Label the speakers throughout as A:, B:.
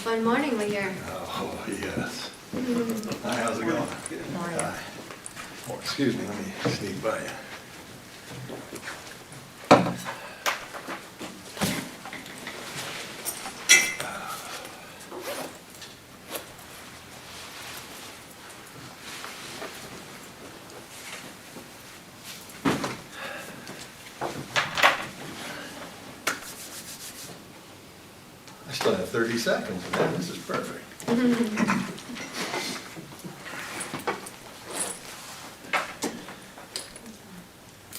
A: fun morning we hear.
B: Oh, yes. Hi, how's it going?
A: Good morning.
B: Hi. Oh, excuse me, let me sneak by you. I still have 30 seconds, man, this is perfect.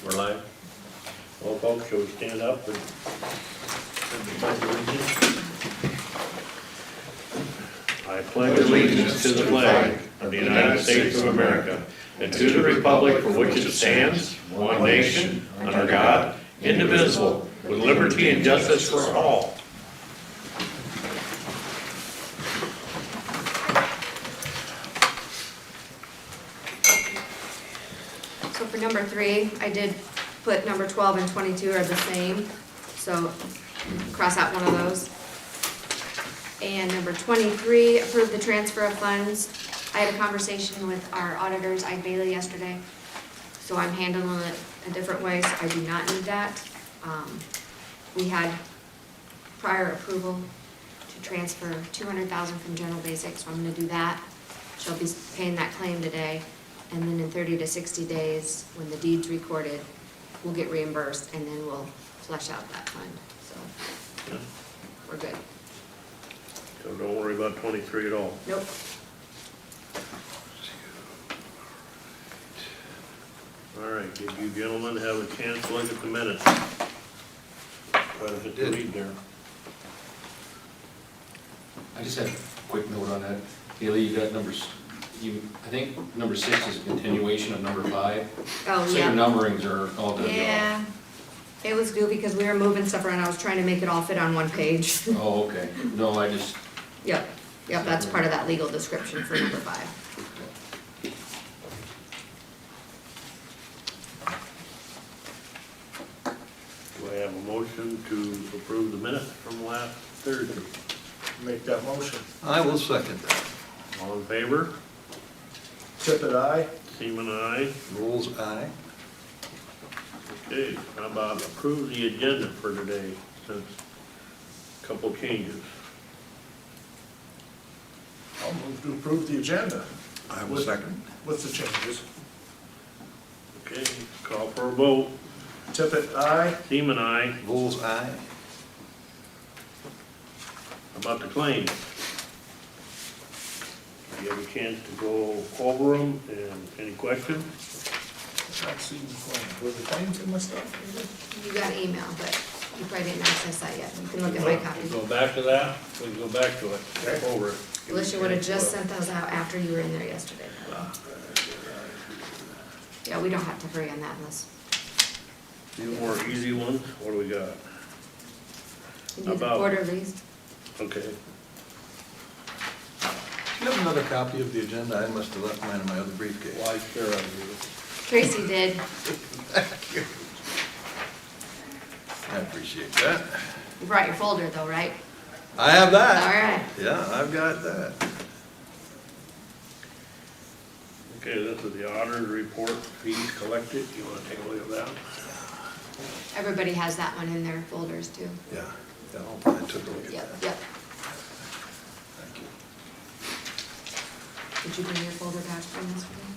C: We're live. Well, folks, shall we stand up and pledge allegiance? I pledge allegiance to the flag of the United States of America and to the republic for which it stands, one nation, under God, indivisible, with liberty and justice for all.
A: So for number 3, I did put number 12 and 22 are the same, so cross out one of those. And number 23, approve the transfer of funds. I had a conversation with our auditors, Ide Bailey, yesterday, so I'm handling it a different way, so I do not need that. We had prior approval to transfer $200,000 from general basic, so I'm gonna do that. She'll be paying that claim today, and then in 30 to 60 days, when the deed's recorded, we'll get reimbursed, and then we'll flush out that fund, so
C: Yeah.
A: we're good.
C: So don't worry about 23 at all.
A: Nope.
C: All right, did you gentlemen have a chance to look at the minutes? Quite a bit to read there.
D: I just have a quick note on that. Haley, you got numbers, I think number 6 is a continuation of number 5.
A: Oh,
D: So your
A: yeah.
D: numberings are all done.
A: Yeah, it was due because we were moving stuff around, I was trying to make it all fit on one page.
D: Oh, okay. No, I just,
A: Yep, that's part of that legal description for number 5.
C: Do I have a motion to approve the minutes from last Thursday?
E: Make that motion.
B: I will second that.
C: All in favor?
E: Tippit, aye.
C: Seaman, aye.
B: Rules, aye.
C: Okay, how about approve the agenda for today, since a couple changes.
E: I'll move to approve the agenda.
B: I will second.
E: With the changes.
C: Okay, call for a vote.
E: Tippit, aye.
C: Seaman, aye.
B: Rules, aye.
C: How about the claims? Do you have a chance to go over them, and any questions?
E: Not seeing the claim. Were the claims in my stuff?
A: You got an email, but you probably didn't access that yet. You can look at my copy.
C: Go back to that, we can go back to it,
E: Okay.
C: over it.
A: Alicia would have just sent those out after you were in there yesterday. Yeah, we don't have to hurry on that unless
C: Few more easy ones, what do we got?
A: you do the
C: About-
A: quarterlies.
C: Okay,
B: Do you have another copy of the agenda? I must have left mine in my other briefcase.
C: why, sure, I do.
A: Tracy did.
B: I appreciate that.
A: You brought your folder though, right?
B: I have
A: All
B: that.
A: right.
B: Yeah, I've got that.
C: Okay, this is the auditor's report, fees collected, you wanna take a look at that?
A: Everybody has that one in their folders too.
B: Yeah, yeah, I took a look at
A: Yep,
B: that.
A: yep.
B: Thank you.
A: Did you bring your folder back from yesterday?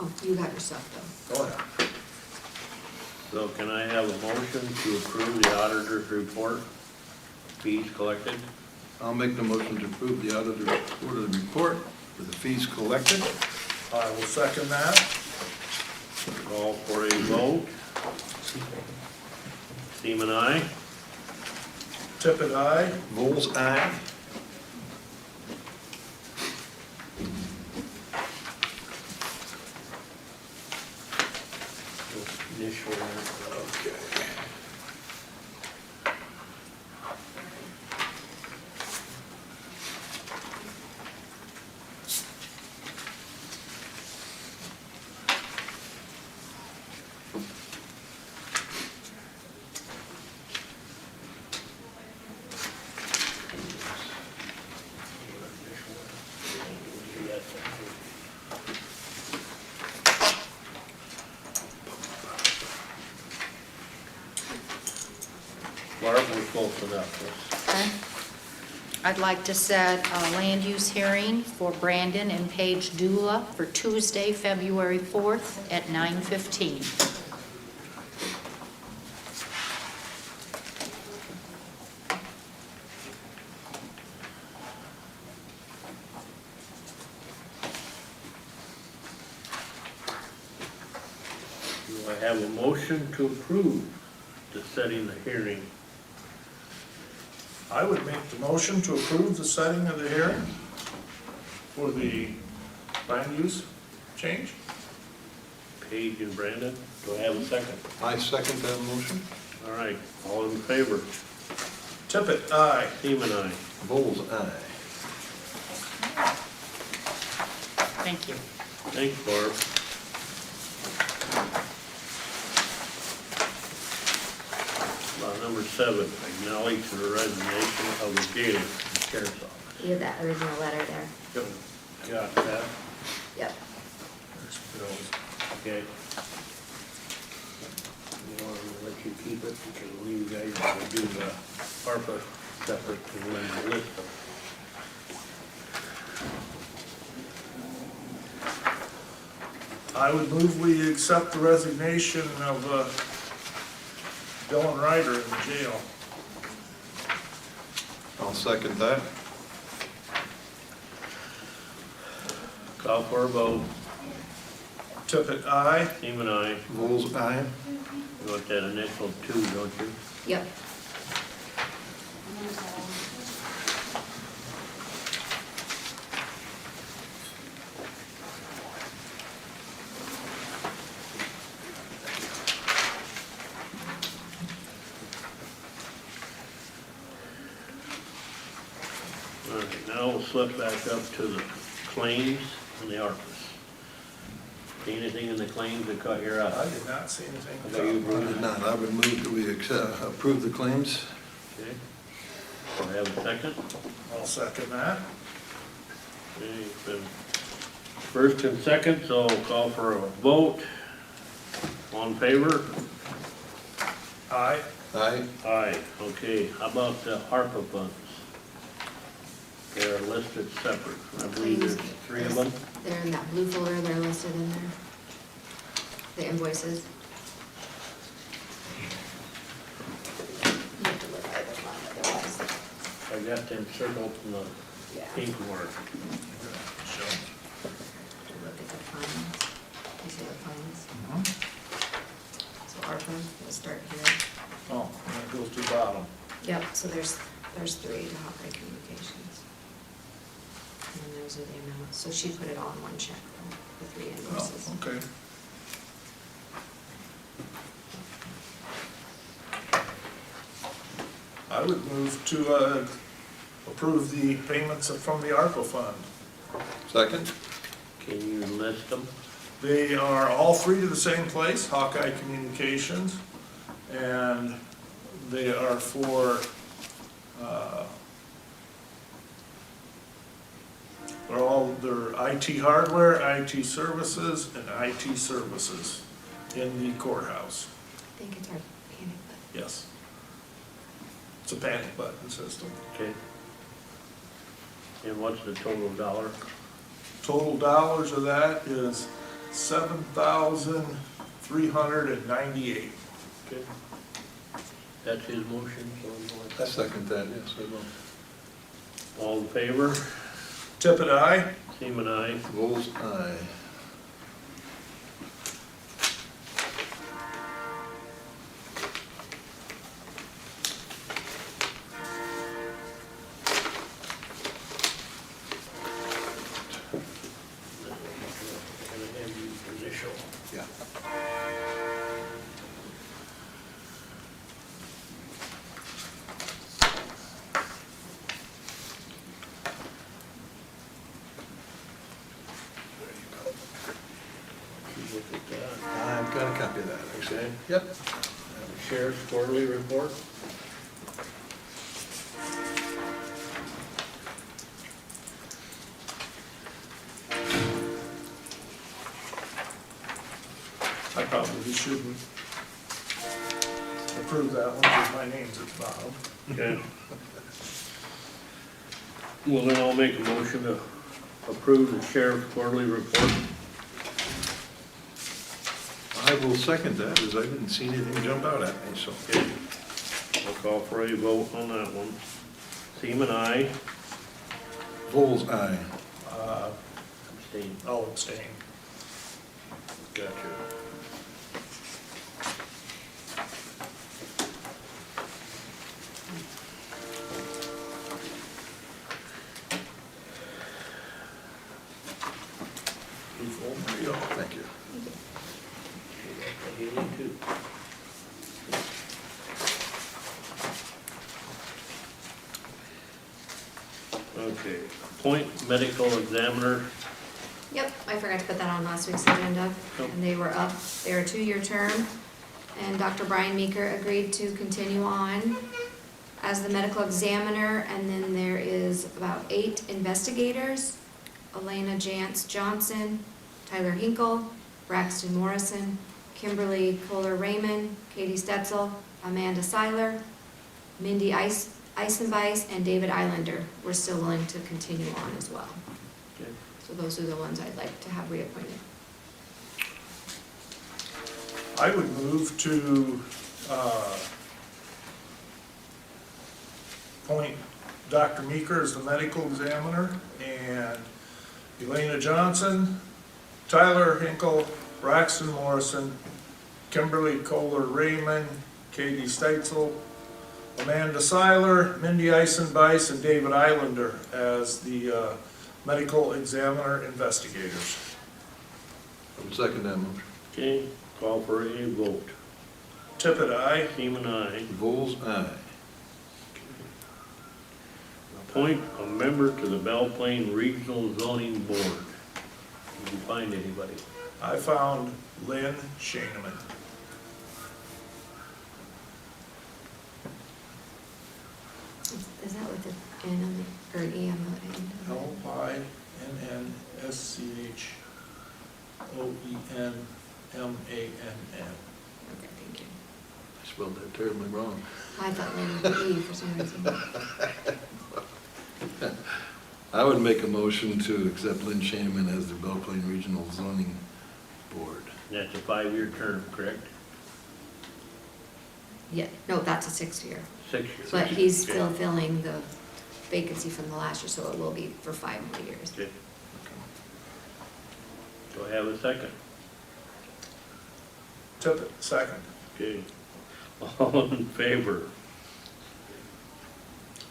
A: Oh, you got your stuff though.
B: Oh, yeah.
C: So can I have a motion to approve the auditor's report, fees collected?
B: I'll make the motion to approve the auditor's quarterly report for the fees collected.
E: I will second that.
C: Call for a vote. Seaman, aye.
E: Tippit, aye.
B: Rules, aye.
C: Initial.
B: Okay.
C: close enough.
F: Okay. I'd like to set a land use hearing for Brandon and Paige Dula for Tuesday, February 4th at 9:15.
C: Do I have a motion to approve the setting the hearing?
E: I would make the motion to approve the setting of the hearing for the land use change.
C: Paige and Brandon, do I have a second?
B: I second that motion.
C: All right, all in favor?
E: Tippit, aye.
C: Seaman, aye.
B: Bull's eye.
F: Thank you.
C: Thanks, Barb. Number 7, acknowledge the resignation of the jailer in the sheriff's office.
A: You have that original letter there.
C: Got that?
A: Yep.
E: There's Bill's.
C: Okay. You want me to let you keep it, because you guys will do the ARPA separate and then the list them.
E: I would move we accept the resignation of Dylan Ryder in the jail.
B: I'll second that.
C: Call for a vote.
E: Tippit, aye.
C: Seaman, aye.
B: Bull's eye.
C: You want that initial 2, don't you?
A: Yep.
C: All right, now we'll slip back up to the claims and the ARPAs. See anything in the claims that caught your
E: I
C: eye?
E: did not see anything.
C: I thought you
B: I did not. I would move that we approve the claims.
C: Okay. Do I have a second?
E: I'll second that.
C: Okay, it's been first and second, so I'll call for a vote. All in favor?
E: Aye.
B: Aye.
C: Aye. Okay, how about the ARPA funds? They're listed separate. I believe there's 3 of them.
A: They're in that blue folder, they're listed in there. The invoices. You have to look at the one otherwise.
C: I got them circled in the
A: Yeah.
C: paperwork.
E: Sure.
A: Look at the funds. You see the funds?
E: Mhm.
A: So ARPA, we'll start here.
E: Oh, and that goes to the bottom.
A: Yep, so there's 3 to Hawkeye Communications. And then those are the amounts. So she put it all in one check, though, the 3 invoices.
E: Oh, okay. I would move to approve the payments from the ARPA fund.
B: Second.
C: Can you list them?
E: They are all 3 to the same place, Hawkeye Communications, and they are for, they're IT hardware, IT services, and IT services in the courthouse.
A: I think it's our panic button.
E: Yes. It's a panic button system.
C: Okay. And what's the total dollar?
E: Total dollars of that is $7,398.
C: Okay. That's his motion, so you want
B: I second that, yes, I will.
C: all in favor?
E: Tippit, aye.
C: Seaman, aye.
B: Bull's eye.
C: Can I have you initial?
B: Yeah.
C: Look at that.
B: I've got a copy of that, actually.
C: Okay.
B: Yep.
C: Sheriff's quarterly report?
E: I probably shouldn't approve that one because my name's at the bottom.
C: Okay. Well, then I'll make a motion to approve the sheriff's quarterly report.
B: I will second that, as I didn't see anything jump out at me, so.
C: Okay. I'll call for a vote on that one. Seaman, aye.
B: Vols, aye.
C: Abstain.
E: I'll abstain.
C: Gotcha.
B: There you go, thank you.
C: Haley, too. Okay, appoint medical examiner.
A: Yep, I forgot to put that on last week's agenda,
C: Nope.
A: and they were up. They're a 2-year term, and Dr. Brian Meeker agreed to continue on as the medical examiner, and then there is about 8 investigators: Elena Jantz Johnson, Tyler Hinkle, Braxton Morrison, Kimberly Kohler-Raymond, Katie Stetzel, Amanda Seiler, Mindy Eisenbeis, and David Islander. We're still willing to continue on as well.
C: Okay.
A: So those are the ones I'd like to have reappointed.
E: I would move to appoint Dr. Meeker as the medical examiner and Elena Johnson, Tyler Hinkle, Braxton Morrison, Kimberly Kohler-Raymond, Katie Steitzel, Amanda Seiler, Mindy Eisenbeis, and David Islander as the medical examiner investigators.
B: I will second that motion.
C: Okay, call for a vote.
E: Tippit, aye.
C: Seaman, aye.
B: Vols, aye.
C: Appoint a member to the Belle Plaine Regional Zoning Board. Did you find anybody?
E: I found Lynn Shaneman.
A: Is that with the N on the, or E on the end?
E: Lynschonman.
A: Okay, thank you.
B: I spelled that terribly wrong.
A: I thought Lynn with the E for some reason.
B: I would make a motion to accept Lynn Shaneman as the Belle Plaine Regional Zoning Board.
C: That's a 5-year term, correct?
A: Yeah, no, that's a 6th year.
C: 6 years.
A: But he's
C: Okay.
A: still filling the vacancy from the last year, so it will be for 5 more years.
C: Okay. Do I have a second?
E: Tippit, second.
C: Okay. All in favor?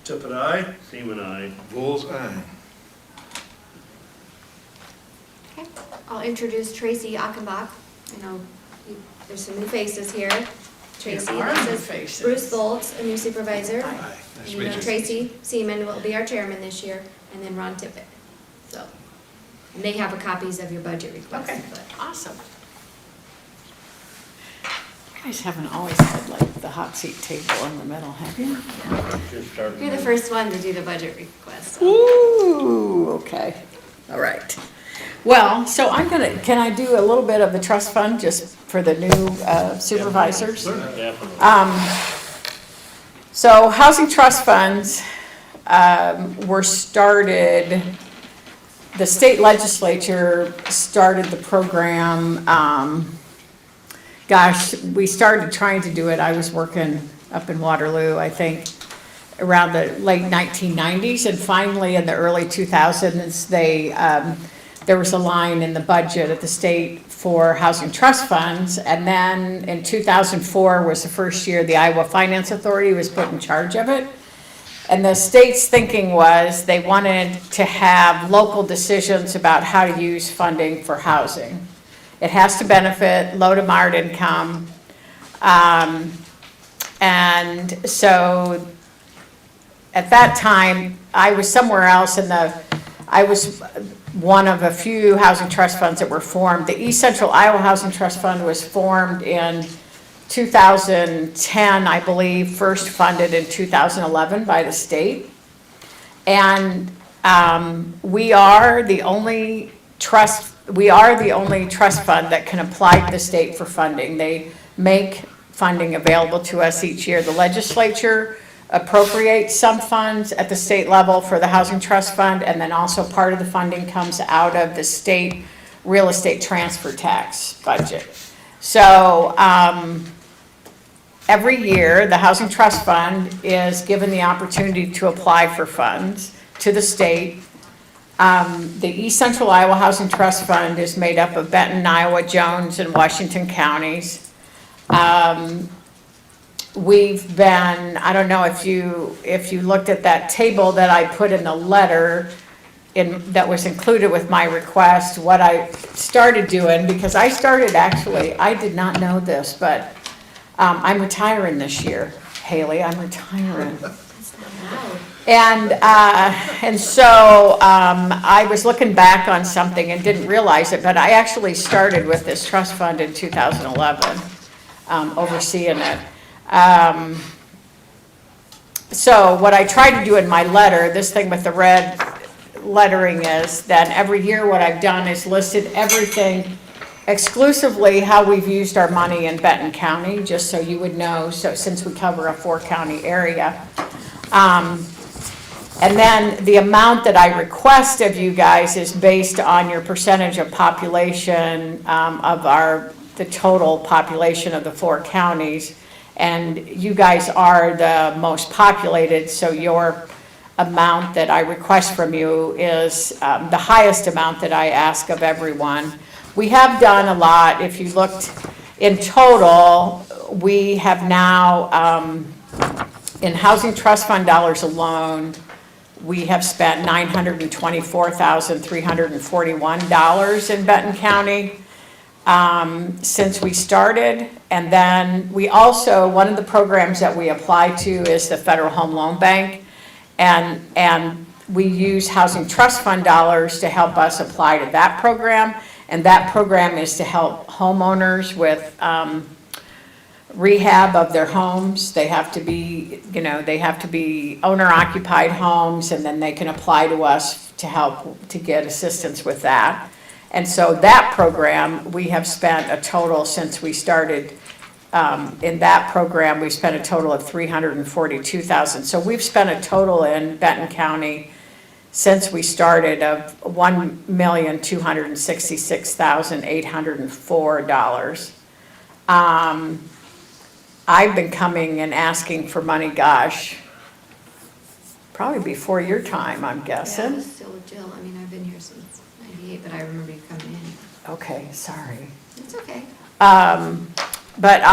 E: Tippit, aye.
C: Seaman, aye.
B: Vols, aye.
A: Okay, I'll introduce Tracy Achenbach. I know there's some new faces here. Tracy,
G: There are
A: this
G: new
A: is
G: faces.
A: Bruce Volz, a new supervisor.
B: Aye. Nice
A: And
B: to
A: you
B: meet
A: know
B: you.
A: Tracy Seaman will be our chairman this year, and then Ron Tippett. So, and they have copies of your budget request.
G: Okay,
A: but-
G: awesome. You guys haven't always had like the hot seat table in the middle, have you?
C: Just started.
A: You're the first one to do the budget request. So.
G: Ooh, okay, all right. Well, so can I do a little bit of the trust fund just for the new supervisors?
C: Definitely.
G: So housing trust funds were started, the state legislature started the program, we started trying to do it, I was working up in Waterloo, I think, around the late 1990s, and finally in the early 2000s, there was a line in the budget at the state for housing trust funds, and then in 2004 was the first year the Iowa Finance Authority was put in charge of it. And the state's thinking was they wanted to have local decisions about how to use funding for housing. It has to benefit low to moderate income. And so at that time, I was somewhere else I was one of a few housing trust funds that were formed. The East Central Iowa Housing Trust Fund was formed in 2010, I believe, first funded in 2011 by the state. And we are the only trust fund that can apply to the state for funding. They make funding available to us each year. The legislature appropriates some funds at the state level for the Housing Trust Fund, and then also part of the funding comes out of the state real estate transfer tax budget. So every year, the Housing Trust Fund is given the opportunity to apply for funds to the state. The East Central Iowa Housing Trust Fund is made up of Benton, Iowa, Jones, and Washington counties. We've been, I don't know if you looked at that table that I put in the letter that was included with my request, what I started doing, because I started actually, I did not know this, but I'm retiring this year. Haley, I'm retiring. And so I was looking back on something and didn't realize it, but I actually started with this trust fund in 2011, overseeing it. So what I tried to do in my letter, this thing with the red lettering, is that every year what I've done is listed everything exclusively how we've used our money in Benton County, just so you would know, so since we cover a 4-county area. And then the amount that I request of you guys is based on your percentage of population of the total population of the 4 counties. And you guys are the most populated, so your amount that I request from you is the highest amount that I ask of everyone. We have done a lot. If you looked in total, we have now, in Housing Trust Fund dollars alone, we have spent $924,341 in Benton County since we started. And then we also, one of the programs that we apply to is the Federal Home Loan Bank. And we use Housing Trust Fund dollars to help us apply to that program. And that program is to help homeowners with rehab of their homes. They have to be, they have to be owner-occupied homes, and then they can apply to us to help to get assistance with that. And so that program, we have spent a total since we started in that program, we spent a total of $342,000. So we've spent a total in Benton County since we started of $1,266,804. I've been coming and asking for money, gosh, probably before your time, I'm
A: Yeah,
G: guessing.
A: I was still with Jill. I mean, I've been here since '98, but I remember you coming in.
G: Okay, sorry.
A: It's okay.
G: But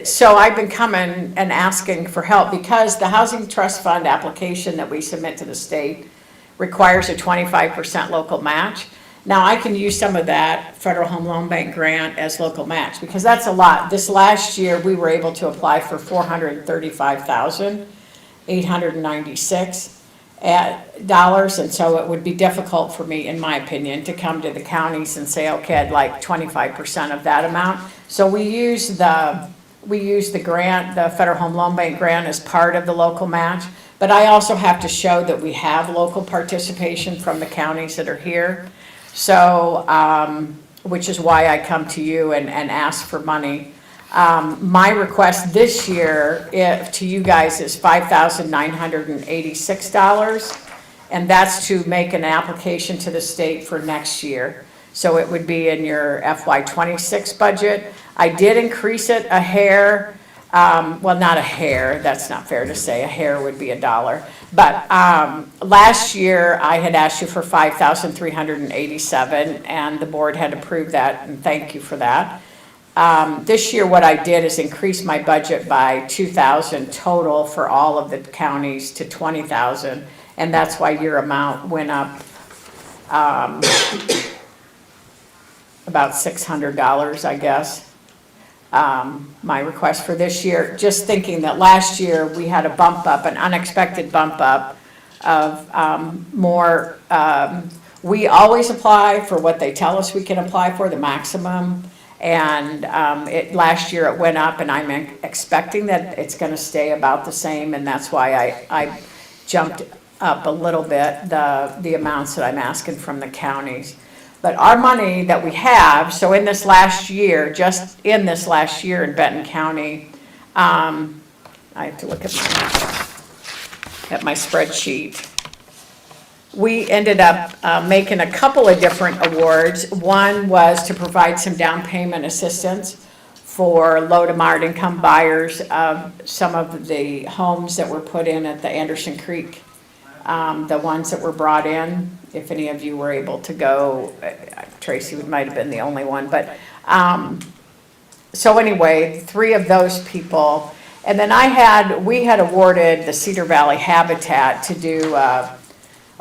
G: so I've been coming and asking for help because the Housing Trust Fund application that we submit to the state requires a 25% local match. Now, I can use some of that Federal Home Loan Bank grant as local match because that's a lot. This last year, we were able to apply for $435,896. dollars, and so it would be difficult for me, in my opinion, to come to the counties and say, okay, I'd like 25% of that amount. So we use the grant, the Federal Home Loan Bank grant, as part of the local match, but I also have to show that we have local participation from the counties that are here. So, which is why I come to you and ask for money. My request this year to you guys is $5,986, and that's to make an application to the state for next year. So it would be in your FY26 budget. I did increase it a hair, well, not a hair, that's not fair to say, a hair would be $1. But last year, I had asked you for $5,387, and the board had approved that, and thank you for that. This year, what I did is increase my budget by $2,000 total for all of the counties to $20,000, and that's why your amount went up about $600, I guess. My request for this year, just thinking that last year we had a bump up, an unexpected bump up of more. We always apply for what they tell us we can apply for, the maximum. And last year it went up, and I'm expecting that it's going to stay about the same, and that's why I jumped up a little bit the amounts that I'm asking from the counties. But our money that we have, so in this last year, just in this last year in Benton County, I have to look at my spreadsheet. We ended up making a couple of different awards. One was to provide some down payment assistance for low to moderate income buyers of some of the homes that were put in at the Anderson Creek. The ones that were brought in, if any of you were able to go, Tracy might have been the only one, but, so anyway, 3 of those people. And then we had awarded the Cedar Valley Habitat to do,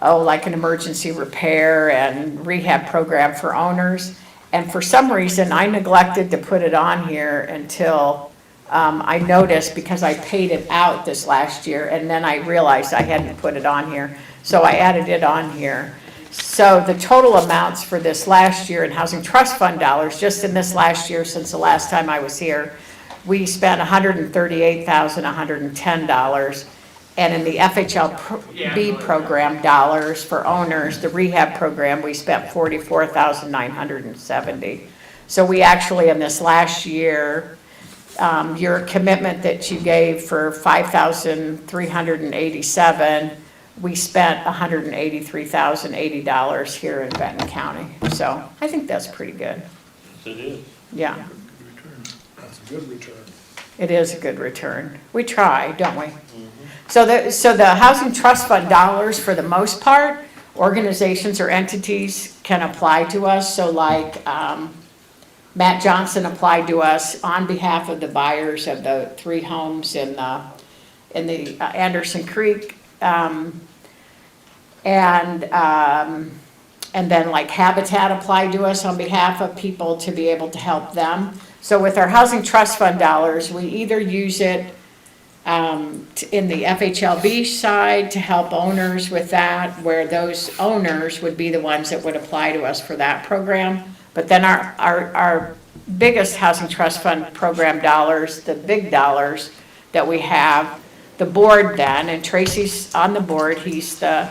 G: like an emergency repair and rehab program for owners. And for some reason, I neglected to put it on here until I noticed, because I paid it out this last year, and then I realized I hadn't put it on here. So I added it on here. So the total amounts for this last year in Housing Trust Fund dollars, just in this last year since the last time I was here, we spent $138,110. And in the FHLB program dollars for owners, the rehab program, we spent $44,970. So we actually, in this last year, your commitment that you gave for $5,387, we spent $183,080 here in Benton County. So I think that's pretty good.
C: Yes, it is.
G: Yeah,
E: That's a good return.
G: it is a good return. We try, don't we? So the Housing Trust Fund dollars, for the most part, organizations or entities can apply to us. So like Matt Johnson applied to us on behalf of the buyers of the 3 homes in the Anderson Creek. And then like Habitat applied to us on behalf of people to be able to help them. So with our Housing Trust Fund dollars, we either use it in the FHLB side to help owners with that, where those owners would be the ones that would apply to us for that program. But then our biggest Housing Trust Fund program dollars, the big dollars that we have, the board then, and Tracy's on the board, he's the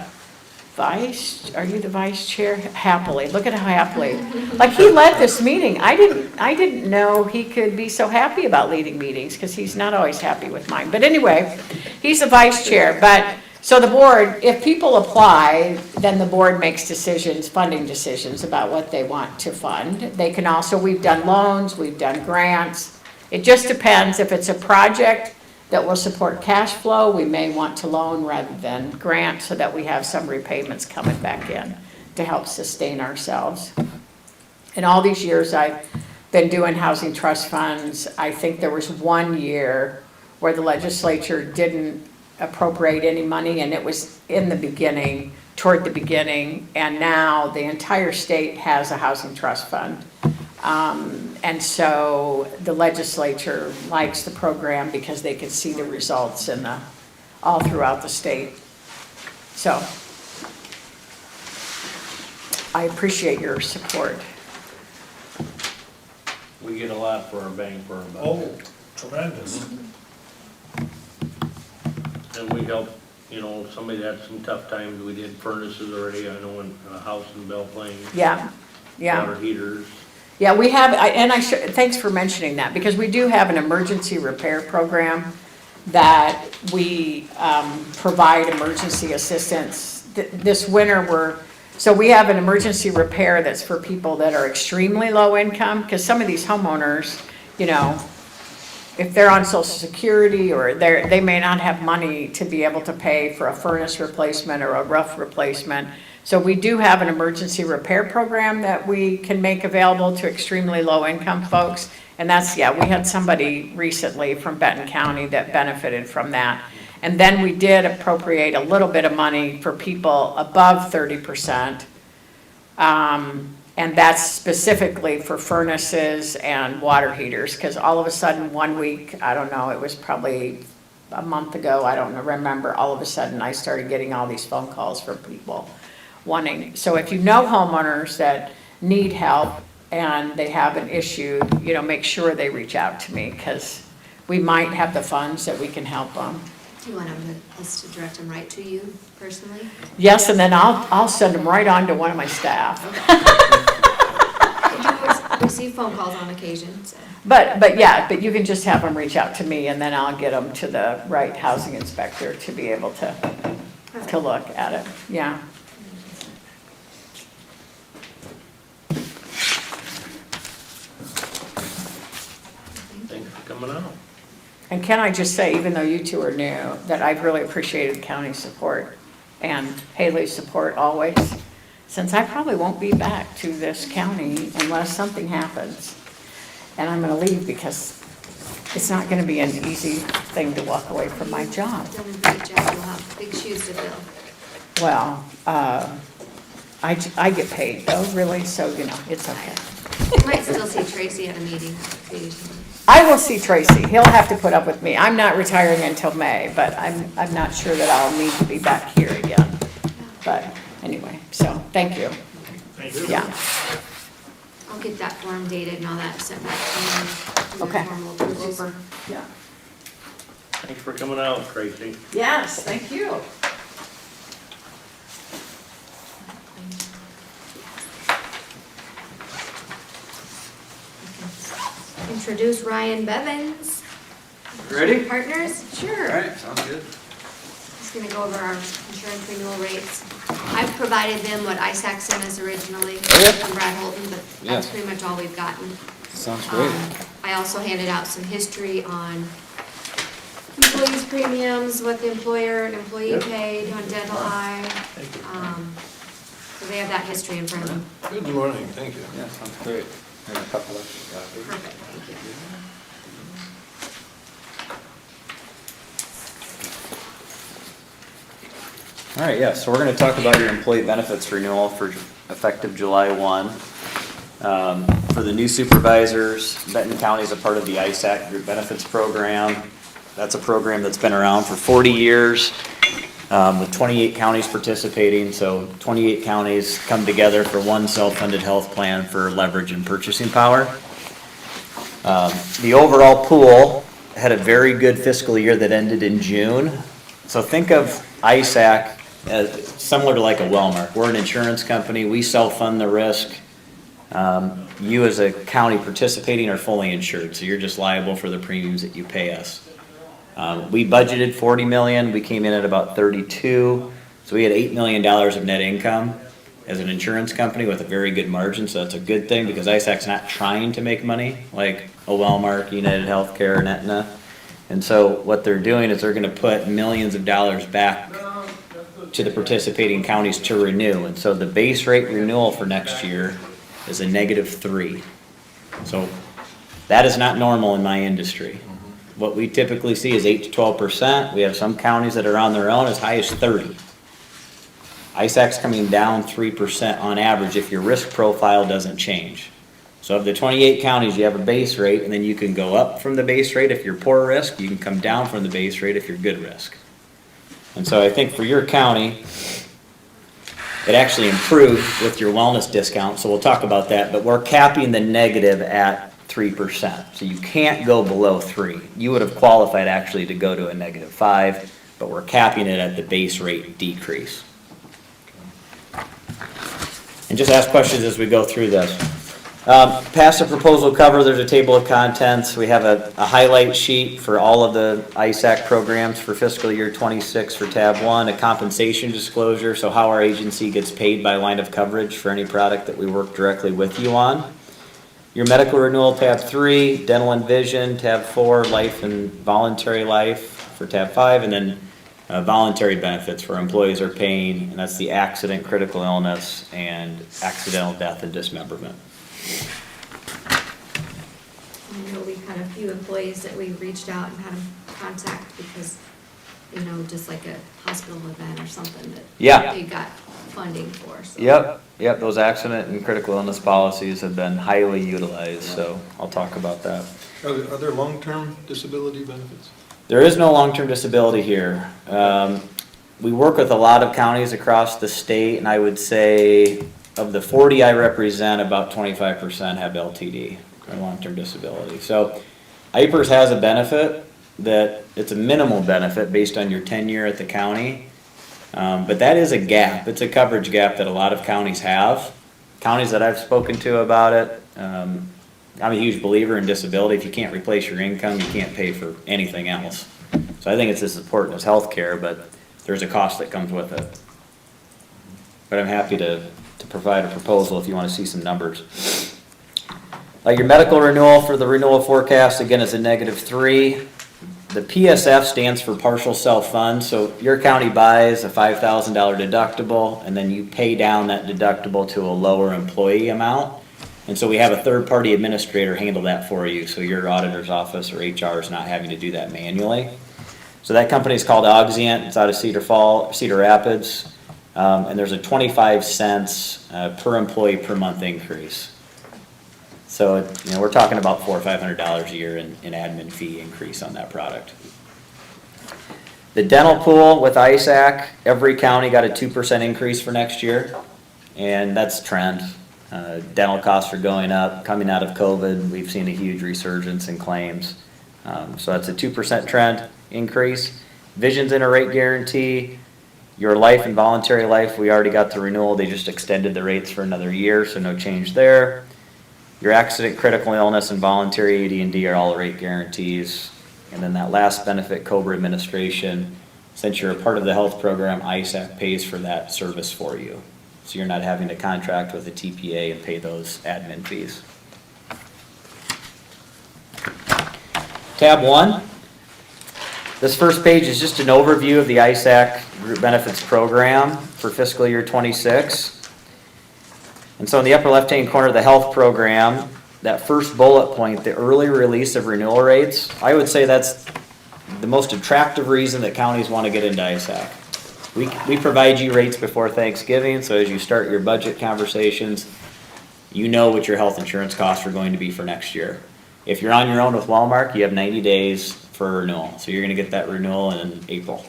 G: vice, are you the vice chair? Happily, look at how happily. Like, he led this meeting. I didn't know he could be so happy about leading meetings, because he's not always happy with mine. But anyway, he's the vice chair. But, so the board, if people apply, then the board makes decisions, funding decisions about what they want to fund. They can also, we've done loans, we've done grants. It just depends. If it's a project that will support cash flow, we may want to loan rather than grant, so that we have some repayments coming back in to help sustain ourselves. In all these years I've been doing housing trust funds, I think there was 1 year where the legislature didn't appropriate any money, and it was in the beginning, toward the beginning, and now the entire state has a housing trust fund. And so the legislature likes the program because they can see the results all throughout the state. So I appreciate your support.
C: We get a lot for our bang for our buck.
E: Oh, tremendous.
C: And we help, somebody that had some tough times. We did furnaces already, I know, in a house in Belle Plaine.
G: Yeah, yeah.
C: Water heaters.
G: Yeah, we have, thanks for mentioning that, because we do have an emergency repair program that we provide emergency assistance. This winter so we have an emergency repair that's for people that are extremely low income, because some of these homeowners, if they're on Social Security, or they may not have money to be able to pay for a furnace replacement or a roof replacement. So we do have an emergency repair program that we can make available to extremely low income folks. And we had somebody recently from Benton County that benefited from that. And then we did appropriate a little bit of money for people above 30%. And that's specifically for furnaces and water heaters, because all of a sudden 1 week, I don't know, it was probably a month ago, I don't remember, all of a sudden I started getting all these phone calls from people wanting. So if you know homeowners that need help and they have an issue, make sure they reach out to me, because we might have the funds that we can help them.
A: Do you want us to direct them right to you personally?
G: Yes, and then I'll send them right on to one of my staff.
A: We receive phone calls on occasion, so.
G: But yeah, but you can just have them reach out to me and then I'll get them to the right housing inspector to be able to look at it, yeah.
C: Thanks for coming out.
G: And can I just say, even though you two are new, that I've really appreciated county support and Haley's support always, since I probably won't be back to this county unless something happens. And I'm gonna leave because it's not gonna be an easy thing to walk away from my job.
A: Done a great job, you'll have big shoes to fill.
G: Well, I get paid though, really, so, you know, it's okay.
A: You might still see Tracy at a meeting occasionally.
G: I will see Tracy. He'll have to put up with me. I'm not retiring until May, but I'm not sure that I'll need to be back here again. But anyway, so, thank you.
E: Thank you.
G: Yeah,
A: I'll get that form dated and all that sent back to you.
G: Okay.
A: Formal approval.
G: super, yeah.
C: Thanks for coming out, Tracy.
G: Yes, thank you.
A: Introduce Ryan Bevins.
H: Ready?
A: Partners? Sure.
H: All right, sounds good.
A: Just gonna go over our insurance renewal rates. I've provided them what ISAC sent us originally from Brad Holton, but that's
H: Yes.
A: pretty much all we've gotten.
H: Sounds great.
A: I also handed out some history on employees' premiums, what the employer and employee paid on dental eye. So they have that history in front of them.
B: Good morning, thank you.
H: Yeah, sounds great. I have a couple of copies.
A: Perfect, thank you.
H: All right, yeah, so we're gonna talk about your employee benefits renewal for effective July 1. For the new supervisors, Benton County is a part of the ISAC Group Benefits Program. That's a program that's been around for 40 years, with 28 counties participating, so 28 counties come together for one self-funded health plan for leverage and purchasing power. The overall pool had a very good fiscal year that ended in June. So think of ISAC as similar to like a Wellmark. We're an insurance company, we self-fund the risk. You as a county participating are fully insured, so you're just liable for the premiums that you pay us. We budgeted 40 million, we came in at about 32, so we had $8 million of net income as an insurance company with a very good margin, so that's a good thing because ISAC's not trying to make money like a Wellmark, United Healthcare, and Aetna. And so what they're doing is they're gonna put millions of dollars back to the participating counties to renew. And so the base rate renewal for next year is a -3. So that is not normal in my industry. What we typically see is 8 to 12%. We have some counties that are on their own as high as 30. ISAC's coming down 3% on average if your risk profile doesn't change. So of the 28 counties, you have a base rate, and then you can go up from the base rate if you're poor risk, you can come down from the base rate if you're good risk. And so I think for your county, it actually improved with your wellness discount, so we'll talk about that, but we're capping the negative at 3%. So you can't go below 3. You would have qualified actually to go to a -5, but we're capping it at the base rate decrease. And just ask questions as we go through this. Pass the proposal cover, there's a table of contents. We have a highlight sheet for all of the ISAC programs for fiscal year 26 for tab 1, a compensation disclosure, so how our agency gets paid by line of coverage for any product that we work directly with you on. Your medical renewal, tab 3, dental and vision, tab 4, life and voluntary life for tab 5, and then voluntary benefits where employees are paying, and that's the accident, critical illness, and accidental death and dismemberment.
A: I know we've had a few employees that we reached out and had them contact because, you know, just like a hospital event or something that
H: Yeah.
A: they got funding for, so.
H: Yep, those accident and critical illness policies have been highly utilized, so I'll talk about that.
B: Are there long-term disability benefits?
H: There is no long-term disability here. We work with a lot of counties across the state, and I would say of the 40 I represent, about 25% have LTD, or long-term disability. So IPERS has a benefit that it's a minimal benefit based on your tenure at the county. But that is a gap. It's a coverage gap that a lot of counties have. Counties that I've spoken to about it, I'm a huge believer in disability. If you can't replace your income, you can't pay for anything else. So I think it's as important as healthcare, but there's a cost that comes with it. But I'm happy to provide a proposal if you want to see some numbers. Your medical renewal for the renewal forecast, again, is a -3. The PSF stands for partial self-fund, so your county buys a $5,000 deductible, and then you pay down that deductible to a lower employee amount. And so we have a third-party administrator handle that for you, so your auditor's office or HR is not having to do that manually. So that company is called Easement. It's out of Cedar Rapids, and there's a 25 cents per employee per month increase. So, we're talking about $400 or $500 a year in admin fee increase on that product. The dental pool with ISAC, every county got a 2% increase for next year, and that's trend. Dental costs are going up. Coming out of COVID, we've seen a huge resurgence in claims. So that's a 2% trend increase. Vision's in a rate guarantee. Your life and voluntary life, we already got the renewal. They just extended the rates for another year, so no change there. Your accident, critical illness, and voluntary AD&D are all rate guarantees. And then that last benefit, COBRA administration, since you're a part of the health program, ISAC pays for that service for you. So you're not having to contract with a TPA and pay those admin fees. Tab 1. This first page is just an overview of the ISAC Group Benefits Program for fiscal year 26. And so in the upper left-hand corner of the health program, that first bullet point, the early release of renewal rates, I would say that's the most attractive reason that counties want to get into ISAC. We provide you rates before Thanksgiving, so as you start your budget conversations, you know what your health insurance costs are going to be for next year. If you're on your own with Walmart, you have 90 days for renewal, so you're going to get that renewal in April.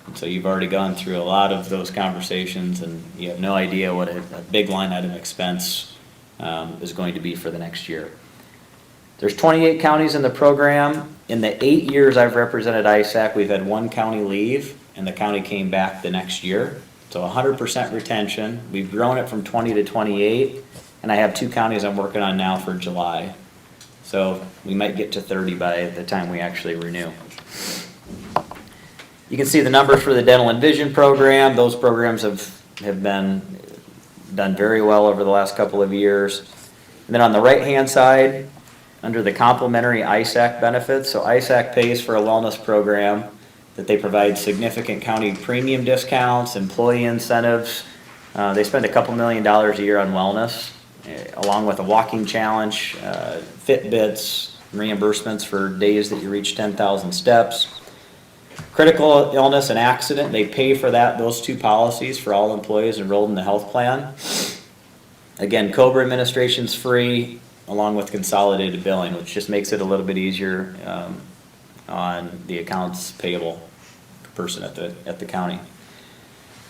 H: And so you've already gone through a lot of those conversations, and you have no idea what a big line item expense is going to be for the next year. There's 28 counties in the program. In the 8 years I've represented ISAC, we've had one county leave, and the county came back the next year. So 100% retention. We've grown it from 20 to 28, and I have 2 counties I'm working on now for July. So we might get to 30 by the time we actually renew. You can see the numbers for the dental and vision program. Those programs have been done very well over the last couple of years. And then on the right-hand side, under the complementary ISAC benefits, so ISAC pays for a wellness program that they provide significant county premium discounts, employee incentives. They spend a couple $1 million a year on wellness, along with a walking challenge, Fitbits, reimbursements for days that you reach 10,000 steps. Critical illness and accident, they pay for those 2 policies for all employees enrolled in the health plan. Again, COBRA administration's free, along with consolidated billing, which just makes it a little bit easier on the accounts payable person at the county.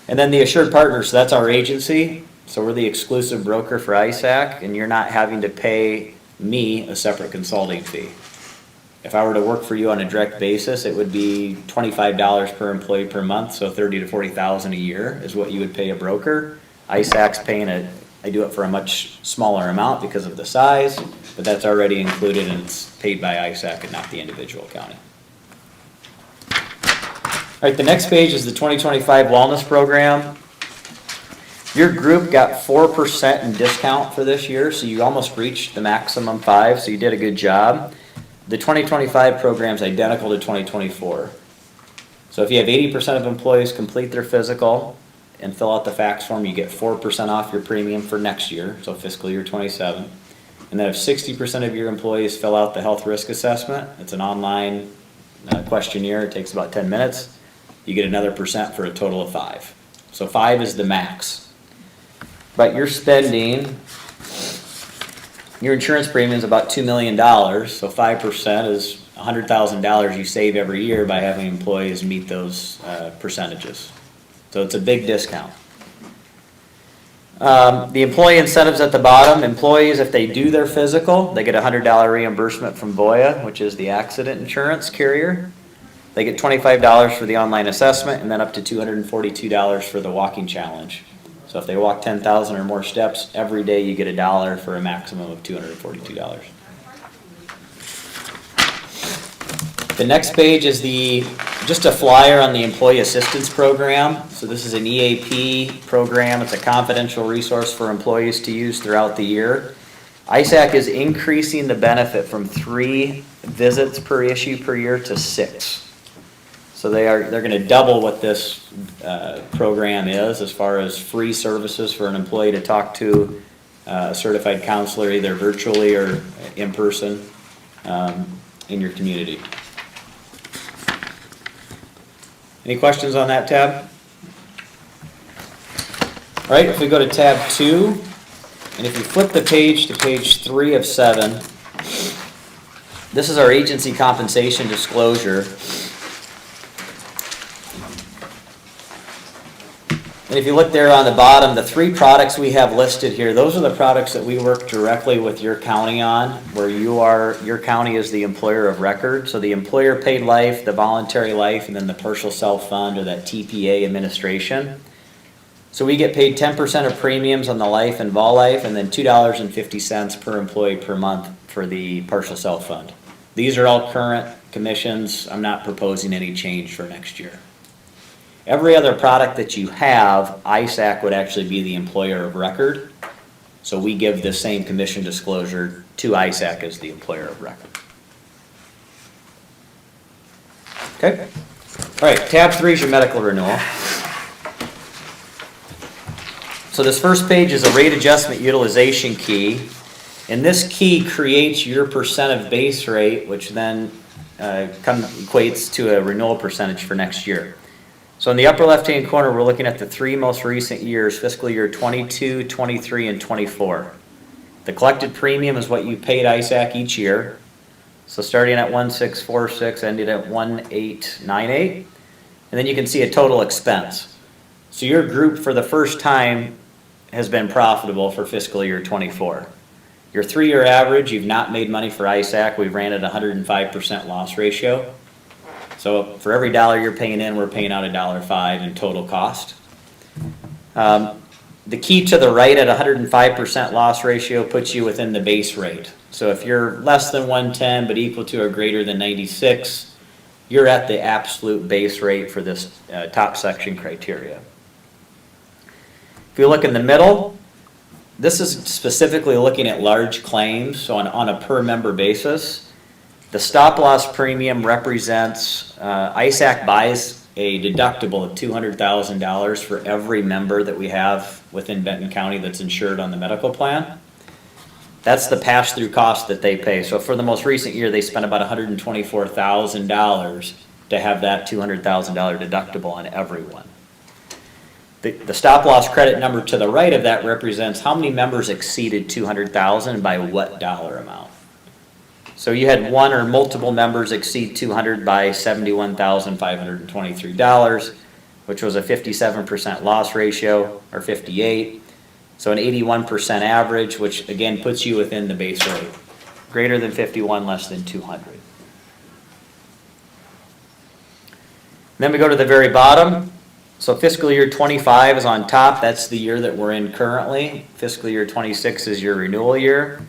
H: And then the Assured Partners, so that's our agency. So we're the exclusive broker for ISAC, and you're not having to pay me a separate consulting fee. If I were to work for you on a direct basis, it would be $25 per employee per month, so $30,000 to $40,000 a year is what you would pay a broker. ISAC's paying I do it for a much smaller amount because of the size, but that's already included and it's paid by ISAC and not the individual county. All right, the next page is the 2025 Wellness Program. Your group got 4% in discount for this year, so you almost reached the maximum 5%, so you did a good job. The 2025 program is identical to 2024. So if you have 80% of employees complete their physical and fill out the fax form, you get 4% off your premium for next year, so fiscal year 27. And then if 60% of your employees fill out the health risk assessment, it's an online questionnaire, it takes about 10 minutes, you get another % for a total of 5. So 5 is the max. But you're spending, your insurance premium is about $2 million, so 5% is $100,000 you save every year by having employees meet those percentages. So it's a big discount. The employee incentives at the bottom, employees, if they do their physical, they get a $100 reimbursement from Voya, which is the accident insurance carrier. They get $25 for the online assessment and then up to $242 for the walking challenge. So if they walk 10,000 or more steps, every day you get $1 for a maximum of $242. The next page is just a flyer on the Employee Assistance Program. So this is an EAP program. It's a confidential resource for employees to use throughout the year. ISAC is increasing the benefit from 3 visits per issue per year to 6. So they're going to double what this program is as far as free services for an employee to talk to a certified counselor, either virtually or in person, in your community. Any questions on that tab? All right, if we go to tab 2, and if you flip the page to page 3 of 7, this is our agency compensation disclosure. And if you look there on the bottom, the 3 products we have listed here, those are the products that we work directly with your county on, where your county is the employer of record. So the employer paid life, the voluntary life, and then the partial self-fund or that TPA administration. So we get paid 10% of premiums on the life and vol life, and then $2.50 per employee per month for the partial self-fund. These are all current commissions. I'm not proposing any change for next year. Every other product that you have, ISAC would actually be the employer of record. So we give the same commission disclosure to ISAC as the employer of record. Okay? All right, tab 3 is your medical renewal. So this first page is a rate adjustment utilization key. And this key creates your percent of base rate, which then equates to a renewal percentage for next year. So in the upper left-hand corner, we're looking at the 3 most recent years, fiscal year 22, 23, and 24. The collected premium is what you paid ISAC each year. So starting at 1646, ended at 1898. And then you can see a total expense. So your group for the first time has been profitable for fiscal year 24. Your 3-year average, you've not made money for ISAC. We've ran at 105% loss ratio. So for every $1 you're paying in, we're paying out $1.05 in total cost. The key to the right at 105% loss ratio puts you within the base rate. So if you're less than 110 but equal to or greater than 96, you're at the absolute base rate for this top section criteria. If you look in the middle, this is specifically looking at large claims, so on a per member basis. The stop loss premium represents, ISAC buys a deductible of $200,000 for every member that we have within Benton County that's insured on the medical plan. That's the pass-through cost that they pay. So for the most recent year, they spent about $124,000 to have that $200,000 deductible on everyone. The stop loss credit number to the right of that represents how many members exceeded $200,000 and by what dollar amount. So you had one or multiple members exceed 200 by $71,523, which was a 57% loss ratio, or 58. So an 81% average, which again puts you within the base rate. Greater than 51, less than 200. Then we go to the very bottom. So fiscal year 25 is on top. That's the year that we're in currently. Fiscal year 26 is your renewal year.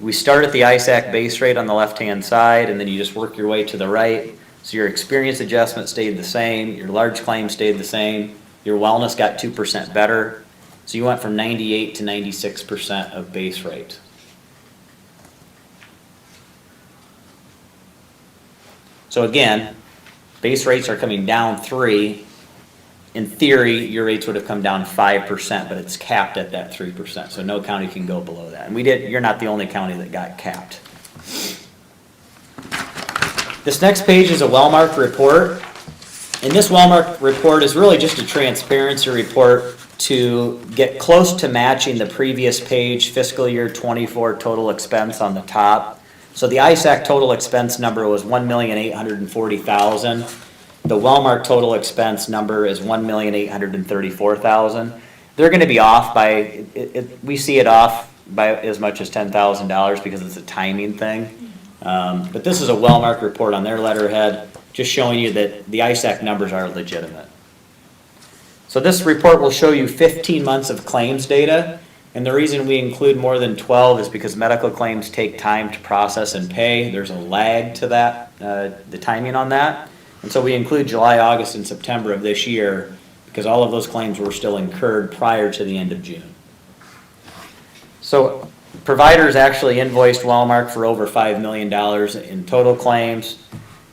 H: We start at the ISAC base rate on the left-hand side, and then you just work your way to the right. So your experience adjustment stayed the same, your large claim stayed the same, your wellness got 2% better. So you went from 98 to 96% of base rate. So again, base rates are coming down 3. In theory, your rates would have come down 5%, but it's capped at that 3%. So no county can go below that. And you're not the only county that got capped. This next page is a Wellmark report. And this Wellmark report is really just a transparency report to get close to matching the previous page, fiscal year 24 total expense on the top. So the ISAC total expense number was $1,840,000. The Wellmark total expense number is $1,834,000. They're going to be off by, we see it off by as much as $10,000 because it's a timing thing. But this is a Wellmark report on their letterhead, just showing you that the ISAC numbers are legitimate. So this report will show you 15 months of claims data, and the reason we include more than 12 is because medical claims take time to process and pay. There's a lag to that, the timing on that. And so we include July, August, and September of this year because all of those claims were still incurred prior to the end of June. So providers actually invoiced Wellmark for over $5 million in total claims.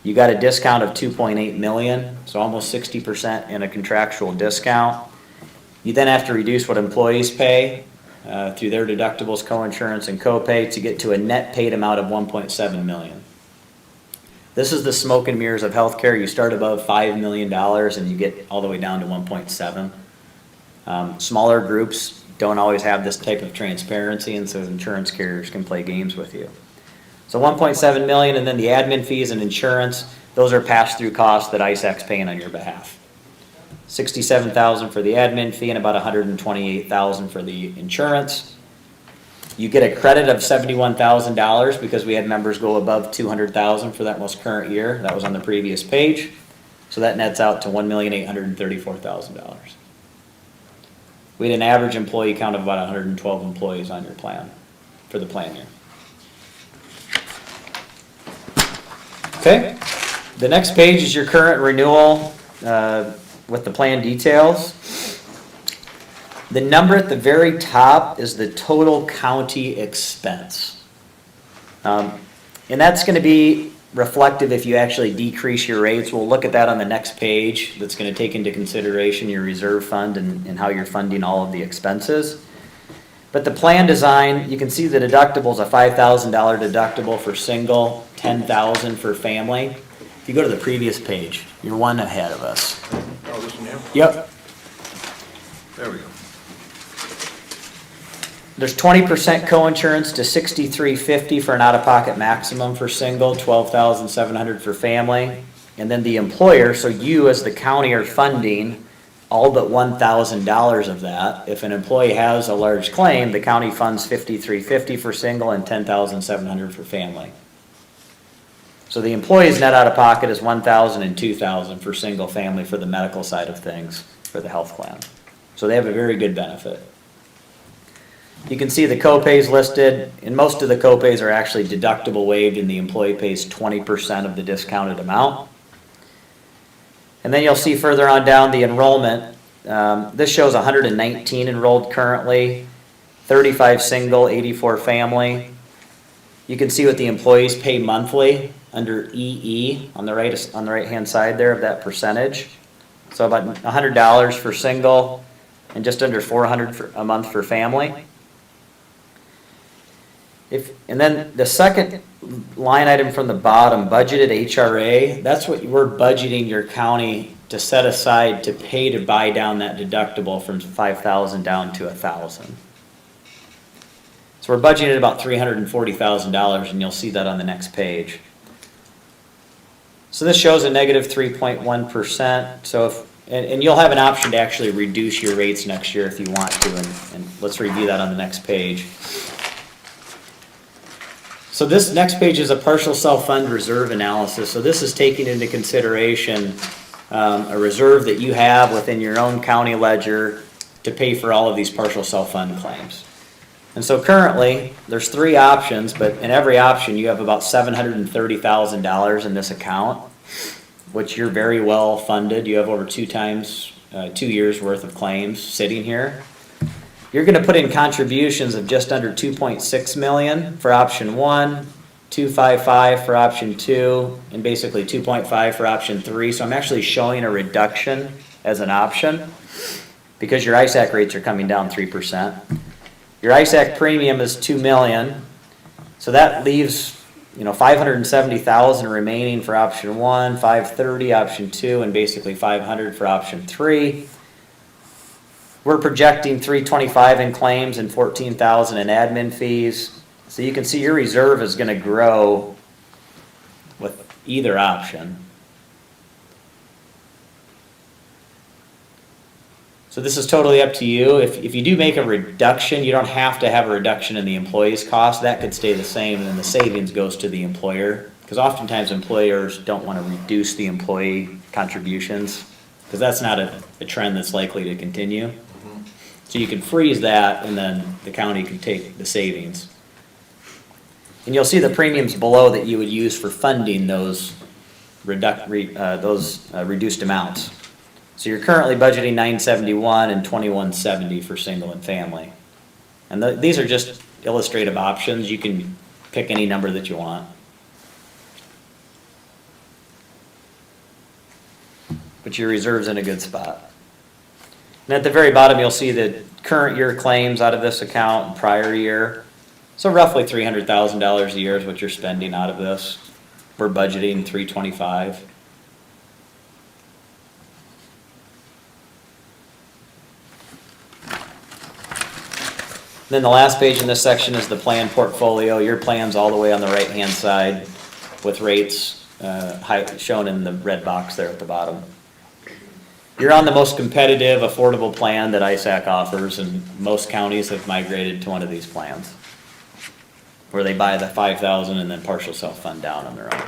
H: You got a discount of $2.8 million, so almost 60% in a contractual discount. You then have to reduce what employees pay through their deductibles, coinsurance, and copay to get to a net paid amount of $1.7 million. This is the smoke and mirrors of healthcare. You start above $5 million and you get all the way down to 1.7. Smaller groups don't always have this type of transparency, and so insurance carriers can play games with you. So 1.7 million, and then the admin fees and insurance, those are pass-through costs that ISAC's paying on your behalf. 67,000 for the admin fee and about 128,000 for the insurance. You get a credit of $71,000 because we had members go above 200,000 for that most current year. That was on the previous page. So that nets out to $1,834,000. We had an average employee count of about 112 employees on your plan for the plan year. Okay, the next page is your current renewal with the plan details. The number at the very top is the total county expense. And that's going to be reflective if you actually decrease your rates. We'll look at that on the next page. That's going to take into consideration your reserve fund and how you're funding all of the expenses. But the plan design, you can see the deductible is a $5,000 deductible for single, $10,000 for family. If you go to the previous page, you're one ahead of us.
E: Oh, this one here?
H: Yep.
B: There we go.
H: There's 20% coinsurance to $6,350 for an out-of-pocket maximum for single, $12,700 for family. And then the employer, so you as the county are funding all but $1,000 of that. If an employee has a large claim, the county funds $5,350 for single and $10,700 for family. So the employee's net out-of-pocket is $1,000 and $2,000 for single family for the medical side of things for the health plan. So they have a very good benefit. You can see the copays listed, and most of the copays are actually deductible waived, and the employee pays 20% of the discounted amount. And then you'll see further on down the enrollment. This shows 119 enrolled currently, 35 single, 84 family. You can see what the employees pay monthly under EE on the right hand side there of that percentage. So about $100 for single and just under $400 a month for family. And then the second line item from the bottom, budgeted HRA, that's what we're budgeting your county to set aside to pay to buy down that deductible from $5,000 down to $1,000. So we're budgeting about $340,000, and you'll see that on the next page. So this shows a negative 3.1%. So and you'll have an option to actually reduce your rates next year if you want to, and let's review that on the next page. So this next page is a partial self-fund reserve analysis. So this is taking into consideration a reserve that you have within your own county ledger to pay for all of these partial self-fund claims. And so currently, there's 3 options, but in every option you have about $730,000 in this account, which you're very well funded. You have over 2 years worth of claims sitting here. You're going to put in contributions of just under $2.6 million for option 1, $255 for option 2, and basically $2.5 for option 3. So I'm actually showing a reduction as an option because your ISAC rates are coming down 3%. Your ISAC premium is $2 million, so that leaves $570,000 remaining for option 1, $530 option 2, and basically $500 for option 3. We're projecting $325 in claims and $14,000 in admin fees. So you can see your reserve is going to grow with either option. So this is totally up to you. If you do make a reduction, you don't have to have a reduction in the employee's cost. That could stay the same, and then the savings goes to the employer. Because oftentimes employers don't want to reduce the employee contributions. because that's not a trend that's likely to continue. So you can freeze that, and then the county can take the savings. And you'll see the premiums below that you would use for funding those reduced amounts. So you're currently budgeting $971 and $2170 for single and family. And these are just illustrative options. You can pick any number that you want. But your reserve's in a good spot. And at the very bottom, you'll see the current year claims out of this account and prior year. So roughly $300,000 a year is what you're spending out of this. We're budgeting $325,000. Then the last page in this section is the plan portfolio. Your plan's all the way on the right-hand side with rates shown in the red box there at the bottom. You're on the most competitive, affordable plan that ISAC offers, and most counties have migrated to one of these plans, where they buy the $5,000 and then partial self-fund down on their own.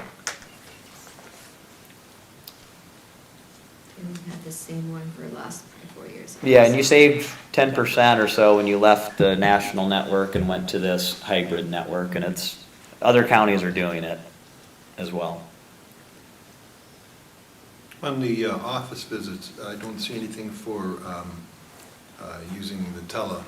A: And we had the same one for the last 4 years.
H: Yeah, and you saved 10% or so when you left the national network and went to this hybrid network, and other counties are doing it as well.
B: On the office visits, I don't see anything for using the tele.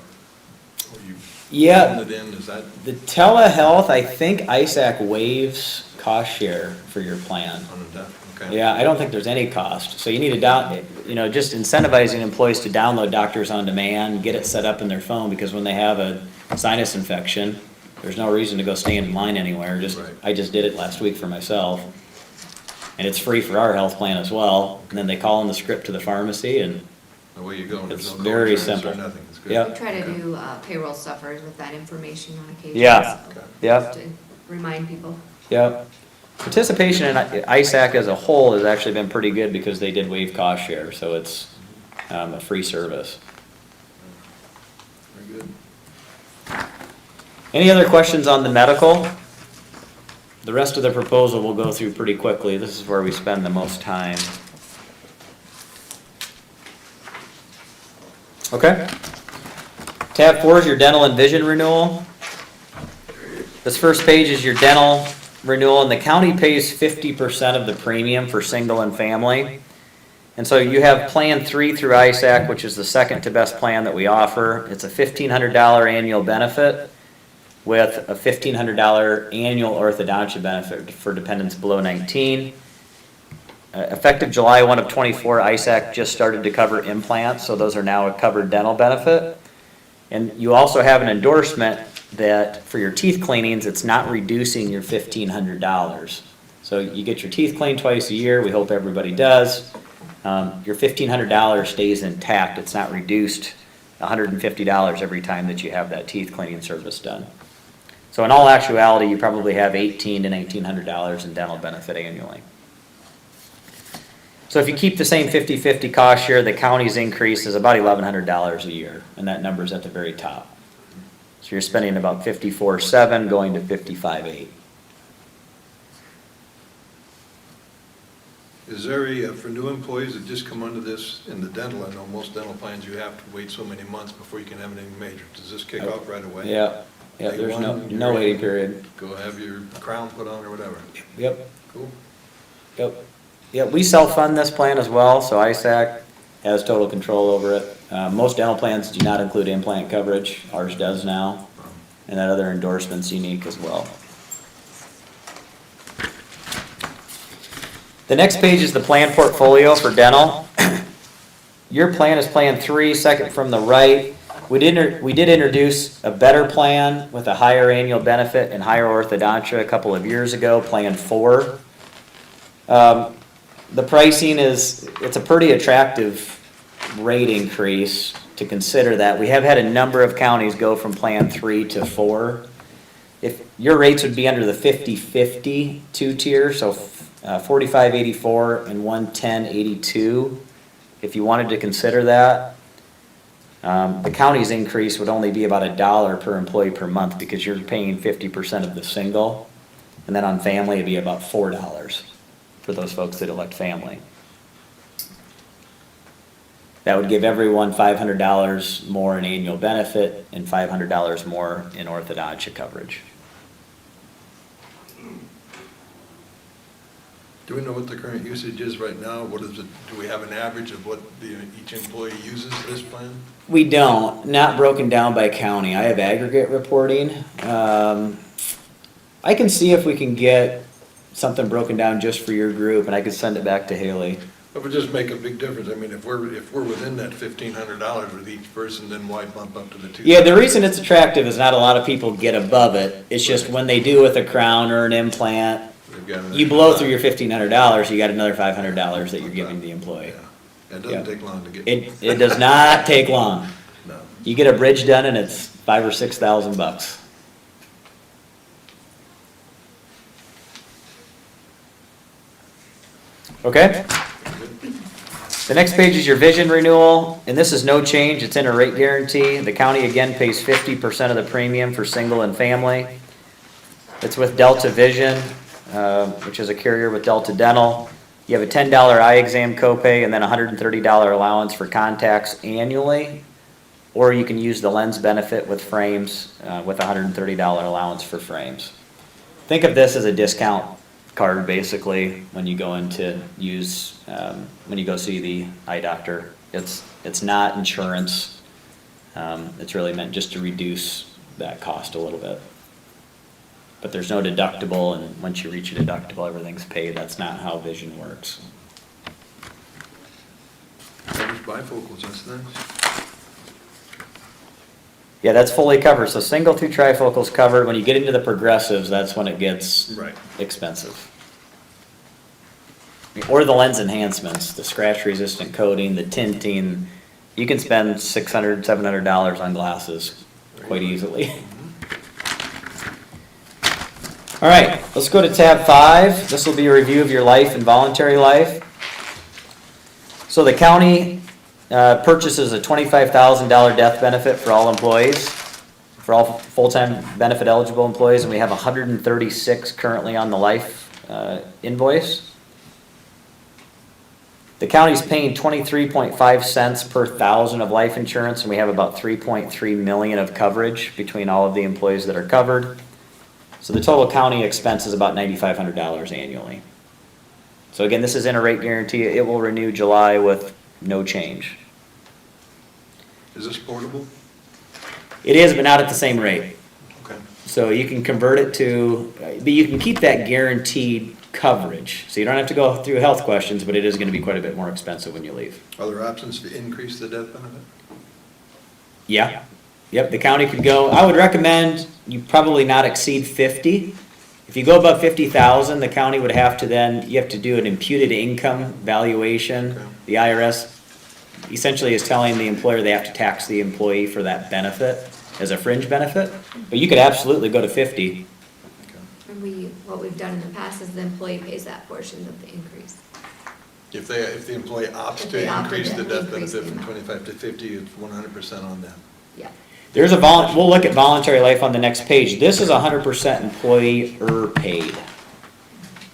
H: Yeah.
B: Phone it in, is that
H: The telehealth, I think ISAC waives cost share for your plan.
B: on the deaf? Okay.
H: Yeah, I don't think there's any cost. So you need to just incentivizing employees to download Doctors on Demand, get it set up in their phone, because when they have a sinus infection, there's no reason to go stand in line anywhere.
B: Right.
H: I just did it last week for myself. And it's free for our health plan as well. And then they call in the script to the pharmacy, and
B: Away you go. There's
H: It's
B: no
H: very
B: co-insurance or
H: simple.
B: nothing. It's good.
H: Yep.
A: We try to do payroll stuffers with that information on occasion.
H: Yeah.
A: so
H: Yep.
A: just to remind people.
H: Yep. Participation in ISAC as a whole has actually been pretty good because they did waive cost share, so it's a free service.
B: Very good.
H: Any other questions on the medical? The rest of the proposal we'll go through pretty quickly. This is where we spend the most time. Okay. Tab 4 is your dental and vision renewal. This first page is your dental renewal, and the county pays 50% of the premium for single and family. And so you have Plan 3 through ISAC, which is the second to best plan that we offer. It's a $1,500 annual benefit with a $1,500 annual orthodontia benefit for dependents below 19. Effective July 1 of 24, ISAC just started to cover implants, so those are now a covered dental benefit. And you also have an endorsement that for your teeth cleanings, it's not reducing your $1,500. So you get your teeth cleaned twice a year, we hope everybody does. Your $1,500 stays intact, it's not reduced $150 every time that you have that teeth cleaning service done. So in all actuality, you probably have $1,800 to $1,900 in dental benefit annually. So if you keep the same 50-50 cost share, the county's increase is about $1,100 a year, and that number's at the very top. So you're spending about $54,700 going to $55,800.
B: Is there for new employees that just come under this in the dental, I know most dental plans you have to wait so many months before you can have anything major. Does this kick off right away?
H: Yeah,
B: Day
H: there's
B: one,
H: no waiting period.
B: Go have your crown put on or whatever.
H: Yep,
B: Cool.
H: yep, we self-fund this plan as well, so ISAC has total control over it. Most dental plans do not include implant coverage, ours does now, and that other endorsement's unique as well. The next page is the plan portfolio for dental. Your plan is Plan 3, second from the right. We did introduce a better plan with a higher annual benefit and higher orthodontia a couple of years ago, Plan 4. The pricing it's a pretty attractive rate increase to consider that. We have had a number of counties go from Plan 3 to 4. If your rates would be under the 50-50 two-tier, so $45.84 and $110.82, if you wanted to consider that. The county's increase would only be about $1 per employee per month because you're paying 50% of the single. And then on family, it'd be about $4 for those folks that elect family. That would give everyone $500 more in annual benefit and $500 more in orthodontia coverage.
B: Do we know what the current usage is right now? What is it, do we have an average of what each employee uses this plan?
H: We don't, not broken down by county. I have aggregate reporting. I can see if we can get something broken down just for your group, and I can send it back to Haley.
B: It would just make a big difference. I mean, if we're within that $1,500 with each person, then why bump up to the $2,000?
H: Yeah, the reason it's attractive is not a lot of people get above it. It's just when they do with a crown or an implant,
B: They've got an
H: you
B: extra
H: blow
B: five.
H: through your $1,500, you got another $500 that you're giving the employee.
B: Yeah, it doesn't take long to get.
H: It does not take long.
B: No.
H: You get a bridge done and it's $5,000 or $6,000. Okay? The next page is your vision renewal, and this is no change, it's in a rate guarantee. The county again pays 50% of the premium for single and family. It's with Delta Vision, which is a carrier with Delta Dental. You have a $10 eye exam copay and then a $130 allowance for contacts annually. Or you can use the lens benefit with frames with a $130 allowance for frames. Think of this as a discount card basically when you go in to use, when you go see the eye doctor. It's not insurance. It's really meant just to reduce that cost a little bit. But there's no deductible, and once you reach a deductible, everything's paid. That's not how vision works.
B: Coverage bifocals, that's nice.
H: Yeah, that's fully covered. So single through trifocals covered. When you get into the progressives, that's when it gets
B: Right.
H: expensive. Or the lens enhancements, the scratch resistant coating, the tinting. You can spend $600, $700 on glasses quite easily. All right, let's go to tab 5. This will be a review of your life and voluntary life. So the county purchases a $25,000 death benefit for all employees, for all full-time benefit eligible employees, and we have 136 currently on the life invoice. The county's paying 23.5 cents per thousand of life insurance, and we have about 3.3 million of coverage between all of the employees that are covered. So the total county expense is about $9,500 annually. So again, this is in a rate guarantee. It will renew July with no change.
B: Is this portable?
H: It is, but not at the same rate.
B: Okay.
H: So you can convert it to, but you can keep that guaranteed coverage. So you don't have to go through health questions, but it is going to be quite a bit more expensive when you leave.
B: Are there options to increase the death benefit?
H: Yeah. Yep, the county could go, I would recommend you probably not exceed 50. If you go above 50,000, the county would have to then, you have to do an imputed income valuation.
B: Okay.
H: The IRS essentially is telling the employer they have to tax the employee for that benefit as a fringe benefit. But you could absolutely go to 50.
B: Okay.
A: And what we've done in the past is the employee pays that portion of the increase.
B: If the employee opts
A: If
B: to
A: they opted
B: increase
A: to
B: the death
A: increase
B: benefit
A: the
B: from
A: amount.
B: 25 to 50, it's 100% on them.
A: Yeah.
H: There's we'll look at voluntary life on the next page. This is 100% employer paid.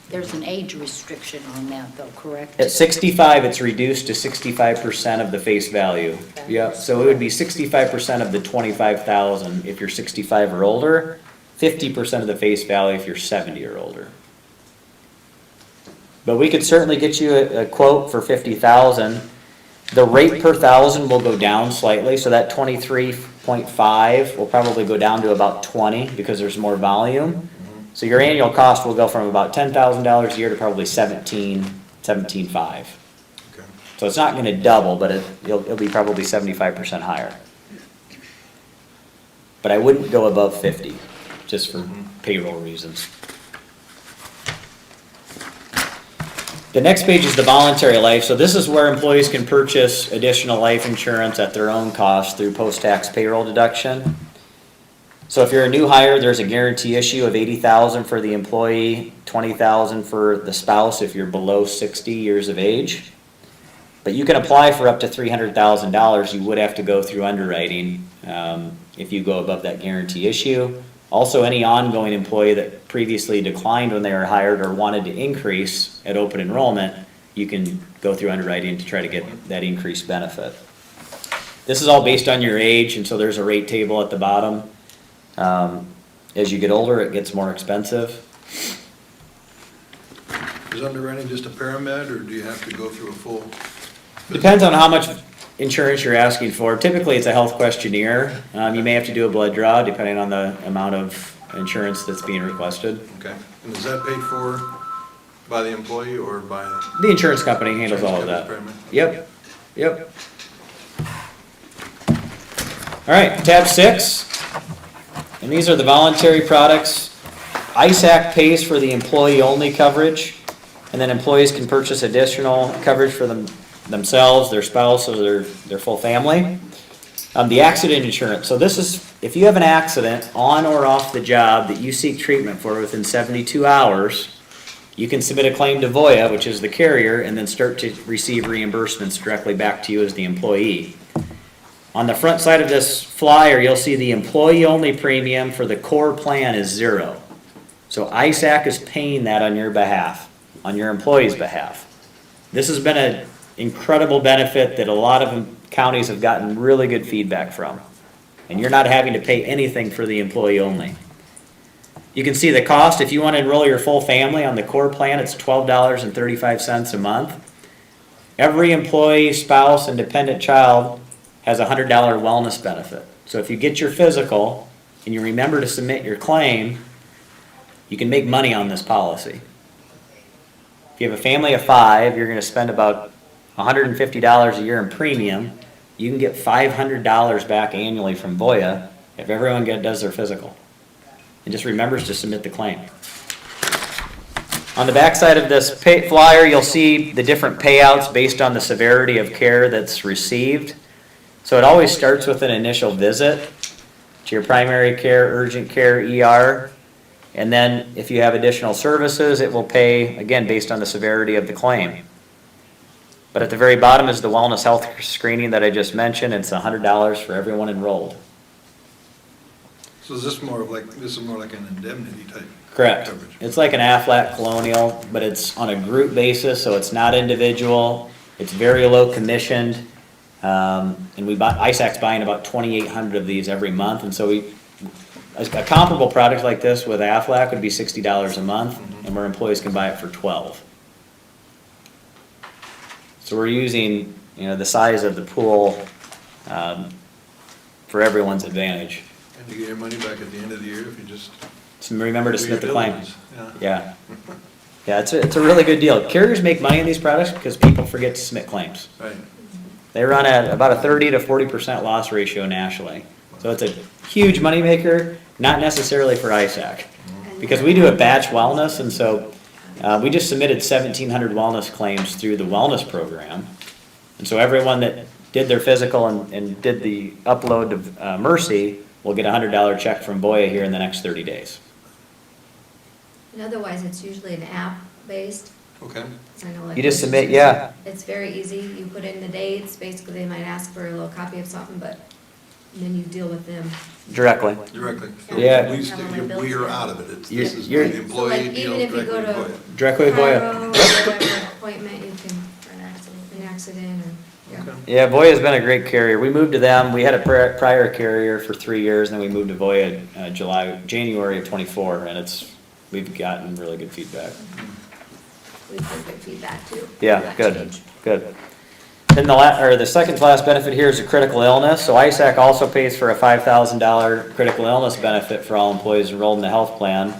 F: There's an age restriction on that though, correct?
H: At 65, it's reduced to 65% of the face value. Yep, so it would be 65% of the 25,000 if you're 65 or older, 50% of the face value if you're 70 or older. But we could certainly get you a quote for 50,000. The rate per thousand will go down slightly, so that 23.5 will probably go down to about 20 because there's more volume. So your annual cost will go from about $10,000 a year to probably 17.5.
B: Okay.
H: So it's not gonna double, but it'll be probably 75% higher. But I wouldn't go above 50, just for payroll reasons. The next page is the voluntary life. So this is where employees can purchase additional life insurance at their own cost through post-tax payroll deduction. So if you're a new hire, there's a guarantee issue of $80,000 for the employee, $20,000 for the spouse if you're below 60 years of age. But you can apply for up to $300,000. You would have to go through underwriting if you go above that guarantee issue. Also, any ongoing employee that previously declined when they were hired or wanted to increase at open enrollment, you can go through underwriting to try to get that increased benefit. This is all based on your age, and so there's a rate table at the bottom. As you get older, it gets more expensive.
B: Is underwriting just a paramed, or do you have to go through a full?
H: Depends on how much insurance you're asking for. Typically, it's a health questionnaire. You may have to do a blood draw depending on the amount of insurance that's being requested.
B: Okay, and is that paid for by the employee or by?
H: The insurance company handles all of that. Yep, yep. All right, tab 6. And these are the voluntary products. ISAC pays for the employee-only coverage, and then employees can purchase additional coverage for themselves, their spouse, or their full family. The accident insurance. So this is, if you have an accident on or off the job that you seek treatment for within 72 hours, you can submit a claim to Voya, which is the carrier, and then start to receive reimbursements directly back to you as the employee. On the front side of this flyer, you'll see the employee-only premium for the core plan is 0. So ISAC is paying that on your behalf, on your employee's behalf. This has been an incredible benefit that a lot of counties have gotten really good feedback from. And you're not having to pay anything for the employee-only. You can see the cost. If you want to enroll your full family on the core plan, it's $12.35 a month. Every employee, spouse, and dependent child has a $100 wellness benefit. So if you get your physical and you remember to submit your claim, you can make money on this policy. If you have a family of 5, you're going to spend about $150 a year in premium. You can get $500 back annually from Voya if everyone does their physical and just remembers to submit the claim. On the back side of this flyer, you'll see the different payouts based on the severity of care that's received. So it always starts with an initial visit to your primary care, urgent care, ER, and then if you have additional services, it will pay, again, based on the severity of the claim. But at the very bottom is the wellness health screening that I just mentioned. It's $100 for everyone enrolled.
B: So is this more like an indemnity type?
H: Correct.
B: Coverage?
H: It's like an Aflac Colonial, but it's on a group basis, so it's not individual. It's very low commissioned. And ISAC's buying about 2,800 of these every month, and so a comparable product like this with Aflac would be $60 a month, and where employees can buy it for $12. So we're using, the size of the pool for everyone's advantage.
B: And you get your money back at the end of the year if you just.
H: So remember to
B: do
H: submit the
B: your
H: claim.
B: diligence.
H: Yeah. Yeah, it's a really good deal. Carriers make money on these products because people forget to submit claims.
B: Right.
H: They run at about a 30 to 40% loss ratio nationally. So it's a huge moneymaker, not necessarily for ISAC. Because we do a batch wellness, and so we just submitted 1,700 wellness claims through the wellness program. And so everyone that did their physical and did the upload to Mercy will get a $100 check from Voya here in the next 30 days.
A: And otherwise, it's usually an app-based.
B: Okay.
A: So I know, like,
H: You just submit, yeah.
A: It's very easy. You put in the dates. Basically, they might ask for a little copy of something, but then you deal with them.
H: Directly.
B: Directly. So
H: Yeah.
B: at least we are out of it. This is where the
A: So
B: employee
A: like,
B: deals
A: even if you
B: directly
A: go
B: with
A: to
B: Voya.
H: Directly with Voya.
A: Cairo or whatever appointment, you can, for an accident or, yeah.
B: Okay.
H: Yeah, Voya's been a great carrier. We moved to them. We had a prior carrier for 3 years, and then we moved to Voya January of '24, and we've gotten really good feedback.
A: We've heard good feedback too.
H: Yeah,
A: That
H: good,
A: change.
H: good. Then the second class benefit here is a critical illness. So ISAC also pays for a $5,000 critical illness benefit for all employees enrolled in the health plan.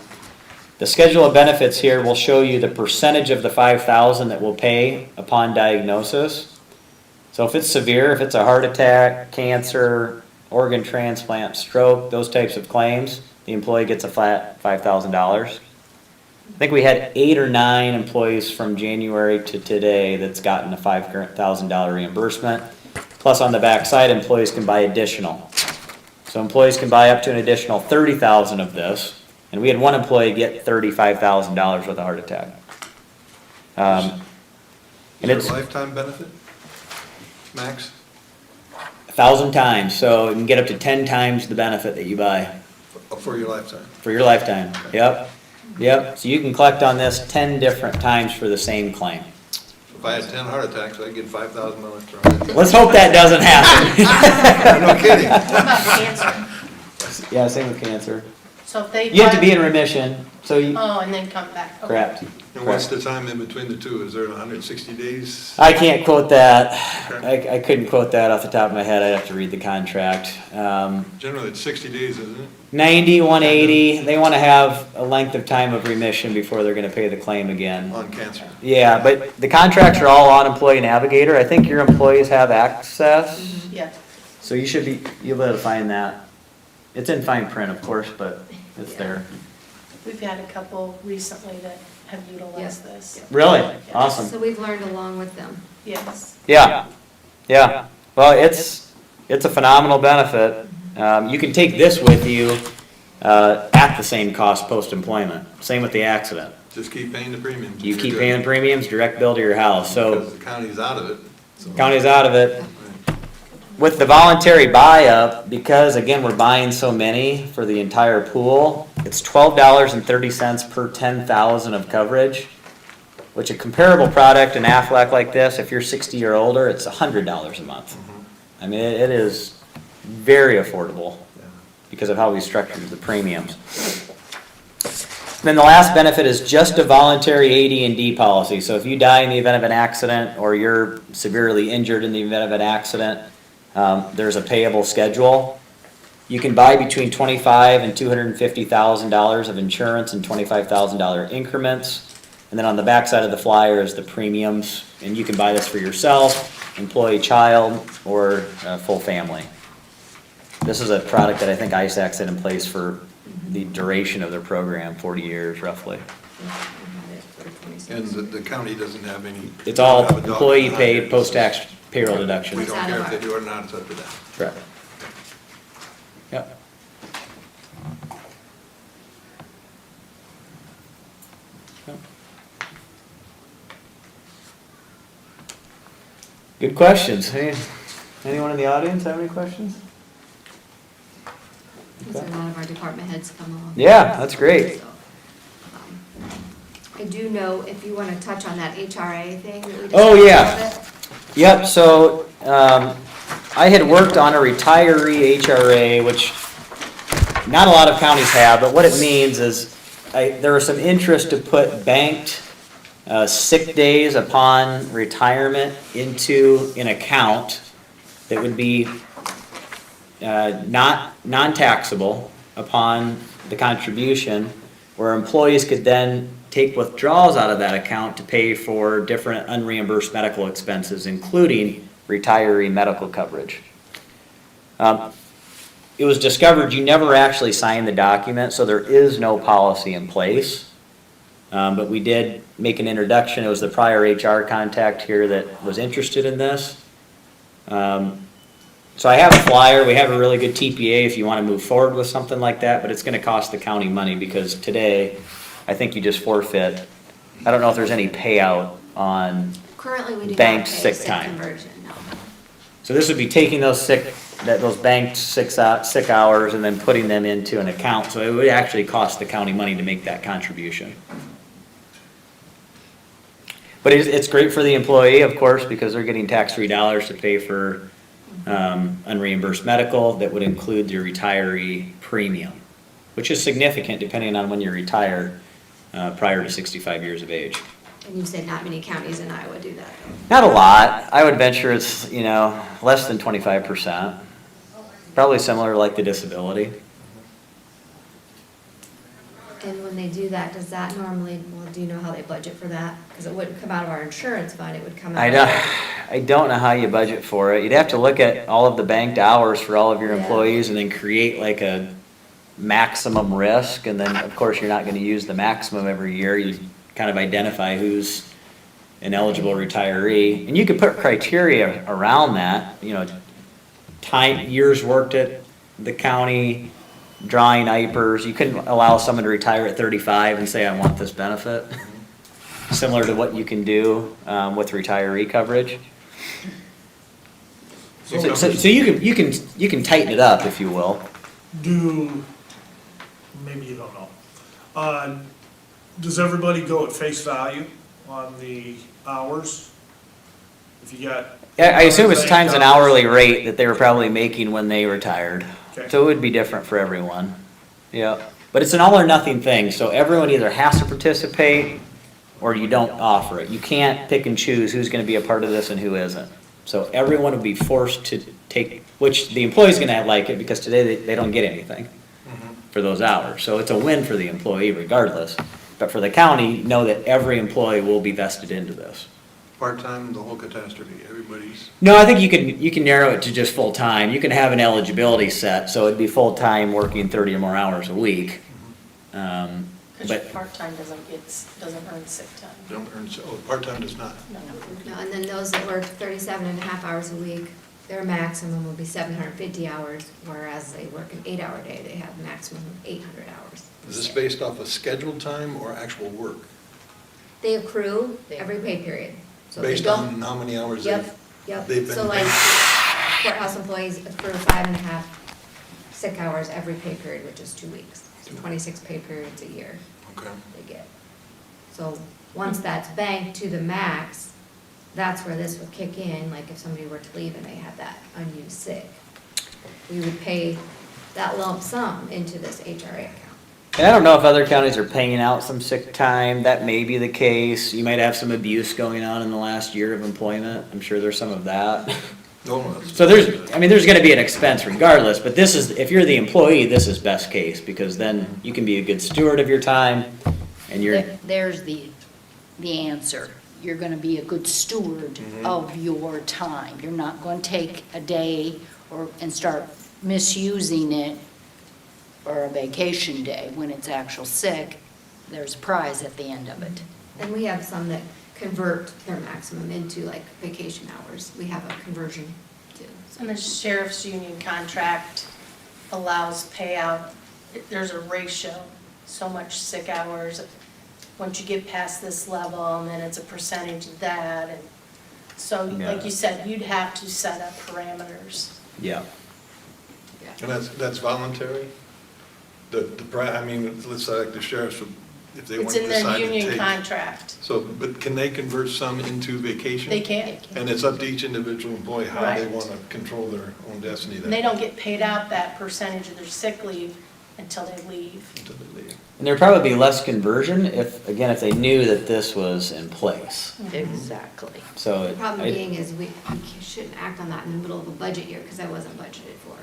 H: The schedule of benefits here will show you the percentage of the $5,000 that will pay upon diagnosis. So if it's severe, if it's a heart attack, cancer, organ transplant, stroke, those types of claims, the employee gets a flat $5,000. I think we had 8 or 9 employees from January to today that's gotten a $5,000 reimbursement. Plus on the back side, employees can buy additional. So employees can buy up to an additional $30,000 of this. And we had one employee get $35,000 with a heart attack. And
B: Is there a lifetime benefit, max?
H: 1,000 times, so you can get up to 10 times the benefit that you buy
B: For your lifetime?
H: for your lifetime. Yep, yep. So you can collect on this 10 different times for the same claim.
B: If I had 10 heart attacks, I'd get 5,000 miles thrown in.
H: Let's hope that doesn't happen.
B: No kidding.
F: What about cancer?
H: Yeah, same with cancer.
F: So if they.
H: You have to be in remission, so you,
F: Oh, and then come back. Okay.
H: correct.
B: And what's the time in between the two? Is there 160 days?
H: I can't quote that. I couldn't quote that off the top of my head. I'd have to read the contract.
B: Generally, it's 60 days, isn't it?
H: 90, 180, they want to have a length of time of remission before they're going to pay the claim again.
B: On cancer.
H: Yeah, but the contracts are all on Employee Navigator. I think your employees have access,
F: Yeah.
H: so you'll be able to find that. It's in fine print, of course, but it's there.
I: We've had a couple recently that have utilized
A: Yeah.
I: this.
H: Really?
I: Yes.
H: Awesome.
A: So we've learned along with them.
I: Yes.
H: Yeah, yeah. Well, it's a phenomenal benefit. You can take this with you at the same cost post-employment. Same with the accident.
B: Just keep paying the premiums.
H: You keep paying premiums, direct bill to your house, so
B: Because the county's out of it. so-
H: county's out of it. With the voluntary buy-up, because again, we're buying so many for the entire pool, it's $12.30 per 10,000 of coverage, which a comparable product, an Aflac like this, if you're 60 or older, it's $100 a month. I mean, it is very affordable because of how we structured the premiums. Then the last benefit is just a voluntary AD&D policy. So if you die in the event of an accident or you're severely injured in the event of an accident, there's a payable schedule. You can buy between $25,000 and $250,000 of insurance in $25,000 increments. And then on the back side of the flyer is the premiums, and you can buy this for yourself, employee, child, or full family. This is a product that I think ISAC's had in place for the duration of their program, 40 years roughly.
B: And the county doesn't have any.
H: It's all
B: have a dog
H: employee
B: behind
H: paid,
B: it.
H: post-tax payroll
B: We
H: deductions.
B: don't care if they do it or not, it's up to them.
H: Correct. Yep. Yep. Good questions. Hey, anyone in the audience have any questions?
A: Because a lot of our department heads come along.
H: Yeah, that's great.
A: So, I do know if you want to touch on that HRA thing that we just.
H: Oh,
A: talked
H: yeah.
A: about it.
H: Yep, so, I had worked on a retiree HRA, which not a lot of counties have, but what it means is, there was some interest to put banked, sick days upon retirement into an account that would be, non-taxable upon the contribution, where employees could then take withdrawals out of that account to pay for different unreimbursed medical expenses, including retiree medical coverage. It was discovered you never actually signed the document, so there is no policy in place. But we did make an introduction. It was the prior HR contact here that was interested in this. So I have a flyer. We have a really good TPA if you want to move forward with something like that, but it's going to cost the county money because today, I think you just forfeit. I don't know if there's any payout on,
A: Currently, we do not
H: Banked
A: pay
H: sick
A: sick
H: time.
A: conversion, no.
H: so this would be taking those those banked sick hours and then putting them into an account. So it would actually cost the county money to make that contribution. But it's great for the employee, of course, because they're getting tax-free dollars to pay for unreimbursed medical that would include their retiree premium, which is significant depending on when you retire prior to 65 years of age.
A: And you said not many counties in Iowa do that, though.
H: Not a lot. I would venture it's, less than 25%. Probably similar like the disability.
A: And when they do that, does that normally, well, do you know how they budget for that? Because it wouldn't come out of our insurance fund, it would come out.
H: I don't know how you budget for it. You'd have to look at all of the banked hours for all of your
A: Yeah.
H: employees and then create like a maximum risk. And then, of course, you're not gonna use the maximum every year. You kind of identify who's an eligible retiree. And you could put criteria around that, time, years worked at the county, drawing IPERs. You couldn't allow someone to retire at 35 and say, I want this benefit. Similar to what you can do with retiree coverage. So you can tighten it up, if you will.
E: Maybe you don't know. Does everybody go at face value on the hours? if you got.
H: I assume it's times an hourly rate that they were probably making when they retired.
E: Okay.
H: So it would be different for everyone. Yeah, but it's an all or nothing thing, so everyone either has to participate or you don't offer it. You can't pick and choose who's gonna be a part of this and who isn't. So everyone would be forced to take, which the employee's gonna like it because today they don't get anything for those hours. So it's a win for the employee regardless. But for the county, know that every employee will be vested into this.
B: Part-time, the whole catastrophe, everybody's.
H: No, I think you can narrow it to just full-time. You can have an eligibility set, so it'd be full-time working 30 or more hours a week.
I: Because
H: But,
I: part-time doesn't earn sick time.
B: Don't earn, part-time does not.
A: No, and then those that work 37 and a half hours a week, their maximum will be 750 hours, whereas they work an 8-hour day, they have maximum of 800 hours.
B: Is this based off of scheduled time or actual work?
A: They accrue every pay period. So if they
B: Based
A: don't-
B: on how many hours
A: Yep, yep.
B: they've been
A: So like
B: paid?
A: courthouse employees accrue 5.5 sick hours every pay period, which is 2 weeks. So 26 pay periods a year
B: Okay.
A: they get. So once that's banked to the max, that's where this would kick in, like if somebody were to leave and they had that unused sick. We would pay that lump sum into this HRA account.
H: and I don't know if other counties are paying out some sick time. That may be the case. You might have some abuse going on in the last year of employment. I'm sure there's some of that.
B: No, that's-
H: So there's gonna be an expense regardless, but this is, if you're the employee, this is best case, because then you can be a good steward of your time, and you're,
F: There's the answer. You're gonna be a good steward of your time. You're not gonna take a day and start misusing it or a vacation day when it's actual sick. There's a prize at the end of it.
A: And we have some that convert their maximum into like vacation hours. We have a conversion too.
I: And the sheriff's union contract allows payout, there's a ratio, so much sick hours. Once you get past this level, and then it's a percentage of that, and so, like you said, you'd have to set up parameters.
H: yeah.
B: And that's voluntary? I mean, let's say like the sheriffs, if they want
I: It's
B: to
I: in their
B: decide to
I: union
B: take.
I: contract.
B: So, but can they convert some into vacation?
I: They can.
B: And it's up to each individual employee how they
I: Right.
B: want to control their own destiny then.
I: And they don't get paid out that percentage of their sick leave until they leave.
B: Until they leave.
H: And there'd probably be less conversion if they knew that this was in place.
F: Exactly.
H: So.
A: The problem being is we shouldn't act on that in the middle of a budget year because that wasn't budgeted for.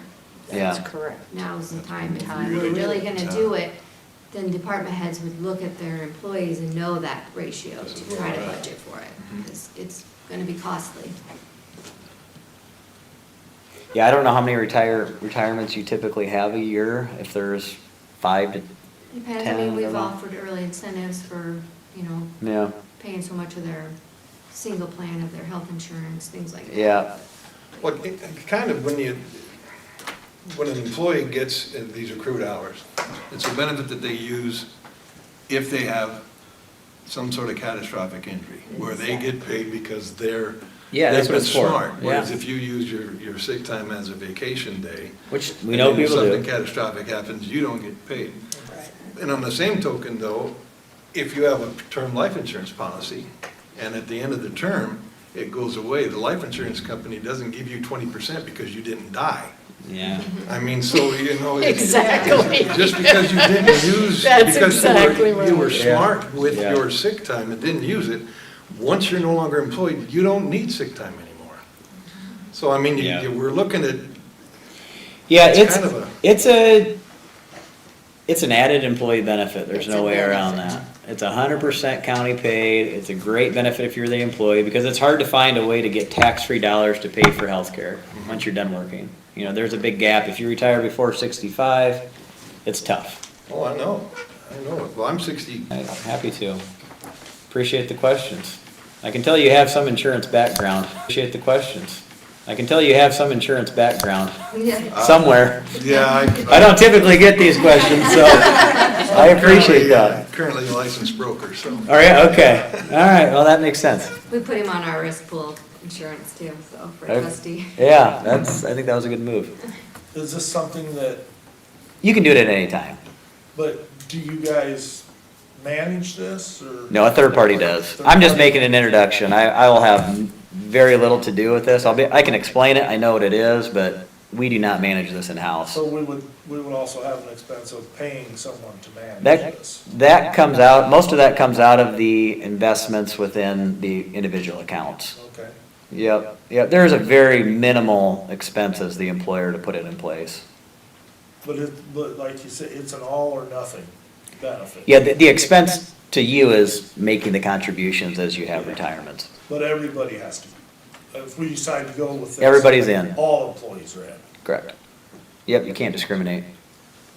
H: Yeah.
F: That's correct.
A: Now's the time. If
F: Time.
A: we were really gonna do it, then department heads would look at their employees and know that ratio
B: This is
A: to try to
B: where we're at.
A: budget for it. Because it's gonna be costly.
H: Yeah, I don't know how many retirements you typically have a year, if there's 5 to,
A: Depends, I
H: 10,
A: mean, we've
H: whatever.
A: offered early incentives for,
H: yeah,
A: paying so much of their single plan of their health insurance, things like that.
H: yeah.
B: Well, it kind of, when an employee gets these accrued hours, it's a benefit that they use if they have some sort of catastrophic injury, where they get paid because they're,
H: Yeah, that's
B: they've
H: what
B: been
H: it's for.
B: smart. Whereas
H: Yeah.
B: if you use your sick time as a vacation day.
H: Which we know
B: and then
H: people
B: Something
H: do.
B: catastrophic happens, you don't get paid. And on the same token, though, if you have a term life insurance policy, and at the end of the term, it goes away, the life insurance company doesn't give you 20% because you didn't die.
H: Yeah.
B: I mean, so,
F: Exactly.
B: just because you didn't use,
F: That's
B: because
F: exactly
B: you were
H: Yeah.
B: smart with
H: Yeah.
B: your sick time and didn't use it, once you're no longer employed, you don't need sick time anymore. So, I mean,
H: Yeah.
B: we're looking at,
H: Yeah,
B: It's kind of a-
H: it's an added employee benefit, there's
F: It's
H: no
F: a
H: way around
F: benefit.
H: that. It's 100% county paid, it's a great benefit if you're the employee, because it's hard to find a way to get tax-free dollars to pay for healthcare once you're done working. You know, there's a big gap, if you retire before 65, it's tough.
B: oh, I know, well, I'm 60,
H: I'm happy to. Appreciate the questions. I can tell you have some insurance background. Appreciate the questions. I can tell you have some insurance background
A: Yeah.
H: somewhere.
B: yeah.
H: I don't typically get these questions, so I appreciate that.
B: Currently a licensed broker, so.
H: All right, okay. All right, well, that makes sense.
A: We put him on our risk pool insurance too, so for
H: Okay.
A: trustee.
H: Yeah, I think that was a good move.
E: Is this something that,
H: You can do it at any time.
E: but do you guys manage this, or?
H: No, a third party does. I'm just making an introduction. I will have very little to do with this. I can explain it, I know what it is, but we do not manage this in-house.
E: So we would also have an expense of paying someone to manage
H: That,
E: this.
H: that comes out, most of that comes out of the investments within the individual accounts.
E: Okay.
H: Yep, there's a very minimal expense as the employer to put it in place.
E: But like you said, it's an all or nothing benefit.
H: Yeah, the expense to you is making the contributions as you have retirements.
E: But everybody has to, if we decide to go with this.
H: Everybody's in.
E: All employees are in,
H: Correct. Yep, you can't discriminate.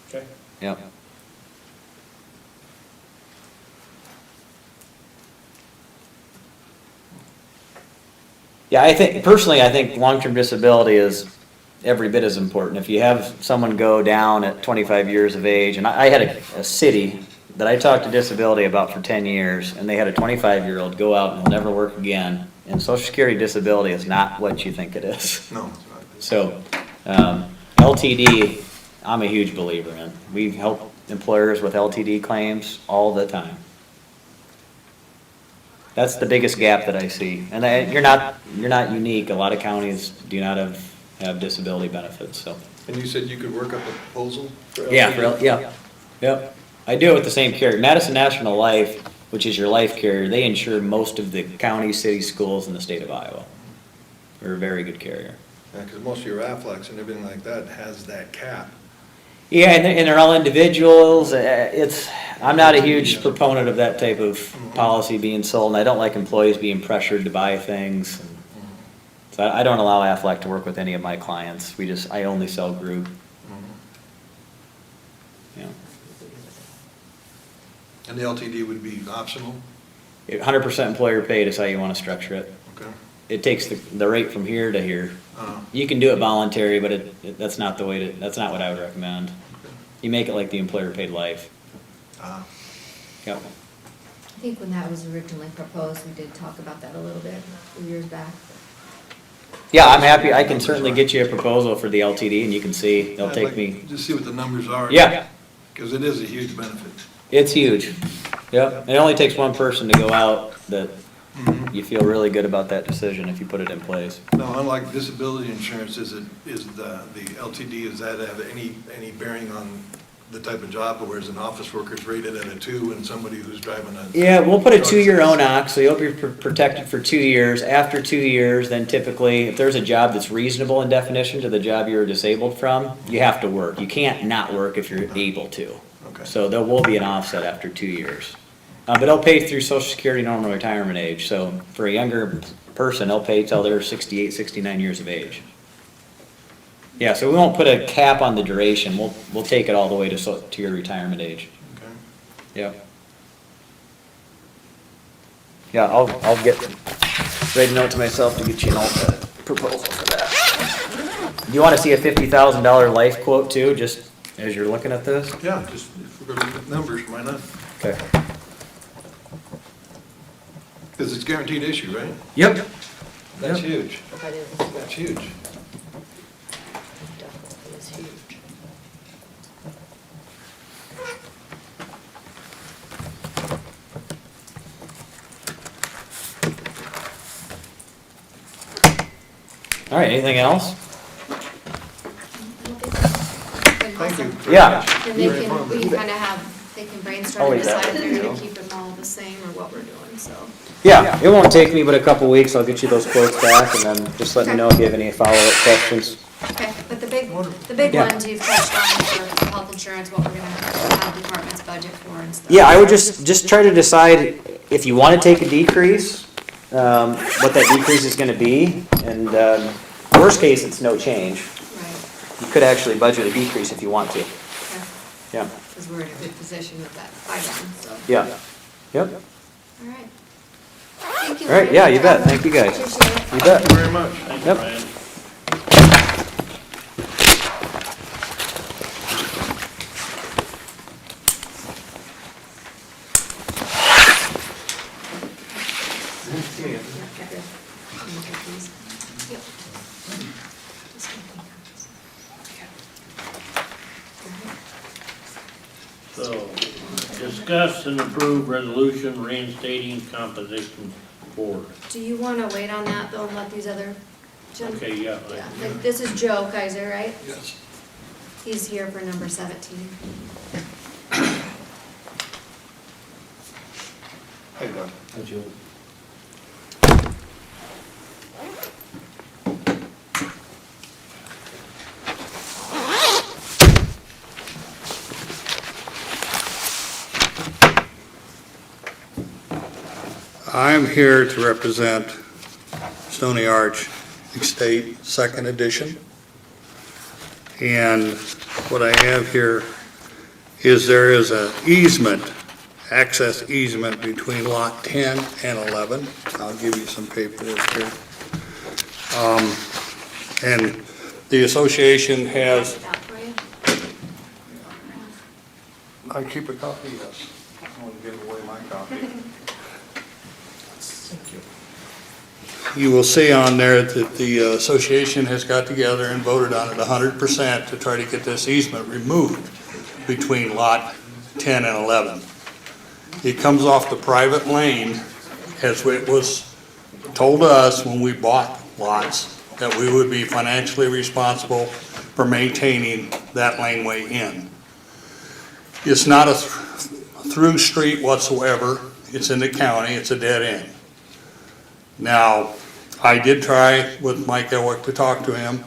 E: okay?
H: Yep. Yeah, personally, I think long-term disability is every bit as important. If you have someone go down at 25 years of age, and I had a city that I talked to disability about for 10 years, and they had a 25-year-old go out and will never work again, and Social Security disability is not what you think it is.
B: No, it's not.
H: So, LTD, I'm a huge believer in. We help employers with LTD claims all the time. That's the biggest gap that I see. And you're not unique. A lot of counties do not have disability benefits, so.
B: And you said you could work up a proposal? for
H: Yeah,
B: LTD?
H: yep. I do it with the same carrier. Madison National Life, which is your life carrier, they insure most of the counties, cities, schools in the state of Iowa. They're a very good carrier.
B: Yeah, because most of your Aflacs and everything like that has that cap.
H: Yeah, and they're all individuals. I'm not a huge proponent of that type of policy being sold, and I don't like employees being pressured to buy things. So I don't allow Aflac to work with any of my clients. I only sell group. Yeah.
B: And the LTD would be optional?
H: 100% employer paid is how you want to structure it.
B: Okay.
H: It takes the rate from here to here. You can do it voluntary, but that's not that's not what I would recommend. You make it like the employer paid life. Yep.
A: I think when that was originally proposed, we did talk about that a little bit a few years back.
H: Yeah, I'm happy. I can certainly get you a proposal for the LTD, and you can see, it'll
B: I'd
H: take
B: like
H: me.
B: to Just see what the numbers are.
H: Yeah.
B: Because it is a huge benefit.
H: It's huge. Yep. It only takes one person to go out that you feel really good about that decision if you put it in place.
B: Now, unlike disability insurance, is the LTD, does that have any bearing on the type of job, whereas an office worker's rated at a 2 and somebody who's driving a...
H: Yeah, we'll put a 2-year ONOC, so you'll be protected for 2 years. After 2 years, then typically, if there's a job that's reasonable in definition to the job you were disabled from, you have to work. You can't not work if you're able to.
B: Okay.
H: So there will be an offset after 2 years. But they'll pay through Social Security normal retirement age. So for a younger person, they'll pay till they're 68, 69 years of age. Yeah, so we won't put a cap on the duration. We'll take it all the way to your retirement age.
B: Okay.
H: Yep. Yeah, I'll get, write a note to myself to get you an alternate proposal for that. You want to see a $50,000 life quote too, just as you're looking at this?
B: Yeah, just, if we're going to look at numbers, why not?
H: Okay.
B: Because it's guaranteed issue, right?
H: Yep.
B: That's
H: Yep.
B: huge. That's huge.
F: Definitely is huge.
H: All right, anything else?
B: Thank you.
H: Yeah.
A: And we can kind of have, they can brainstorm and
H: Always that
A: decide if
H: way,
A: they're
H: you
A: gonna
H: know.
A: keep them all the same or what we're doing, so.
H: Yeah, it won't take me but a couple weeks. I'll get you those quotes back and then just let me know if you have any follow-up questions.
A: Okay, but the big
H: Yeah.
A: ones you've touched on for health insurance, what we're gonna have departments budget for and stuff.
H: Yeah, I would just try to decide if you want to take a decrease, what that decrease is going to be. And worst case, it's no change.
A: Right,
H: You could actually budget a decrease if you want to.
A: okay,
H: Yeah.
A: because we're in a good position with that item, so.
H: Yeah. Yep.
A: All right. Thank you.
H: All right, yeah, you bet. Thank you, guys.
A: Appreciate it.
H: You bet.
B: Thank you very much.
C: Thank
H: Yep.
C: you, Ryan. So, discuss and approve resolution reinstating forward.
A: Do you wanna wait on that though and let these other?
C: Okay, yeah.
A: Yeah, like, this is Joe Kaiser, right?
B: Yes.
A: He's here for number 17.
B: Hey, Doug.
D: How'd you-
J: I'm here to represent Stony Arch Estate, second edition. And what I have here is there is an easement, access easement between lot 10 and 11. I'll give you some paperwork here. And the association has,
A: That for you?
J: I keep a copy, yes. I want to give away my copy. You will see on there that the association has got together and voted on it 100% to try to get this easement removed between lot 10 and 11. It comes off the private lane, as it was told to us when we bought lots, that we would be financially responsible for maintaining that laneway in. It's not a through street whatsoever. It's in the county. It's a dead end. Now, I did try with Mike Elwick to talk to him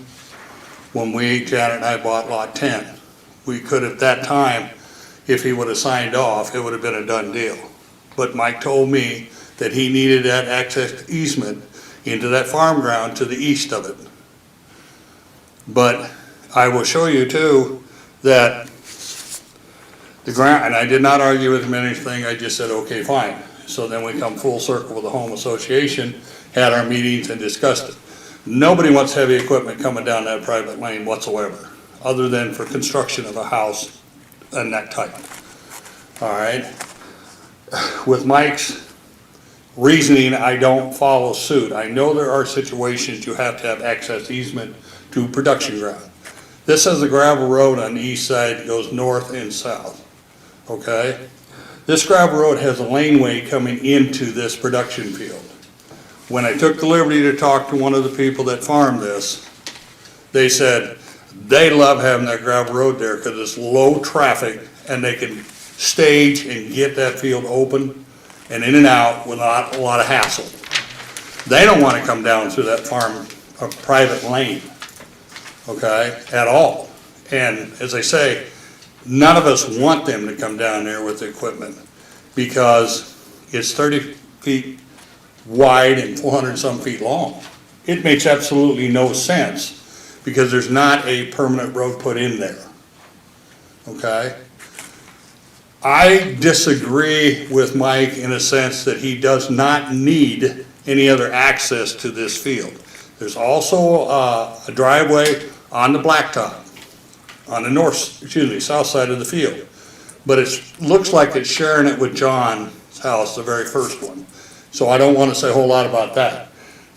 J: when Janet and I bought lot 10. We could at that time, if he would have signed off, it would have been a done deal. But Mike told me that he needed that access easement into that farm ground to the east of it. But I will show you too that the ground, and I did not argue with him anything, I just said, okay, fine. So then we come full circle with the home association, had our meetings and discussed it. Nobody wants heavy equipment coming down that private lane whatsoever, other than for construction of a house and that type. All right. With Mike's reasoning, I don't follow suit. I know there are situations you have to have access easement to production ground. This is a gravel road on the east side that goes north and south. Okay? This gravel road has a laneway coming into this production field. When I took the liberty to talk to one of the people that farmed this, they said they love having that gravel road there because it's low traffic and they can stage and get that field open and in and out without a lot of hassle. They don't want to come down through that farm, a private lane, okay, at all. And as I say, none of us want them to come down there with the equipment because it's 30 feet wide and 400 some feet long. It makes absolutely no sense because there's not a permanent road put in there. Okay? I disagree with Mike in a sense that he does not need any other access to this field. There's also a driveway on the blacktop on the south side of the field. But it looks like it's sharing it with John's house, the very first one. So I don't want to say a whole lot about that.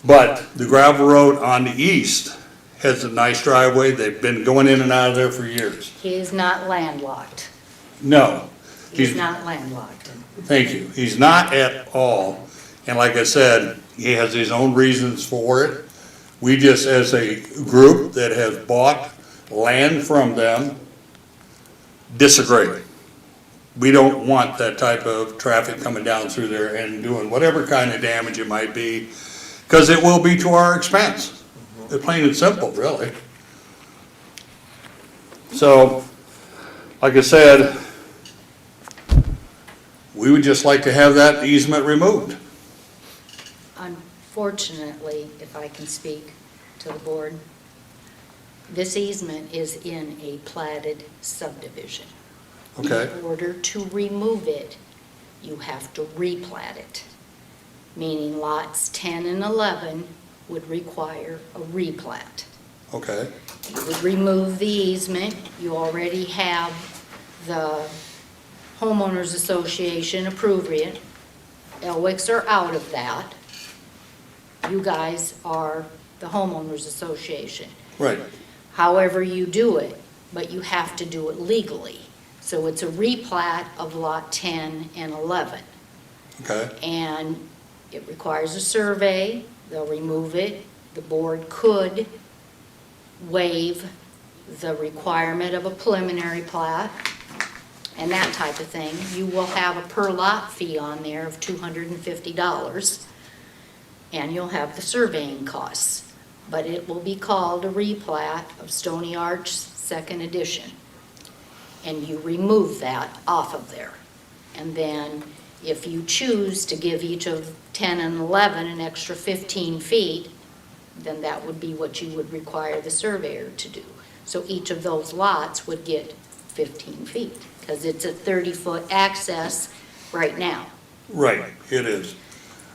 J: But the gravel road on the east has a nice driveway. They've been going in and out of there for years.
F: He is not landlocked.
J: No.
F: He's not landlocked.
J: Thank you. He's not at all. And like I said, he has his own reasons for it. We just, as a group that has bought land from them, disagree. We don't want that type of traffic coming down through there and doing whatever kind of damage it might be, because it will be to our expense. It's plain and simple, really. So, like I said, we would just like to have that easement removed.
F: Unfortunately, if I can speak to the board, this easement is in a platted subdivision.
J: Okay.
F: In order to remove it, you have to replat it, meaning lots 10 and 11 would require a replat.
J: Okay.
F: You would remove the easement, you already have the homeowners association approve it. Elwicks are out of that. You guys are the homeowners association.
J: Right.
F: However you do it, but you have to do it legally. So it's a replat of lot 10 and 11.
J: Okay.
F: And It requires a survey, they'll remove it. The board could waive the requirement of a preliminary plat and that type of thing. You will have a per lot fee on there of $250, and you'll have the surveying costs. But it will be called a replat of Stony Arch Second Edition. And you remove that off of there. And then if you choose to give each of 10 and 11 an extra 15 feet, then that would be what you would require the surveyor to do. So each of those lots would get 15 feet, because it's a 30-foot access right now.
J: Right, it is.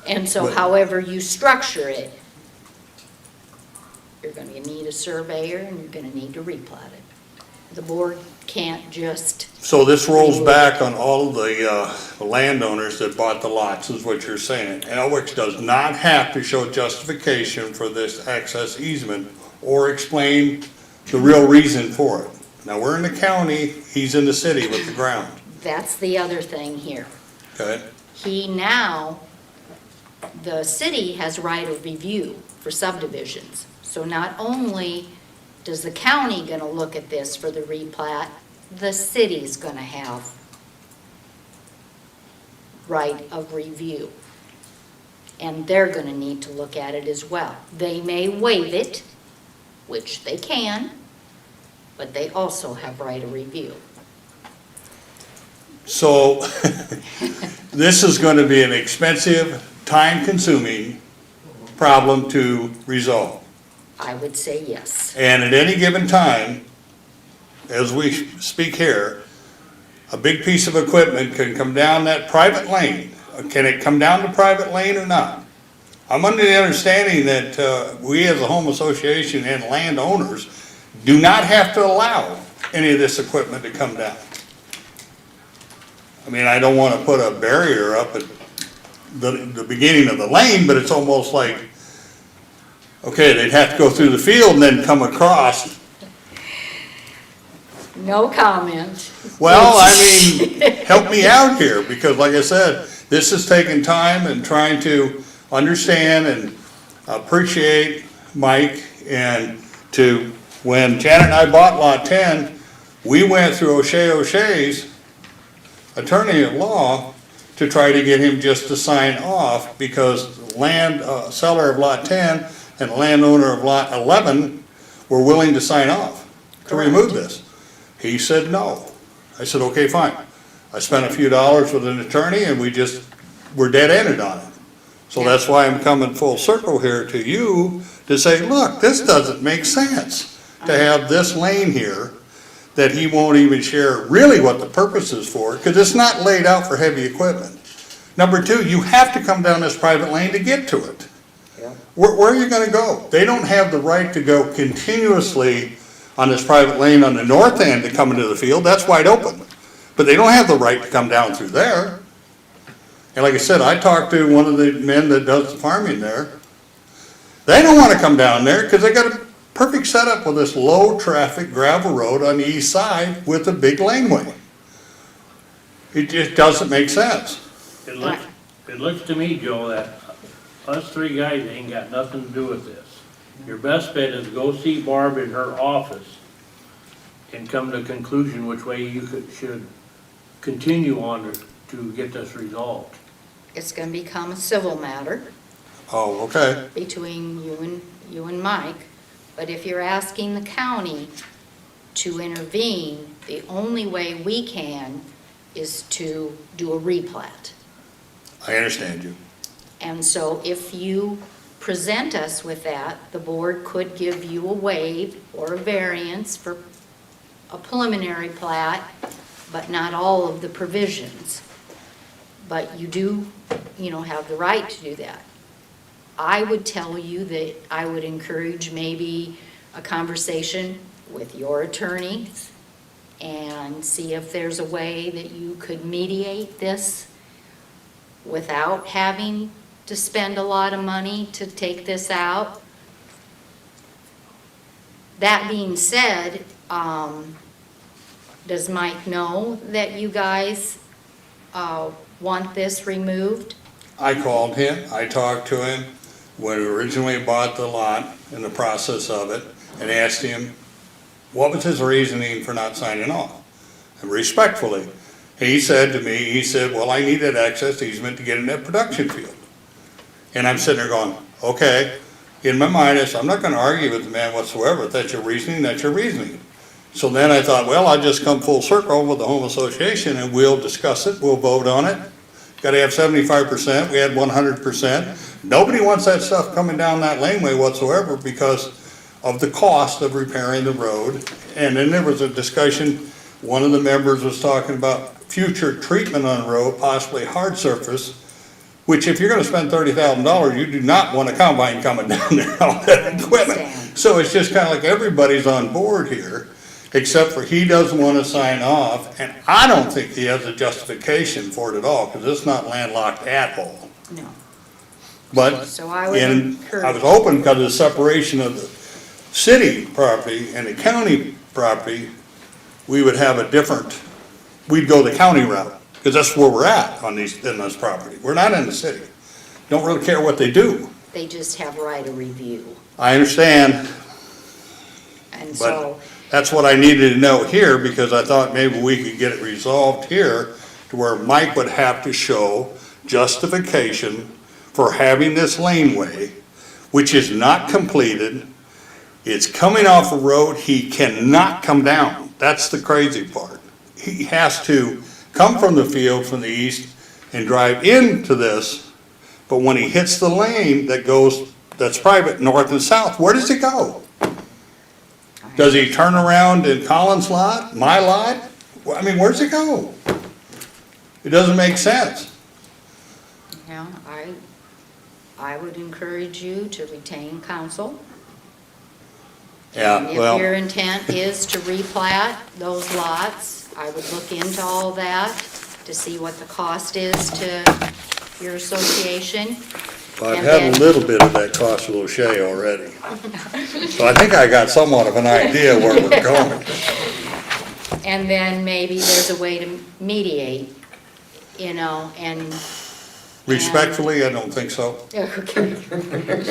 F: And so
J: But-
F: however you structure it, you're gonna need a surveyor and you're gonna need to replat it. The board can't just,
J: So this rolls back on all of the landowners that bought the lots, is what you're saying. Elwick does not have to show justification for this access easement or explain the real reason for it. Now, we're in the county, he's in the city with the ground,
F: that's the other thing here.
J: okay?
F: He now, the city has right of review for subdivisions. So not only does the county gonna look at this for the replat, the city's gonna have right of review. And they're gonna need to look at it as well. They may waive it, which they can, but they also have right of review.
J: So, this is gonna be an expensive, time-consuming problem to resolve.
F: I would say yes.
J: And at any given time, as we speak here, a big piece of equipment can come down that private lane. Can it come down the private lane or not? I'm under the understanding that we as a home association and landowners do not have to allow any of this equipment to come down. I mean, I don't want to put a barrier up at the beginning of the lane, but it's almost like, okay, they'd have to go through the field and then come across.
F: No comment.
J: Well, I mean, help me out here, because like I said, this is taking time and trying to understand and appreciate Mike, and when Janet and I bought Lot 10, we went through O'Shea's attorney at law to try to get him just to sign off, because the seller of Lot 10 and the landowner of Lot 11 were willing to sign off to remove this. He said no. I said, okay, fine. I spent a few dollars with an attorney and we're dead-ended on it. So that's why I'm coming full circle here to you to say, look, this doesn't make sense to have this lane here that he won't even share really what the purpose is for, because it's not laid out for heavy equipment. Number two, you have to come down this private lane to get to it. Where are you gonna go? They don't have the right to go continuously on this private lane on the north end to come into the field. That's wide open. But they don't have the right to come down through there. And like I said, I talked to one of the men that does the farming there. They don't want to come down there because they got a perfect setup with this low-traffic gravel road on the east side with a big laneway. It just doesn't make sense.
K: It looks to me, Joe, that us three guys ain't got nothing to do with this. Your best bet is go see Barb in her office and come to a conclusion which way you should continue on to get this resolved.
F: It's gonna become a civil matter
J: Oh, okay.
F: between you and Mike. But if you're asking the county to intervene, the only way we can is to do a replat.
J: I understand you.
F: And so if you present us with that, the board could give you a waive or a variance for a preliminary plat, but not all of the provisions. But you do, have the right to do that. I would tell you that I would encourage maybe a conversation with your attorneys and see if there's a way that you could mediate this without having to spend a lot of money to take this out. That being said, does Mike know that you guys want this removed?
J: I called him, I talked to him when we originally bought the lot in the process of it, and asked him what was his reasoning for not signing off. And respectfully, he said to me, he said, well, I needed access easement to get in that production field. And I'm sitting there going, okay. In my mind, I said, I'm not gonna argue with the man whatsoever. If that's your reasoning, that's your reasoning. So then I thought, well, I'll just come full circle with the home association and we'll discuss it, we'll vote on it. Gotta have 75%, we had 100%. Nobody wants that stuff coming down that laneway whatsoever because of the cost of repairing the road. And then there was a discussion, one of the members was talking about future treatment on the road, possibly hard surface, which if you're gonna spend $30,000, you do not want a combine coming down there, all that equipment. So it's just kinda like everybody's on board here, except for he doesn't wanna sign off, and I don't think he has a justification for it at all, cause it's not landlocked at all.
F: No.
J: But,
F: So I would
J: and I was hoping because of the separation of the city property and the county property, we would have a different, we'd go the county route. Because that's where we're at on these, in this property. We're not in the city. Don't really care what they do.
F: They just have right of review.
J: I understand,
F: And so,
J: but that's what I needed to know here because I thought maybe we could get it resolved here to where Mike would have to show justification for having this laneway, which is not completed. It's coming off a road he cannot come down. That's the crazy part. He has to come from the field from the east and drive into this, but when he hits the lane that goes, that's private, north and south, where does he go? Does he turn around in Collins' lot, my lot? Well, I mean, where's he go? It doesn't make sense.
F: yeah, I would encourage you to retain counsel.
J: Yeah,
F: And
J: well.
F: if your intent is to replat those lots, I would look into all that to see what the cost is to your association.
J: Well, I've
F: And
J: had a
F: then-
J: little bit of that cost of O'Shea already. So I think I got somewhat of an idea where we're going.
F: And then maybe there's a way to mediate, and.
J: Respectfully, I don't think so.
F: Okay.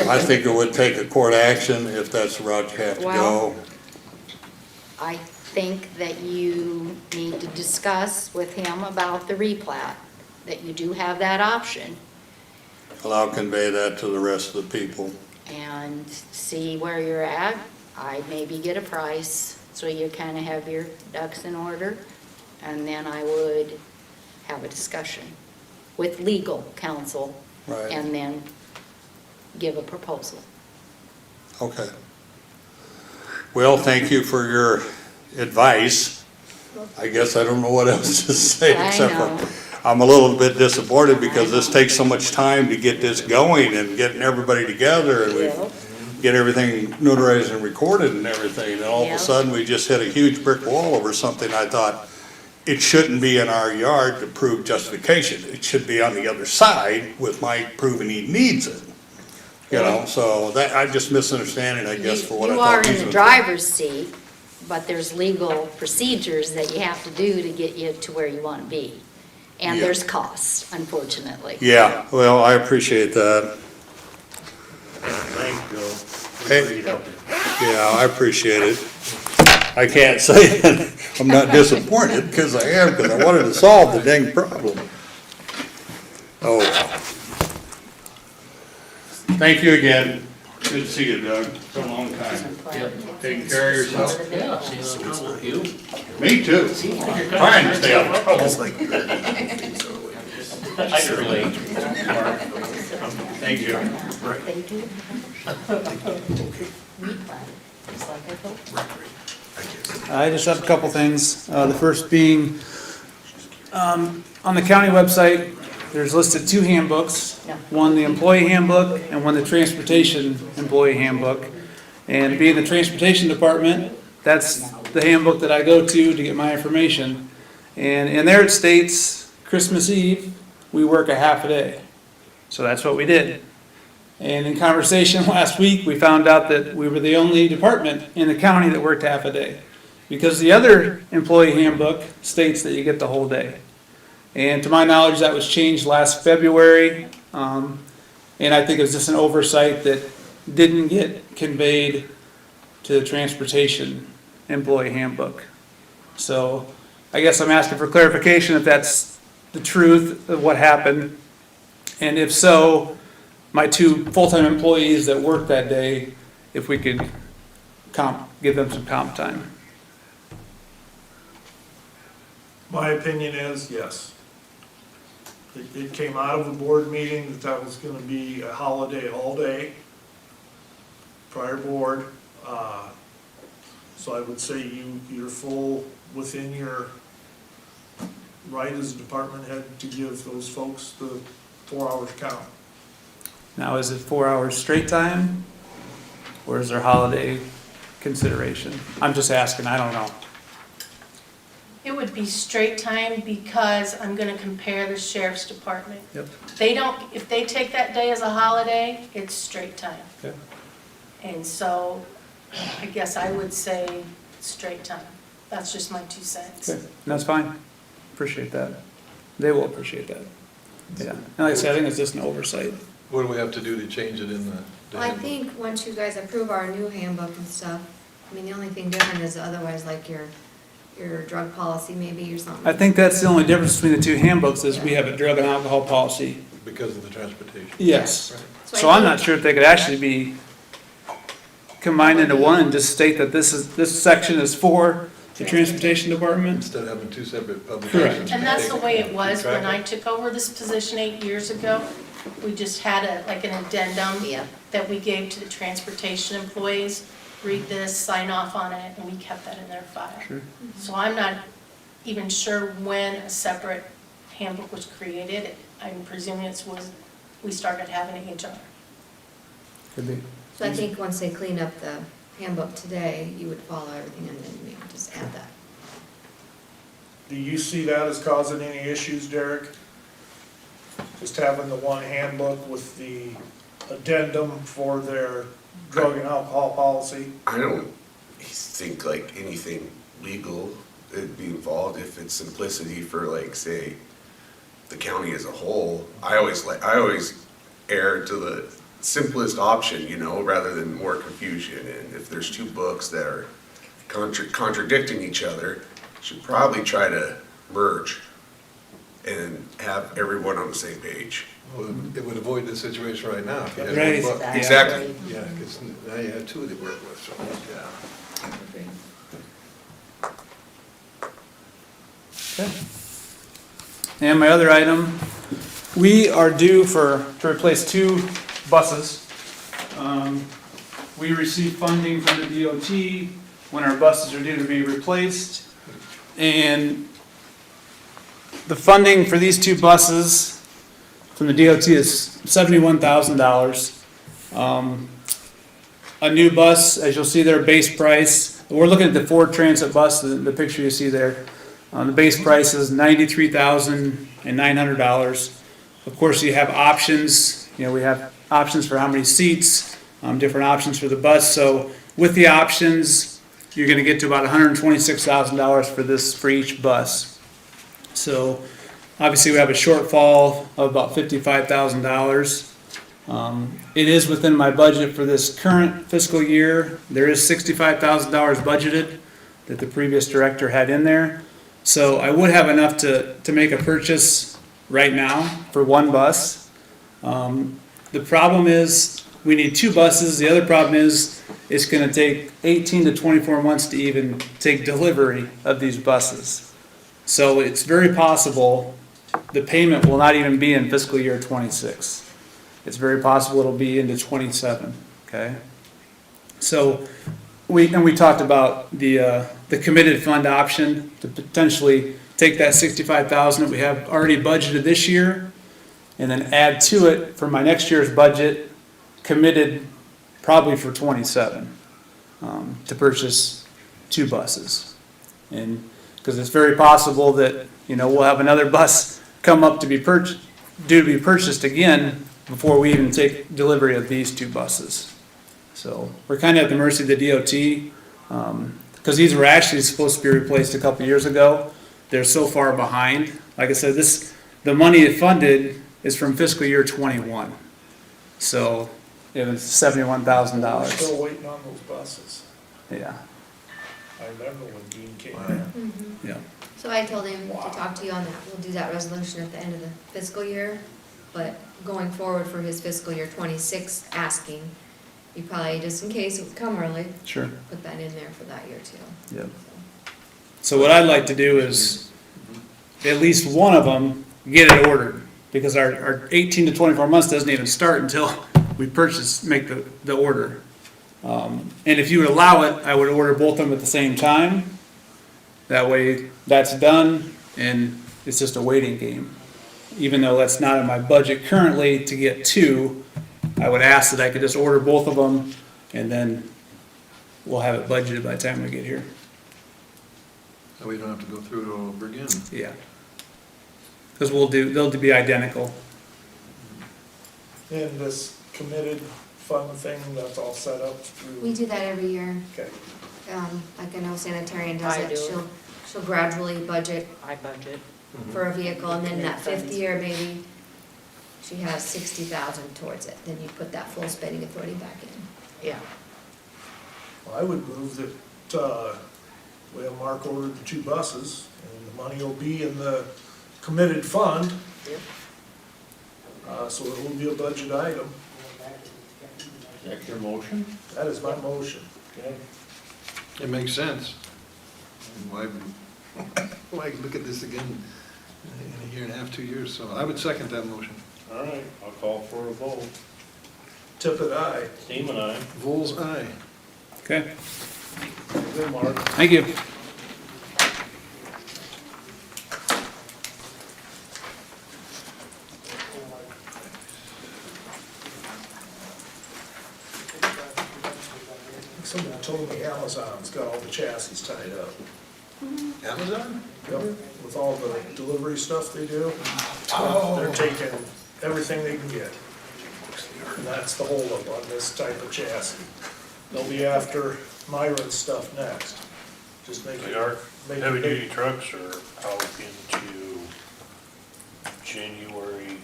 J: I think it would take a court action if that's the route you have to
F: Well-
J: go.
F: I think that you need to discuss with him about the replat, that you do have that option,
J: Well, I'll convey that to the rest of the people.
F: and see where you're at. I'd maybe get a price, so you kind of have your ducks in order, and then I would have a discussion with legal counsel,
J: Right,
F: and then give a proposal.
J: okay. Well, thank you for your advice. I guess I don't know what else to say
F: I
J: except
F: know.
J: for, I'm a little bit disappointed because this takes so much time to get this going and getting everybody together and we
F: Yeah.
J: get everything notarized and recorded and everything. And all of
F: Yeah.
J: a sudden, we just hit a huge brick wall over something I thought it shouldn't be in our yard to prove justification. It should be on the other side with Mike proving he needs it. You know, so that, I'm just misunderstanding, I guess, for what I
F: You are
J: thought.
F: in
J: these
F: the
J: were-
F: driver's seat, but there's legal procedures that you have to do to get you to where you want to be. And
J: Yeah.
F: there's costs, unfortunately.
J: Yeah, well, I appreciate that.
K: Thanks, Joe.
J: Hey. Yeah, I appreciate it. I can't say that I'm not disappointed, because I am, because I wanted to solve the dang problem. Oh, well. Thank you again. Good to see you, Doug. It's been a long time. Taking care of yourself?
D: Yeah, see no trouble with you.
J: Me too. Trying to stay out of trouble.
D: I can relate.
J: Thank you.
F: They do. Replat, just like I thought.
L: I just have a couple things. The first being, on the county website, there's listed 2 handbooks.
F: No.
L: One, the employee handbook, and one, the transportation employee handbook. And being the transportation department, that's the handbook that I go to get my information. And in there it states, Christmas Eve, we work a half a day. So that's what we did. And in conversation last week, we found out that we were the only department in the county that worked half a day. Because the other employee handbook states that you get the whole day. And to my knowledge, that was changed last February, And I think it was just an oversight that didn't get conveyed to the transportation employee handbook. So I guess I'm asking for clarification if that's the truth of what happened. And if so, my 2 full-time employees that worked that day, if we could give them some comp time.
E: My opinion is yes. It came out of the board meeting that that was gonna be a holiday all day, prior board. So I would say you're full within your right as a department head to give those folks the 4 hours count.
L: Now, is it 4 hours straight time? Or is there holiday consideration? I'm just asking, I don't know.
I: It would be straight time because I'm gonna compare the sheriff's department.
L: Yep.
I: If they take that day as a holiday, it's straight time.
L: Okay.
I: And so I guess I would say straight time. That's just my 2 cents.
L: Okay, that's fine. Appreciate that. They will appreciate that. Yeah, and like I said, I think it's just an oversight.
B: What do we have to do to change it in the?
A: Well, I think once you guys approve our new handbook and stuff, I mean, the only thing different is otherwise like your drug policy maybe or something.
L: I think that's the only difference between the 2 handbooks is we have a drug and alcohol policy.
B: Because of the transportation.
L: Yes.
B: Right.
L: So I'm not sure if they could actually be combined into one and just state that this section is for the transportation department.
B: Instead of having 2 separate publications.
I: And that's the way it was when I took over this position 8 years ago. We just had an addendum
A: Yeah.
I: that we gave to the transportation employees. Read this, sign off on it, and we kept that in their file.
L: Sure.
I: So I'm not even sure when a separate handbook was created. I'm presuming we started having HR.
L: Could be.
A: So I think once they clean up the handbook today, you would follow everything and then maybe just add that.
E: Do you see that as causing any issues, Derek? Just having the one handbook with the addendum for their drug and alcohol policy?
M: I don't think like anything legal would be involved if it's simplicity for like, say, the county as a whole. I always err to the simplest option, you know, rather than more confusion. And if there's 2 books that are contradicting each other, should probably try to merge and have everyone on the same page.
B: Well, it would avoid the situation right now if you had
L: Right.
B: one book.
M: Exactly.
B: Yeah, because now you have 2 to work with, so, yeah.
L: Okay. And my other item, we are due to replace 2 buses. We receive funding from the DOT when our buses are due to be replaced. And the funding for these 2 buses from the DOT is $71,000. A new bus, as you'll see there, base price, we're looking at the Ford Transit bus, the picture you see there. The base price is $93,900. Of course, you have options, we have options for how many seats, different options for the bus. So with the options, you're gonna get to about $126,000 for each bus. So obviously we have a shortfall of about $55,000. It is within my budget for this current fiscal year. There is $65,000 budgeted that the previous director had in there. So I would have enough to make a purchase right now for 1 bus. The problem is, we need 2 buses. The other problem is, it's gonna take 18 to 24 months to even take delivery of these buses. So it's very possible the payment will not even be in fiscal year '26. It's very possible it'll be into '27, okay? So, we talked about the committed fund option to potentially take that $65,000 that we have already budgeted this year and then add to it for my next year's budget, committed probably for '27, to purchase 2 buses. And, because it's very possible that, we'll have another bus come up to be due to be purchased again before we even take delivery of these 2 buses. So we're kind of at the mercy of the DOT, because these were actually supposed to be replaced a couple years ago. They're so far behind. Like I said, the money funded is from fiscal year '21. So it was $71,000.
E: We're still waiting on those buses.
L: Yeah,
E: I remember when Dean came
B: Wow.
E: in.
L: yeah.
A: So I told him to talk to you on that. We'll do that resolution at the end of the fiscal year, but going forward for his fiscal year '26 asking, you probably, just in case it would come early,
L: Sure.
A: put that in there for that year too.
L: Yep. So what I'd like to do is, at least one of them, get it ordered, because our 18 to 24 months doesn't even start until we make the order. And if you would allow it, I would order both of them at the same time. That way, that's done, and it's just a waiting game. Even though that's not in my budget currently to get two, I would ask that I could just order both of them, and then we'll have it budgeted by the time we get here.
B: So we don't have to go through it all over again.
L: Yeah. Because they'll be identical.
E: And this committed fund thing, that's all set up
A: We
E: through,
A: do that every year.
E: okay.
A: Like I know sanitarian does
F: I
A: it.
F: do.
A: She'll gradually budget
F: I budget.
A: for a vehicle, and then that fifth year, maybe she has 60,000 towards it. Then you put that full spending authority back in.
F: Yeah.
E: Well, I would move that, we have Mark ordered the two buses, and the money will be in the committed fund.
F: Yep.
E: So it will be a budget item.
C: Is that your motion?
E: That is my motion.
C: Okay.
B: It makes sense. Why look at this again in a year and a half, 2 years? So I would second that motion.
C: All right, I'll call for a vote.
E: Tippit, aye.
C: Seaman, aye.
B: Vols, aye.
L: Okay,
E: Good, Mark.
L: thank you.
E: Someone told me Amazon's got all the chassis tied up.
B: Amazon?
E: Yep, with all the delivery stuff they do.
B: Oh.
E: They're taking everything they can get. And that's the holdup on this type of chassis. They'll be after Myron's stuff next. Just make it.
C: They are
E: make it
C: heavy
E: big.
C: duty trucks are out into January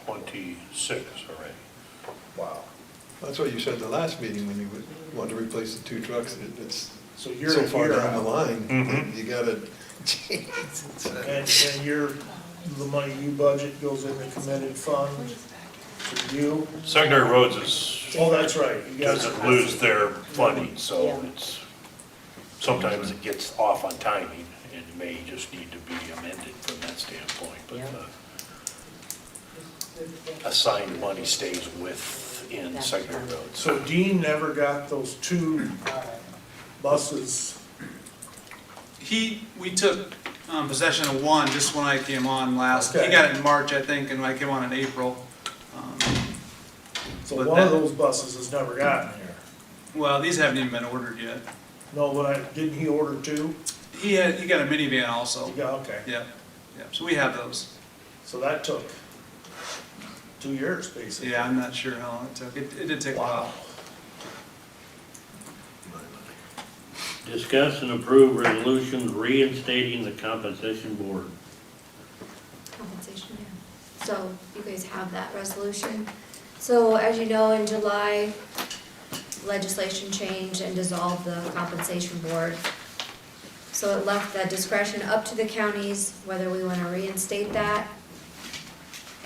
C: 26 already.
E: Wow.
B: That's what you said the last meeting when you wanted to replace the two trucks. It's
E: So you're
B: so
E: a
B: far
E: year
B: down the
E: out.
B: line,
C: Mhm.
B: you gotta, jeez.
E: And the money you budget goes in the committed fund to you?
C: Secondary roads is,
E: Oh, that's right. You guys-
C: doesn't lose their funding, so
F: Yeah.
C: it's, sometimes it gets off on timing and may just need to be amended from that standpoint, but
F: Yeah.
C: assigned money stays within secondary roads.
E: So Dean never got those two buses.
L: We took possession of one just when I came on last, he
E: Okay.
L: got it in March, I think, and I came on in April.
E: So
L: But
E: one of
L: that-
E: those buses has never gotten here.
L: Well, these haven't even been ordered yet.
E: No, didn't he order two?
L: He got a minivan also.
E: Yeah, okay.
L: Yeah, so we have those.
E: So that took 2 years, basically.
L: Yeah, I'm not sure how long it took. It did take a while.
E: Wow.
K: Discuss and approve resolutions reinstating the compensation board.
A: Compensation, yeah. So you guys have that resolution. So as you know, in July, legislation changed and dissolved the compensation board. So it left that discretion up to the counties whether we want to reinstate that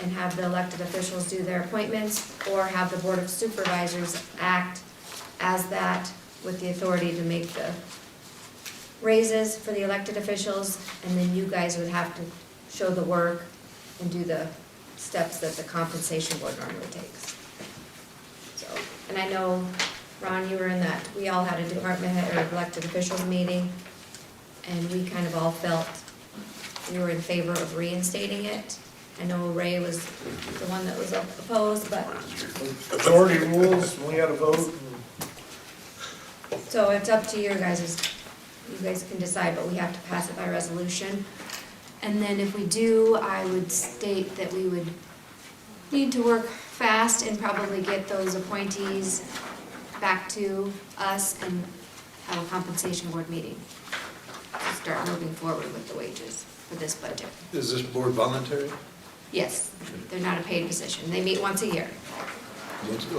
A: and have the elected officials do their appointments, or have the Board of Supervisors act as that with the authority to make the raises for the elected officials, and then you guys would have to show the work and do the steps that the compensation board normally takes. So, and I know, Ron, you were in that, we all had a department head or elected officials meeting, and we kind of all felt we were in favor of reinstating it. I know Ray was the one that was opposed, but,
E: Majority rules, we had a vote, and
A: so it's up to you guys, you guys can decide, but we have to pass it by resolution. And then if we do, I would state that we would need to work fast and probably get those appointees back to us and have a compensation board meeting. To start moving forward with the wages for this budget.
B: Is this board voluntary?
A: Yes, they're not a paid position. They meet once a year.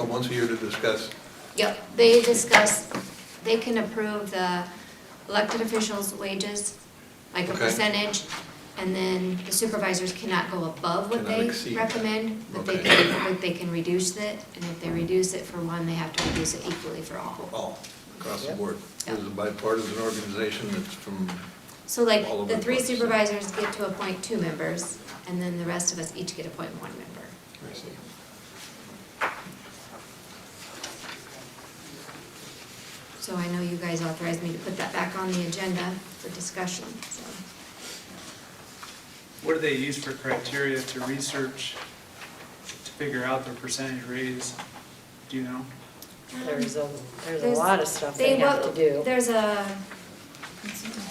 B: Once a year to discuss.
A: Yep, they discuss, they can approve the elected officials' wages, like a
B: Okay.
A: percentage, and then the supervisors cannot go above what
B: Cannot
A: they
B: exceed.
A: recommend, but they
B: Okay.
A: can, but they can reduce it, and if they reduce it for one, they have to reduce it equally for all.
B: All, across the
F: Yep.
B: board. This is a bipartisan organization that's from,
A: So like,
B: All over
A: the
B: the
A: three
B: place.
A: supervisors get to appoint 2 members, and then the rest of us each get to appoint 1 member.
B: I see.
A: So I know you guys authorized me to put that back on the agenda for discussion, so.
L: What do they use for criteria to research, to figure out their percentage raise? Do you know?
F: There's a
A: There's-
F: lot of stuff they have to do.
A: There's a,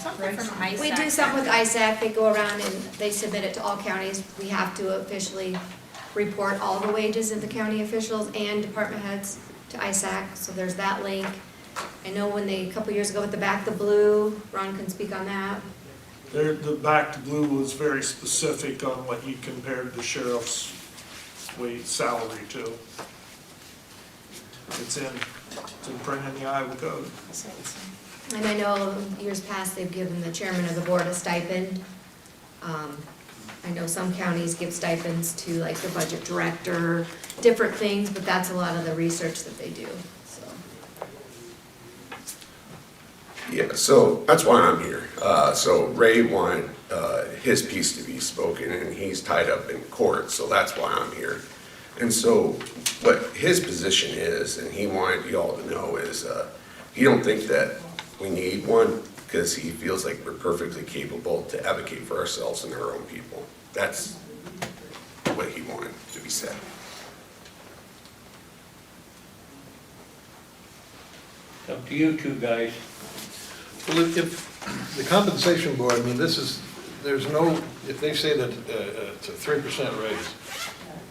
N: Something from ISAC.
A: we do something with ISAC, they go around and they submit it to all counties. We have to officially report all the wages of the county officials and department heads to ISAC, so there's that link. I know when they, a couple years ago with the Back the Blue, Ron can speak on that.
E: The back to blue was very specific on what you compared the sheriff's salary to. It's in print in the Iowa code.
A: And I know years past, they've given the chairman of the board a stipend. I know some counties give stipends to like the budget director, different things, but that's a lot of the research that they do, so.
M: Yeah, so that's why I'm here. So Ray wanted his piece to be spoken, and he's tied up in court, so that's why I'm here. And so what his position is, and he wanted y'all to know, is he don't think that we need one, because he feels like we're perfectly capable to advocate for ourselves and our own people. That's what he wanted to be said.
K: Up to you two guys.
B: Well, if the compensation board, I mean, this is, there's no, if they say that it's a 3% raise,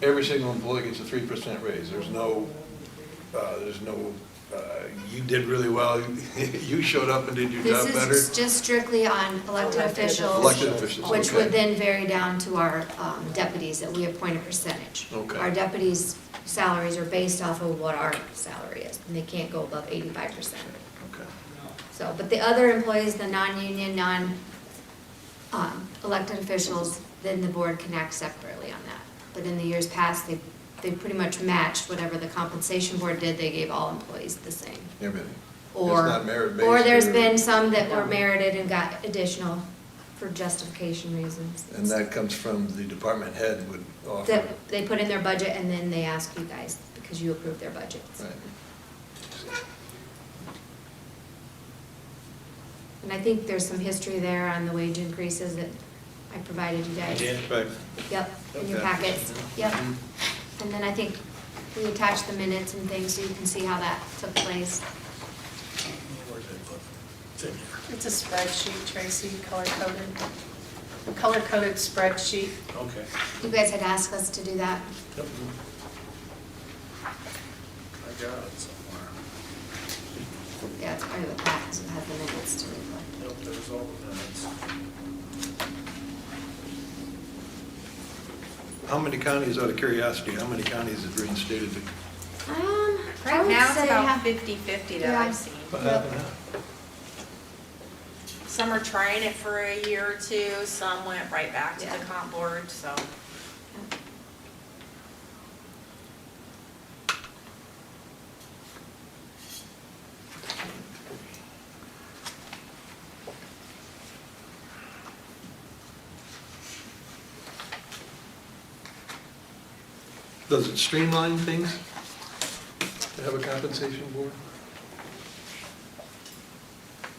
B: every single employee gets a 3% raise. There's no, you did really well, you showed up and did your job better.
A: This is just strictly on elected officials.
B: Elected officials,
A: Which
B: okay.
A: would then vary down to our deputies, that we appoint a percentage.
B: Okay.
A: Our deputies' salaries are based off of what our salary is, and they can't go above 85%.
B: Okay.
A: So, but the other employees, the non-union, elected officials, then the board can act separately on that. But in the years past, they pretty much matched whatever the compensation board did, they gave all employees the same.
B: Everything.
A: Or,
B: It's not merit-based
A: or there's
B: or-
A: been some that were merited and got additional for justification reasons.
B: And that comes from the department head would offer.
A: That they put in their budget and then they ask you guys, because you approve their budgets.
B: Right.
A: And I think there's some history there on the wage increases that I provided you guys.
B: Right.
A: Yep, in your
B: Okay.
A: packets, yep. And then I think we attached the minutes and things so you can see how that took place.
E: Where's it put? It's in here.
I: It's a spreadsheet, Tracy, color-coded. A color-coded spreadsheet.
E: Okay.
A: You guys had asked us to do that.
E: Yep. I got it somewhere.
A: Yeah, it's part of the packet, so it has the minutes to reflect.
E: Yep, there's all the minutes.
B: How many counties, out of curiosity, how many counties have reinstated the?
A: I
N: Right
A: would
N: now, it's
A: say
N: about
A: half-
N: 50-50 that
A: Yeah.
N: I've seen. Some are trying it for a year or two, some went right back to
A: Yeah.
N: the comp board, so.
B: Does it streamline things to have a compensation board?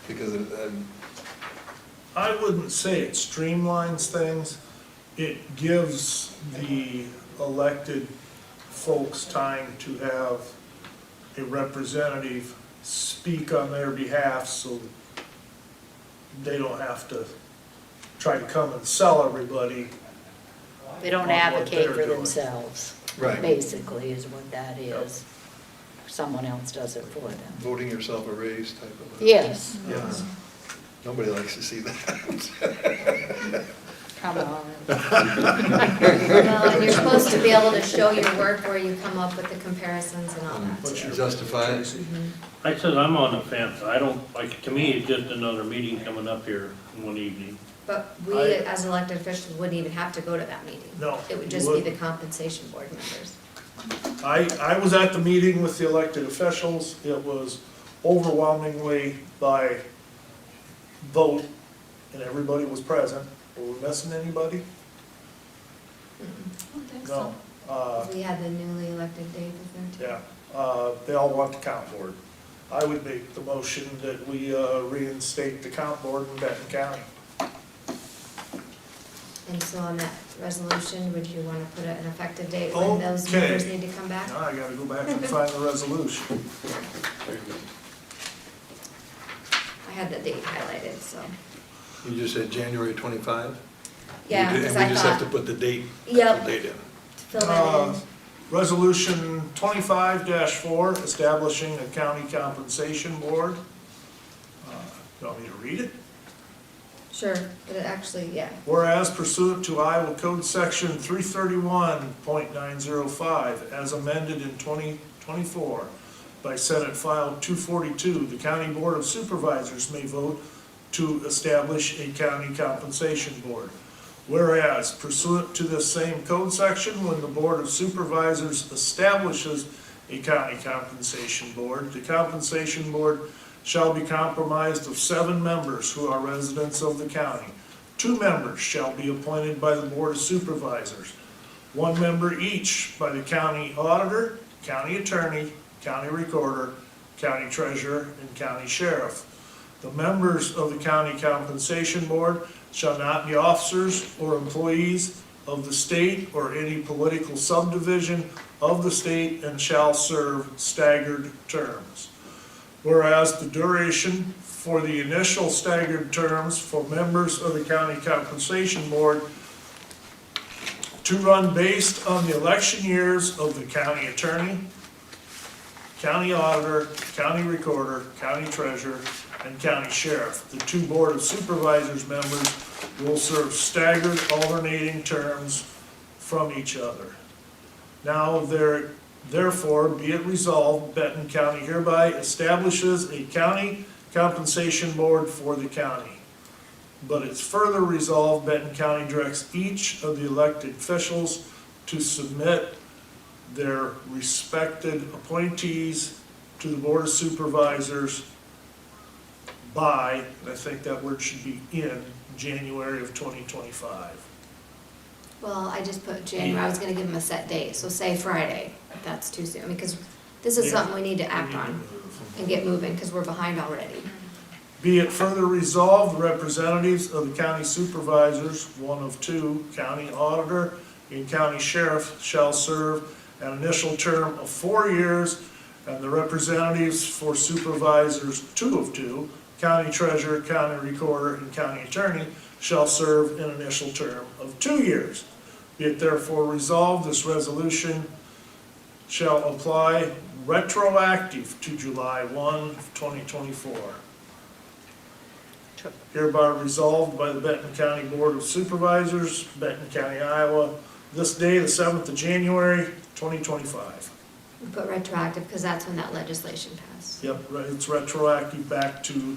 B: Because
E: I wouldn't say it streamlines things. It gives the elected folks time to have a representative speak on their behalf, so they don't have to try to come and sell everybody.
F: They don't
E: on what
F: advocate
E: they're
F: for
E: doing.
F: themselves,
B: Right.
F: basically, is what that is. Someone else does it for them.
B: voting yourself a raise type of.
F: Yes,
B: Yes. Nobody likes to see that.
F: come on.
A: Well, and you're supposed to be able to show your work where you come up with the comparisons and all that too.
B: Justify it.
A: Mhm.
K: I said I'm on the fence. I don't, like, to me, it's just another meeting coming up here one evening.
A: But we,
E: I-
A: as elected officials, wouldn't even have to go to that meeting.
E: No,
A: It would
E: you
A: just be
E: wouldn't.
A: the compensation board members.
E: I was at the meeting with the elected officials. It was overwhelmingly by vote, and everybody was present. Were we missing anybody?
A: I don't think
E: No.
A: so. We had the newly elected Dave was there too.
E: Yeah, they all want the count board. I would make the motion that we reinstate the count board in Benton County.
A: And so on that resolution, would you want to put an effective date when those
E: Okay.
A: members need to come back?
E: Now I gotta go back and find the resolution.
A: I had the date highlighted, so.
B: You just said January 25?
A: Yeah,
B: And
A: because
B: we
A: I
B: just have to
A: thought,
B: put the date
A: yep,
B: in.
A: fill that in.
E: Resolution 25-4, establishing a county compensation board. You want me to read it?
A: Sure, but it actually, yeah.
E: Whereas pursuant to Iowa Code Section 331.905, as amended in 2024 by Senate File 242, the County Board of Supervisors may vote to establish a county compensation board. Whereas pursuant to this same code section, when the Board of Supervisors establishes a county compensation board, the compensation board shall be comprised of 7 members who are residents of the county. 2 members shall be appointed by the Board of Supervisors, 1 member each by the county auditor, county attorney, county recorder, county treasurer, and county sheriff. The members of the county compensation board shall not be officers or employees of the state or any political subdivision of the state and shall serve staggered terms. Whereas the duration for the initial staggered terms for members of the county compensation board to run based on the election years of the county attorney, county auditor, county recorder, county treasurer, and county sheriff. The 2 Board of Supervisors members will serve staggered alternating terms from each other. Now therefore be it resolved, Benton County hereby establishes a county compensation board for the county. But it's further resolved, Benton County directs each of the elected officials to submit their respected appointees to the Board of Supervisors by, and I think that word should be in, January of 2025.
A: Well, I just put January, I was gonna give them a set date, so say Friday, if that's too soon, because this is
E: Yeah.
A: something we need to act on and get moving, because we're behind already.
E: Be it further resolved, the representatives of the county supervisors, 1 of 2, county auditor and county sheriff shall serve an initial term of 4 years, and the representatives for supervisors, 2 of 2, county treasurer, county recorder, and county attorney shall serve an initial term of 2 years. Be it therefore resolved, this resolution shall apply retroactive to July 1, 2024. Hereby resolved by the Benton County Board of Supervisors, Benton County, Iowa, this day, the 7th of January, 2025.
A: We put retroactive, because that's when that legislation passed.
E: Yep, right, it's retroactive back to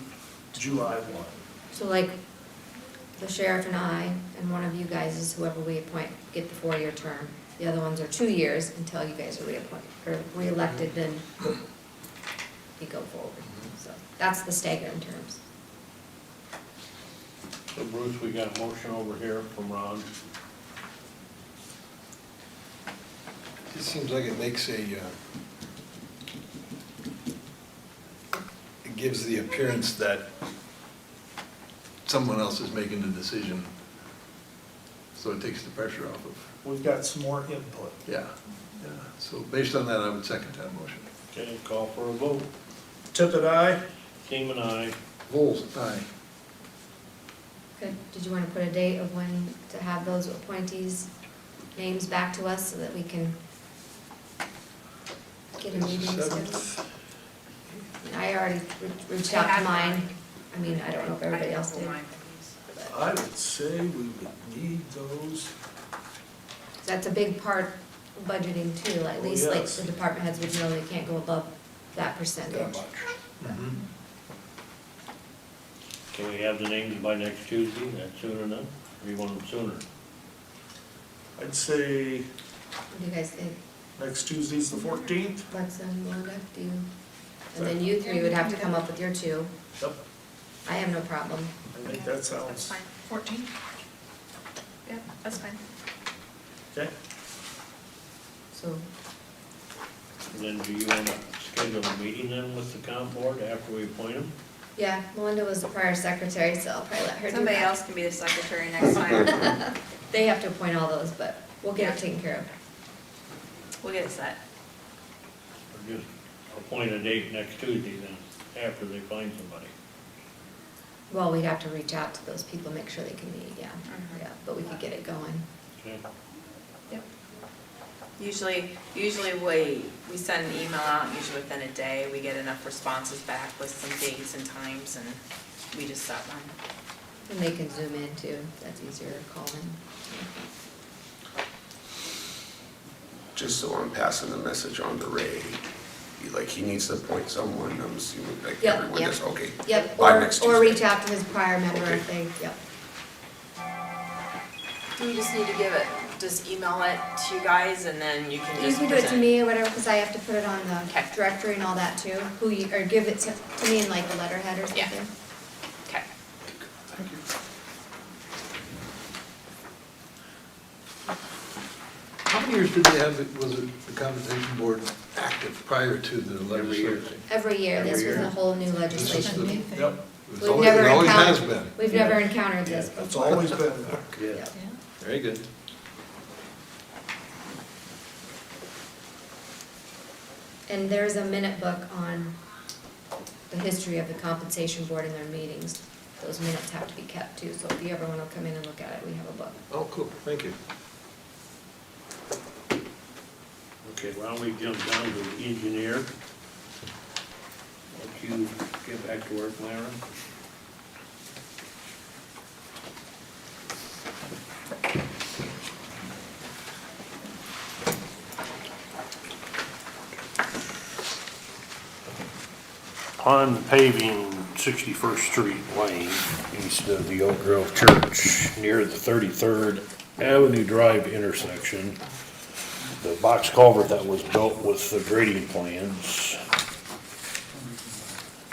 E: July 1.
A: So like, the sheriff and I, and one of you guys is whoever we appoint, get the 4-year term. The other ones are 2 years until you guys are reappointed, or reelected, then you go forward. So that's the staggered in terms.
K: So Bruce, we got a motion over here from Ron.
B: It seems like it makes it gives the appearance that someone else is making the decision, so it takes the pressure off of,
E: We've got some more input.
B: yeah. So based on that, I would second that motion.
K: Okay, call for a vote.
E: Tippit, aye?
K: Seaman, aye.
B: Vols, aye.
A: Good. Did you want to put a date of when to have those appointees' names back to us so that we can get a meeting scheduled? I already reached out to mine. I mean, I don't know if everybody else did.
E: I would say we would need those.
A: That's a big part of budgeting too, at
E: Oh,
A: least like
E: yes.
A: the department heads would know they can't go above that
E: That
A: percentage.
E: much.
K: Can we have the names by next Tuesday, that's soon enough, or you want them sooner?
E: I'd say
A: What do you guys think?
E: next Tuesday's the 14th.
A: Lexa and Melinda, do you? And then you three would have to come up with your two.
E: Yep,
A: I have no problem.
E: I think that
N: That's
E: sounds,
N: fine. 14? Yep, that's fine.
E: okay.
A: So,
K: And then do you wanna schedule a meeting then with the comp board after we appoint them?
A: yeah, Melinda was the prior secretary, so I'll probably let her do that.
N: Somebody else can be the secretary next time.
A: They have to appoint all those, but we'll get it
N: Yeah.
A: taken care of.
N: We'll get it set.
K: Or just appoint a date next Tuesday then, after they find somebody?
A: Well, we'd have to reach out to those people, make sure they can meet, yeah,
N: Mhm.
A: yeah, but we could get it going.
K: Okay.
N: Usually we send an email out, usually within a day, we get enough responses back with some dates and times, and we just set one.
A: And they can zoom in too, that's easier to call in.
M: Just so I'm passing the message on to Ray, he needs to appoint someone, I'm assuming, like
A: Yep,
M: everyone
A: yep.
M: does, okay.
A: Yep,
M: By
A: or
M: next
A: or
M: Tuesday.
A: reach out to his prior member if they, yep.
N: Do we just need to give it, just email it to you guys, and then you can
A: You
N: just
A: can do it to
N: present?
A: me or whatever, because I have to put it on the
N: Okay.
A: directory and all that too, or give it to me in like a letterhead or
N: Yeah.
A: something.
N: Okay.
B: How many years did they have, was it the compensation board active prior to the legislation?
A: Every year, this was a whole new legislation.
E: Yep,
B: It always has been.
A: We've never encountered this
E: it's
A: before.
E: always been,
A: Yep.
B: Very good.
A: And there's a minute book on the history of the compensation board and their meetings. Those minutes have to be kept too, so if you ever want to come in and look at it, we have a book.
B: Oh, cool, thank you.
K: Okay, why don't we jump down to the engineer? Let you get back to work, Myron. On paving 61st Street Lane, east of the Oak Grove Church, near the 33rd Avenue Drive intersection, the box culvert that was built with the grading plans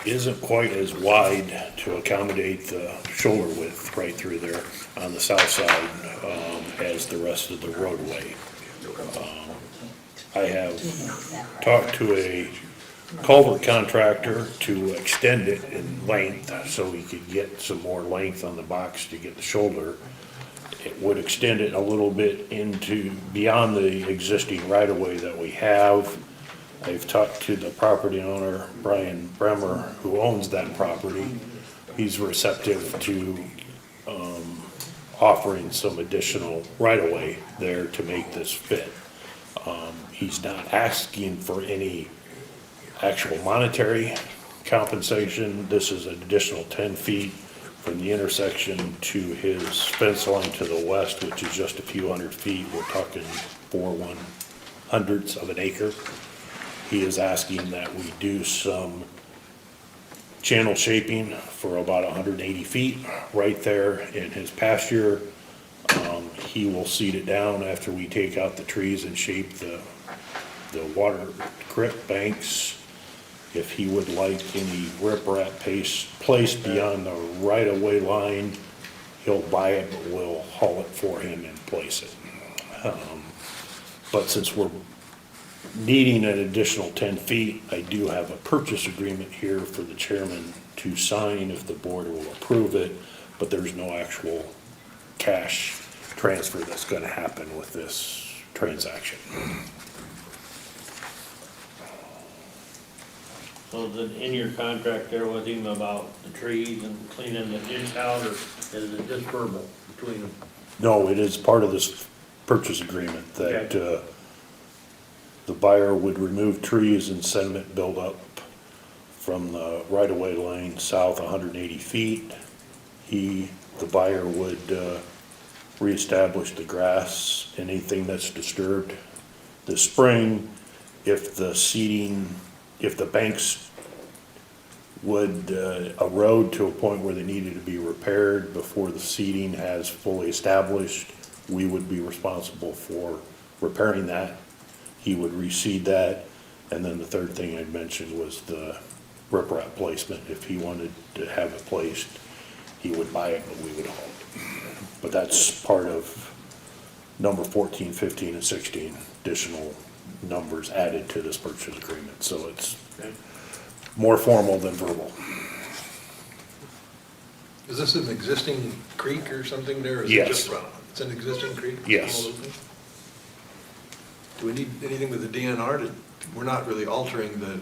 K: isn't quite as wide to accommodate the shoulder width right through there on the south side as the rest of the roadway. I have talked to a culvert contractor to extend it in length so we could get some more length on the box to get the shoulder. It would extend it a little bit into, beyond the existing right-of-way that we have. I've talked to the property owner, Brian Bremer, who owns that property. He's receptive to, offering some additional right-of-way there to make this fit. He's not asking for any actual monetary compensation. This is an additional 10 feet from the intersection to his fence line to the west, which is just a few hundred feet. We're talking 4/100ths of an acre. He is asking that we do some channel shaping for about 180 feet right there in his pasture. He will seed it down after we take out the trees and shape the water creek banks. If he would like any riprap placed beyond the right-of-way line, he'll buy it, but we'll haul it for him and place it. But since we're needing an additional 10 feet, I do have a purchase agreement here for the chairman to sign if the board will approve it, but there's no actual cash transfer that's gonna happen with this transaction. So then in your contract there with him about the trees and cleaning the ditch out, or is it just verbal between them? No, it is part of this purchase agreement that, the buyer would remove trees and sediment buildup from the right-of-way lane south 180 feet. He
O: the buyer would reestablish the grass, anything that's disturbed. This spring, if the seeding, if the banks would erode to a point where they needed to be repaired before the seeding has fully established, we would be responsible for repairing that. He would reseed that, and then the third thing I'd mentioned was the riprap placement. If he wanted to have it placed, he would buy it, but we would haul it. But that's part of number 14, 15, and 16, additional numbers added to this purchase agreement, so it's more formal than verbal.
B: Is this an existing creek or something there? Or is it
O: Yes.
B: just runoff? It's an existing creek?
O: Yes.
B: Do we need anything with the DNR to, we're not really altering the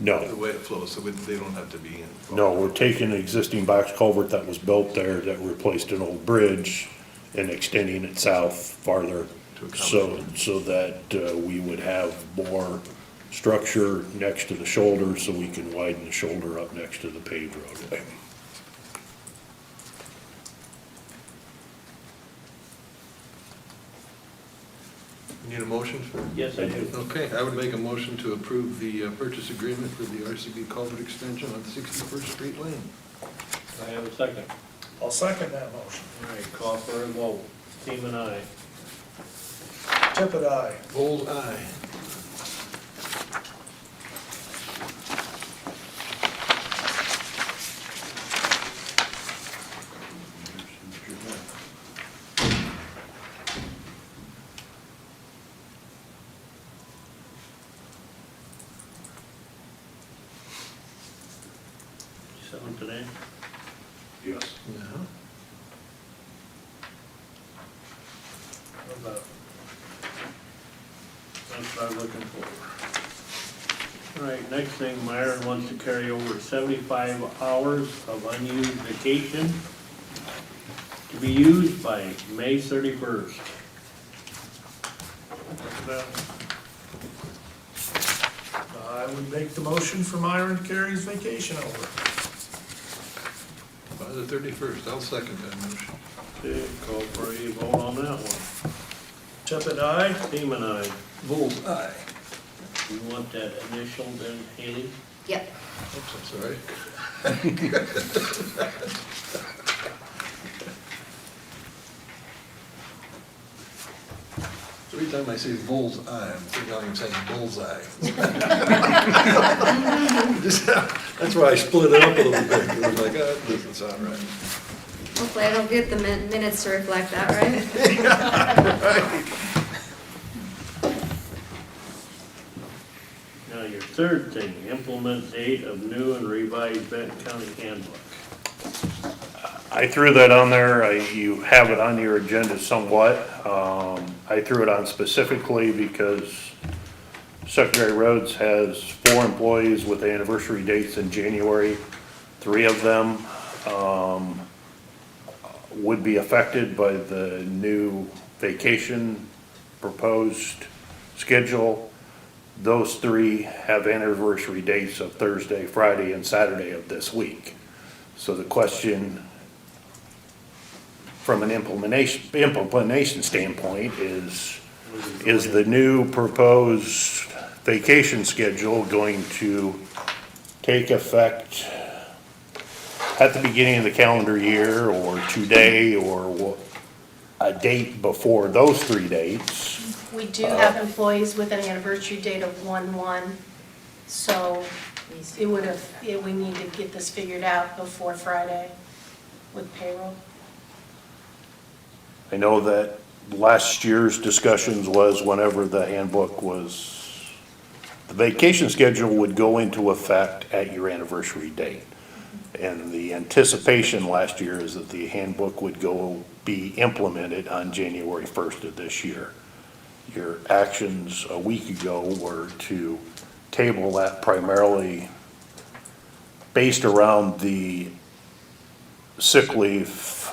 O: No,
B: way it flows, so they don't have to be in?
O: no, we're taking an existing box culvert that was built there that replaced an old bridge and extending it south farther, so that we would have more structure next to the shoulder, so we can widen the shoulder up next to the paved roadway.
B: Need a motion for?
K: Yes, I do.
B: Okay, I would make a motion to approve the purchase agreement for the RCB culvert extension on 61st Street Lane.
K: I have a second.
E: I'll second that motion.
K: All right, call for a vote. Seaman, aye.
E: Tippit, aye.
B: Bull's eye.
K: Seven today.
O: Yes.
B: Yeah.
K: How about? That's what I'm looking for. All right, next thing, Myron wants to carry over 75 hours of unused vacation to be used by May 31st.
E: I would make the motion for Myron to carry his vacation over.
B: By the 31st, I'll second that motion.
K: Okay, call for a vote on that one.
E: Tippit, aye.
K: Seaman, aye.
B: Bull's eye.
K: You want that initial then, Haley?
A: Yep.
B: Oops, I'm sorry. Every time I say bull's eye, I'm thinking I'm saying bullseye. That's why I split it up a little bit. It was like, oh, that doesn't sound right.
A: Hopefully I don't get the minutes to reflect that, right?
K: Now, your third thing, implement date of new and revised Benton County Handbook.
O: I threw that on there, you have it on your agenda somewhat. I threw it on specifically because Secretary Rhodes has 4 employees with anniversary dates in January. 3 of them, would be affected by the new vacation proposed schedule. Those 3 have anniversary dates of Thursday, Friday, and Saturday of this week. So the question from an implementation standpoint is the new proposed vacation schedule going to take effect at the beginning of the calendar year, or today, or a date before those 3 dates?
I: We do have employees with an anniversary date of 1/1, so it would have, we need to get this figured out before Friday with payroll.
O: I know that last year's discussions was whenever the handbook was, the vacation schedule would go into effect at your anniversary date. And the anticipation last year is that the handbook would be implemented on January 1st of this year. Your actions a week ago were to table that primarily based around the sick leave,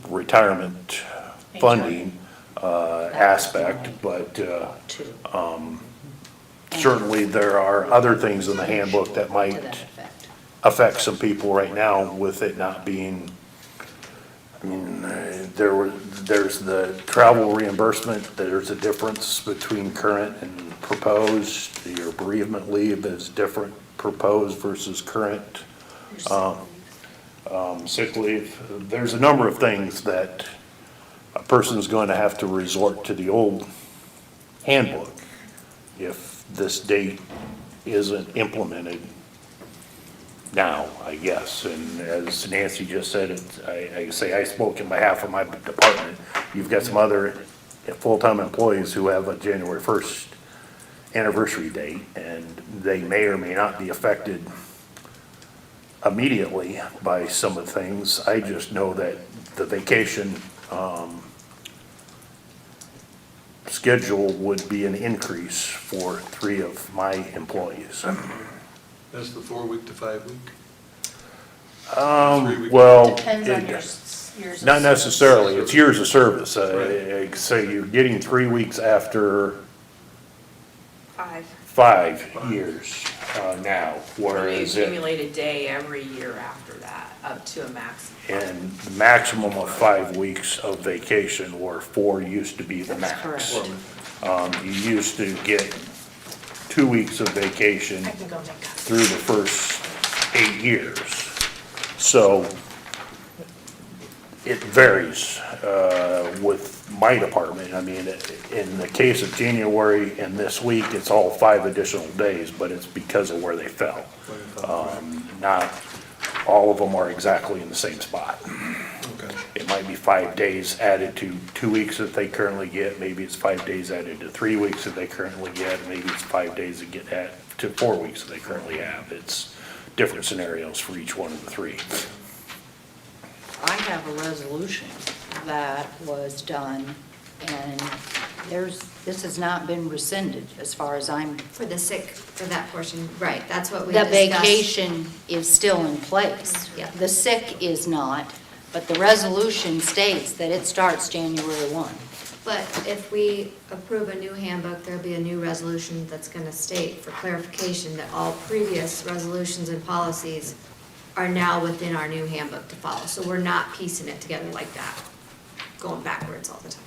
O: retirement funding, aspect, but, certainly there are other things in the handbook that might affects some people right now with it not being, I mean, there's the travel reimbursement, there's a difference between current and proposed. Your bereavement leave is different, proposed versus current. Sick leave, there's a number of things that a person's going to have to resort to the old handbook if this date isn't implemented now, I guess. And as Nancy just said, I say I spoke in behalf of my department. You've got some other full-time employees who have a January 1st anniversary date, and they may or may not be affected immediately by some of the things. I just know that the vacation schedule would be an increase for 3 of my employees.
B: That's the 4-week to 5-week?
O: Well,
I: Depends on your years of
O: not
I: service.
O: necessarily, it's years of service.
B: Right.
O: Say you're getting 3 weeks after
N: 5.
O: 5 years now,
N: We
O: whereas it,
N: accumulate a day every year after that, up to a maximum.
O: and the maximum of 5 weeks of vacation, where 4 used to be the max.
F: Correct.
O: You used to get 2 weeks of vacation
I: I can go take that.
O: through the first 8 years. So it varies with my department. I mean, in the case of January and this week, it's all 5 additional days, but it's because of where they fell. Not all of them are exactly in the same spot.
B: Okay.
O: It might be 5 days added to 2 weeks that they currently get, maybe it's 5 days added to 3 weeks that they currently get, maybe it's 5 days that get added to 4 weeks that they currently have. It's different scenarios for each one of the 3.
F: I have a resolution that was done, and this has not been rescinded as far as I'm,
A: For the sick, for that portion, right, that's what we
F: the
A: discussed.
F: vacation is still in place.
A: Yeah.
F: The sick is not, but the resolution states that it starts January 1.
A: But if we approve a new handbook, there'll be a new resolution that's gonna state for clarification that all previous resolutions and policies are now within our new handbook to follow. So we're not piecing it together like that, going backwards all the time.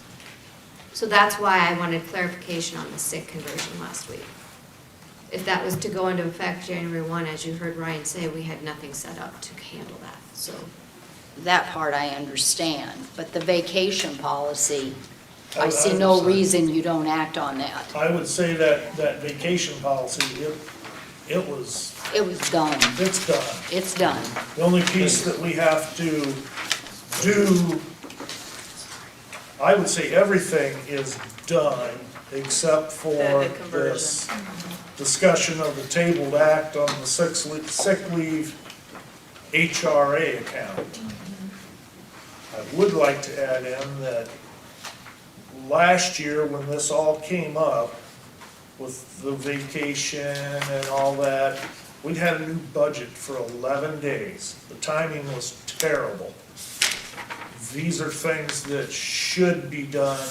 A: So that's why I wanted clarification on the sick conversion last week. If that was to go into effect January 1, as you heard Ryan say, we had nothing set up to handle that, so.
F: That part I understand, but the vacation policy, I
E: I
F: see
E: would
F: no
E: say-
F: reason you don't act on that.
E: I would say that vacation policy, it was,
F: It was done.
E: it's done.
F: It's done.
E: The only piece that we have to do, I would say everything is done except for
N: The conversion.
E: this discussion of the tabled act on the sick leave HRA account. I would like to add in that last year, when this all came up with the vacation and all that, we'd had a new budget for 11 days. The timing was terrible. These are things that should be done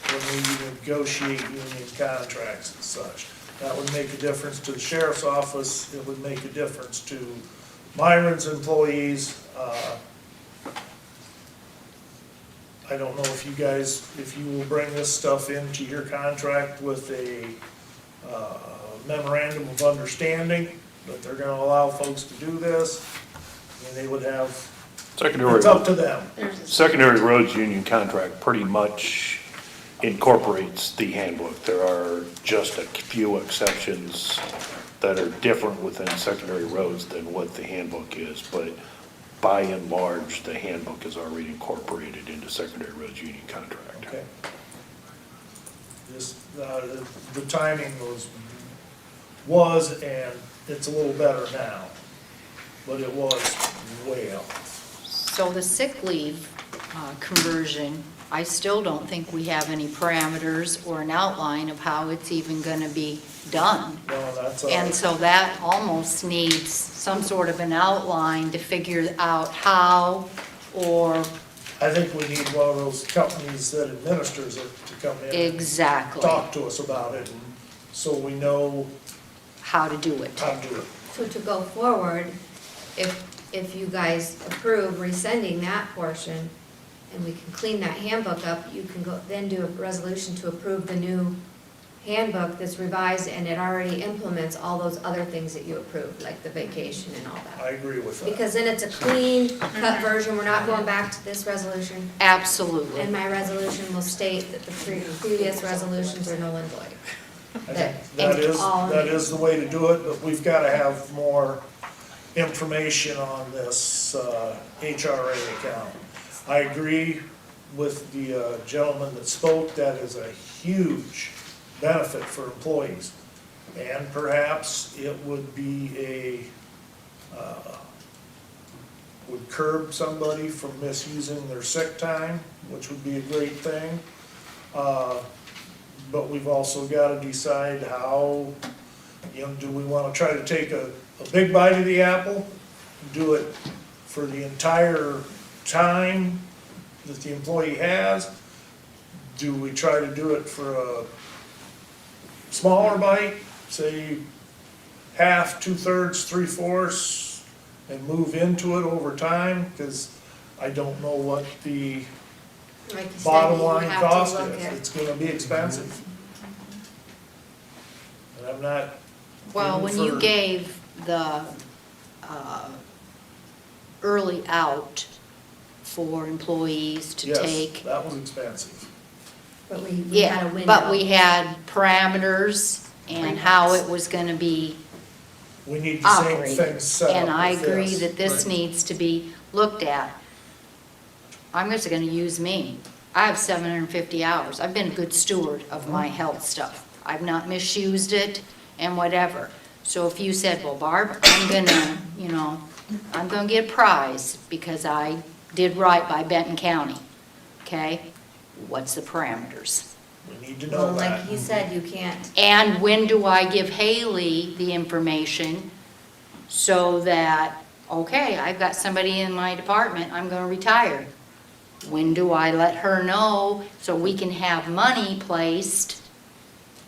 E: when we negotiate union contracts and such. That would make a difference to the sheriff's office, it would make a difference to Myron's employees. I don't know if you guys, if you will bring this stuff into your contract with a memorandum of understanding, that they're gonna allow folks to do this, and they would have, it's up to them.
O: Secondary roads union contract pretty much incorporates the handbook. There are just a few exceptions that are different within secondary roads than what the handbook is, but by and large, the handbook is already incorporated into secondary roads union contract.
E: Okay. This, the timing was, and it's a little better now, but it was way off.
F: So the sick leave conversion, I still don't think we have any parameters or an outline of how it's even gonna be done.
E: No, that's
F: And so that almost needs some sort of an outline to figure out how, or
E: I think we need one of those companies that administers it to come in and
F: exactly
E: talk to us about it, and so we know
F: how to do it.
E: how to do it.
A: So to go forward, if you guys approve rescinding that portion, and we can clean that handbook up, you can go, then do a resolution to approve the new handbook that's revised, and it already implements all those other things that you approved, like the vacation and all that.
E: I agree with that.
A: Because then it's a clean cut version, we're not going back to this resolution.
F: Absolutely.
A: And my resolution will state that the previous resolutions are null and void.
E: I think that is the way to do it, but we've gotta have more information on this, HRA account. I agree with the gentleman that spoke, that is a huge benefit for employees. And perhaps it would be would curb somebody from misusing their sick time, which would be a great thing. But we've also gotta decide how, do we wanna try to take a big bite of the apple? Do it for the entire time that the employee has? Do we try to do it for a smaller bite, say half, 2/3, 3/4, and move into it over time? Because I don't know what the
A: Like you said,
E: bottom
A: you
E: line
A: have to
E: cost
A: look
E: is.
A: at-
E: It's gonna be expensive. And I'm not.
F: Well,
E: in
F: when you
E: for-
F: gave the early out for employees to take.
E: Yes, that was expensive.
A: But we had a
F: Yeah,
A: window.
F: but we had parameters and how it was gonna be
E: We need the same
F: operated.
E: thing set up
F: And I
E: with
F: agree
E: this.
F: that this needs to be looked at. I'm just gonna use me. I have 750 hours. I've been a good steward of my health stuff. I've not misused it and whatever. So if you said, well, Barb, I'm gonna, I'm gonna get a prize because I did right by Benton County, okay? What's the parameters?
E: We need to
A: Well,
E: know
A: like
E: that.
A: he said, you can't,
F: And when do I give Haley the information so that, okay, I've got somebody in my department, I'm gonna retire. When do I let her know so we can have money placed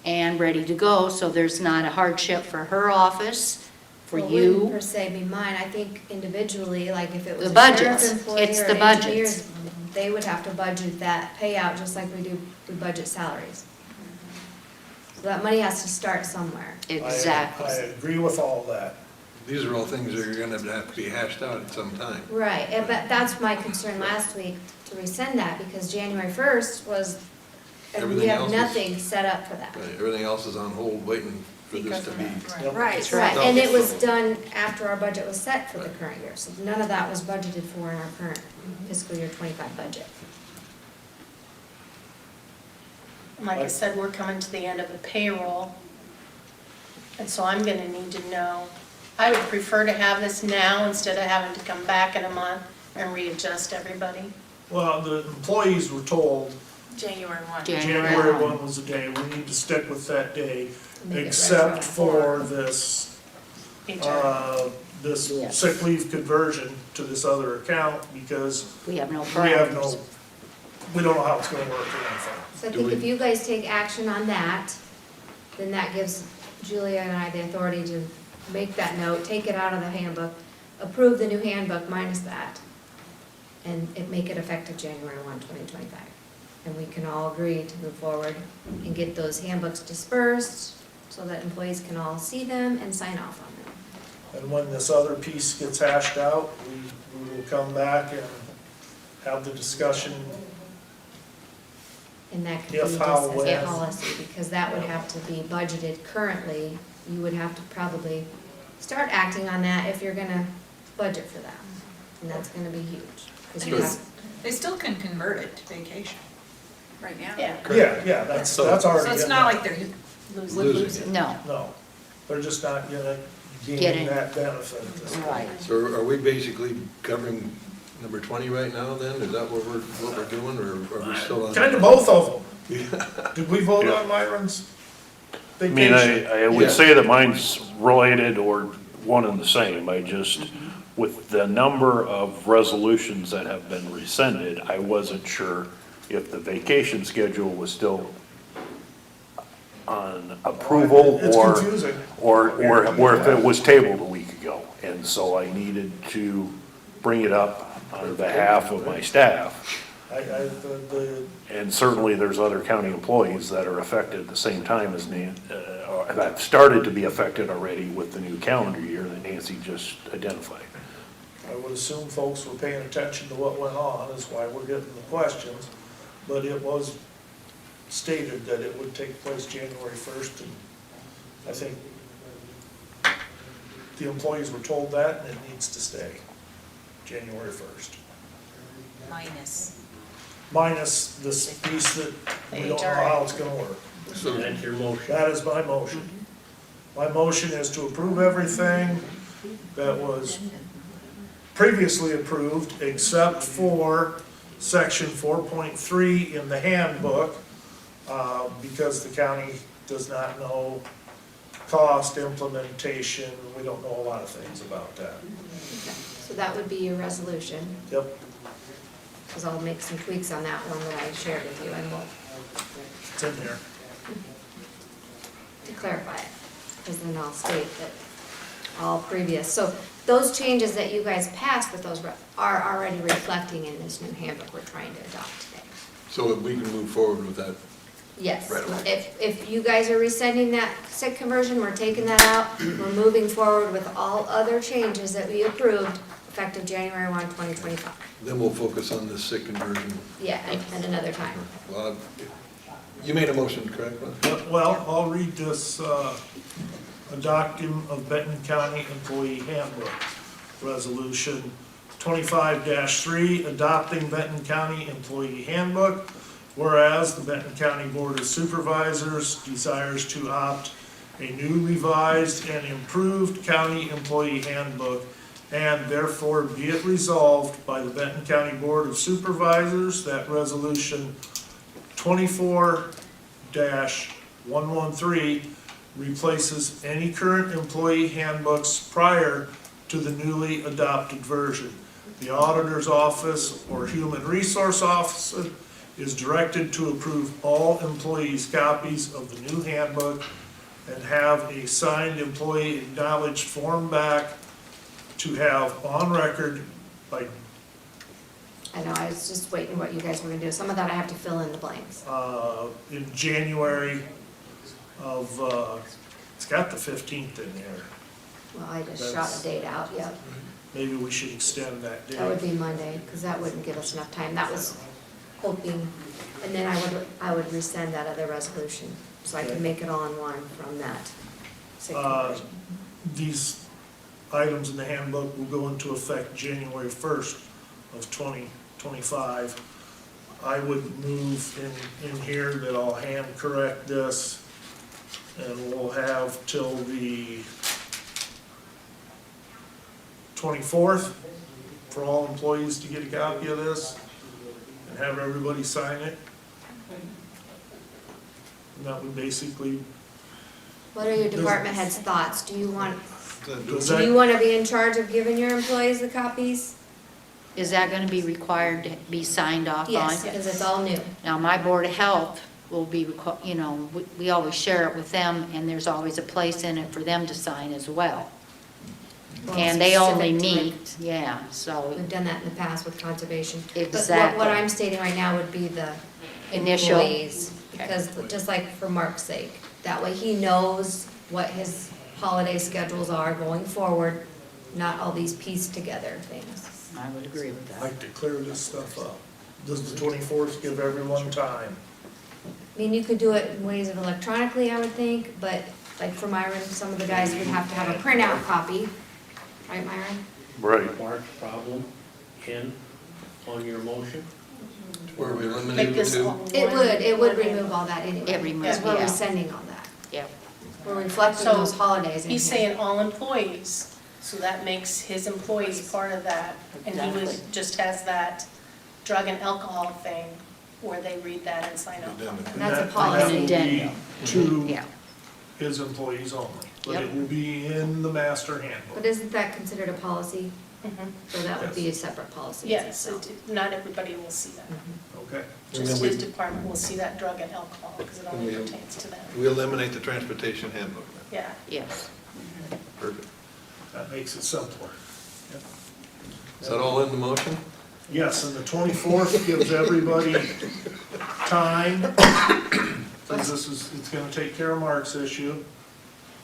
F: and ready to go, so there's not a hardship for her office, for
A: well, it wouldn't
F: you?
A: per se be mine, I think individually, like if it was
F: The
A: a sheriff's
F: budgets.
A: employee
F: It's
A: or
F: the
A: an
F: budgets.
A: engineer's, they would have to budget that payout just like we budget salaries. So that money has to start somewhere.
E: I
F: Exactly.
E: agree with all that.
B: These are all things that are gonna have to be hashed out at some time.
A: Right, but that's my concern last week, to rescind that, because January 1st was, and we
B: Everything
A: have
B: else is-
A: nothing set up for that.
B: Right, everything else is on hold, waiting for this to be.
E: Yep.
N: Right.
A: Right, and it was done after our budget was set for the current year, so none of that was budgeted for in our current fiscal year 25 budget.
I: Like I said, we're coming to the end of the payroll, and so I'm gonna need to know. I would prefer to have this now instead of having to come back in a month and readjust everybody.
E: Well, the employees were told
N: January 1.
E: January 1 was the day, we need to stick with that day,
A: Make it
E: except for this,
I: HR.
E: this
F: Yes.
E: sick leave conversion to this other account, because
F: We have no
E: we have
F: parameters.
E: no, we don't know how it's gonna work or anything.
A: So I
B: Do
A: think
B: we-
A: if you guys take action on that, then that gives Julia and I the authority to make that note, take it out of the handbook, approve the new handbook minus that, and make it effective January 1, 2025. And we can all agree to move forward and get those handbooks dispersed so that employees can all see them and sign off on them.
E: And when this other piece gets hashed out, we will come back and have the discussion.
A: And that could be
E: If,
A: just
E: how,
A: as a
E: when.
A: policy, because that would have to be budgeted currently. You would have to probably start acting on that if you're gonna budget for that. And that's gonna be huge. 'Cause you have-
P: They still can convert it to vacation right now.
I: Yeah.
E: Yeah, that's already
P: So it's
E: in
P: not
E: there.
P: like they're
B: Losing it.
F: No,
E: No, they're just not gonna gain
F: Getting-
E: that benefit at this point.
F: right.
B: So are we basically covering number 20 right now then? Is that what we're doing, or are we still on?
E: Kind of both of them. Did we vote on Myron's
O: I mean,
E: vacation?
O: I would
B: Yeah.
O: say that mine's related or one and the same. I just, with the number of resolutions that have been rescinded, I wasn't sure if the vacation schedule was still on approval
E: It's
O: or,
E: confusing.
O: or if it was tabled a week ago. ago. And so I needed to bring it up on behalf of my staff. And certainly there's other county employees that are affected at the same time as me, that started to be affected already with the new calendar year that Nancy just identified.
E: I would assume folks were paying attention to what went on, is why we're getting the questions. But it was stated that it would take place January 1st, and I think the employees were told that, and it needs to stay January 1st. Minus this piece that we don't know how it's gonna work.
K: So that's your motion.
E: That is my motion. My motion is to approve everything that was previously approved, except for section 4.3 in the handbook, because the county does not know cost, implementation, we don't know a lot of things about that.
A: So that would be your resolution,
E: Yep,
A: because I'll make some tweaks on that one that I shared with you, and we'll,
E: it's in there.
A: to clarify it, because then I'll state that all previous, so those changes that you guys passed with those are already reflecting in this new handbook we're trying to adopt today.
B: So that we can move forward with that.
A: Yes,
B: Right away.
A: if you guys are rescinding that sick conversion, we're taking that out, we're moving forward with all other changes that we approved effective January 1, 2025.
B: Then we'll focus on the sick conversion.
A: Yeah, and another time.
B: Well, you made a motion, correct?
E: Well, I'll read this, adopting of Benton County Employee Handbook, Resolution 25-3, adopting Benton County Employee Handbook. Whereas the Benton County Board of Supervisors desires to opt a new revised and improved county employee handbook, and therefore be it resolved by the Benton County Board of Supervisors that Resolution 24-113 replaces any current employee handbooks prior to the newly adopted version. The Auditor's Office or Human Resource Office is directed to approve all employees' copies of the new handbook and have a signed employee acknowledged form back to have on record by,
A: I know, I was just waiting what you guys were gonna do, some of that I have to fill in the blanks.
E: in January of, it's got the 15th in there.
A: Well, I just shot a date out, yep.
E: Maybe we should extend that date.
A: That would be Monday, because that wouldn't give us enough time. That was hoping, and then I would rescind that other resolution, so I can make it all in one from that. sick conversion.
E: These items in the handbook will go into effect January 1st of 2025. I would move in here that I'll hand correct this, and we'll have till the 24th for all employees to get a copy of this and have everybody sign it. And that would basically,
A: What are your department heads' thoughts? Do you want
E: does
A: to
E: that,
A: be in charge of giving your employees the copies?
F: Is that gonna be required to be signed off on?
A: Yes, because it's all new.
F: Now, my Board of Health will be, we always share it with them, and there's always a place in it for them to sign as well.
A: Well,
F: And they only
A: specific to it.
F: meet, yeah, so
A: We've done that in the past with conservation. But
F: Exactly.
A: what I'm stating right now would be the
F: Initial.
A: employees, because just like for Mark's sake, that way he knows what his holiday schedules are going forward, not all these pieced together things.
F: I would agree with
E: I'd
F: that.
E: like to clear this stuff up. Does the 24th give everyone time?
A: I mean, you could do it in ways of electronically, I would think, but like for Myron, some of the guys would have to have a printout copy. Right, Myron?
O: Right.
K: Mark's problem on your motion?
B: Where we
I: Make
B: eliminated
I: this
B: two.
I: all
A: It would remove all that anyway.
F: It removes,
A: Because we're
F: yeah.
A: rescinding all that.
F: Yep.
A: We're reflecting
I: So,
A: those holidays in
I: He's
A: here.
I: saying all employees, so that makes his employees part of that. And he would,
F: Exactly.
I: just has that drug and alcohol thing where they read that and sign off on it.
A: And that's a
E: That
A: policy.
E: will be to
F: Yeah.
E: his employees only, but
F: Yep.
E: it will be in the master
A: But
E: handbook.
A: isn't that considered a policy?
I: Mhm.
A: So that would be a separate policy.
I: Yes,
A: itself.
I: not everybody will see that.
E: Okay.
B: And
I: Just
B: then
I: his department will see that drug and alcohol, because it only
B: And we-
I: pertains to them.
B: We eliminate the transportation handbook.
I: Yeah.
F: Yes.
B: Perfect.
E: That makes it simpler.
B: Is that all in the motion?
E: Yes, and the 24th gives everybody time, because it's gonna take care of Mark's issue.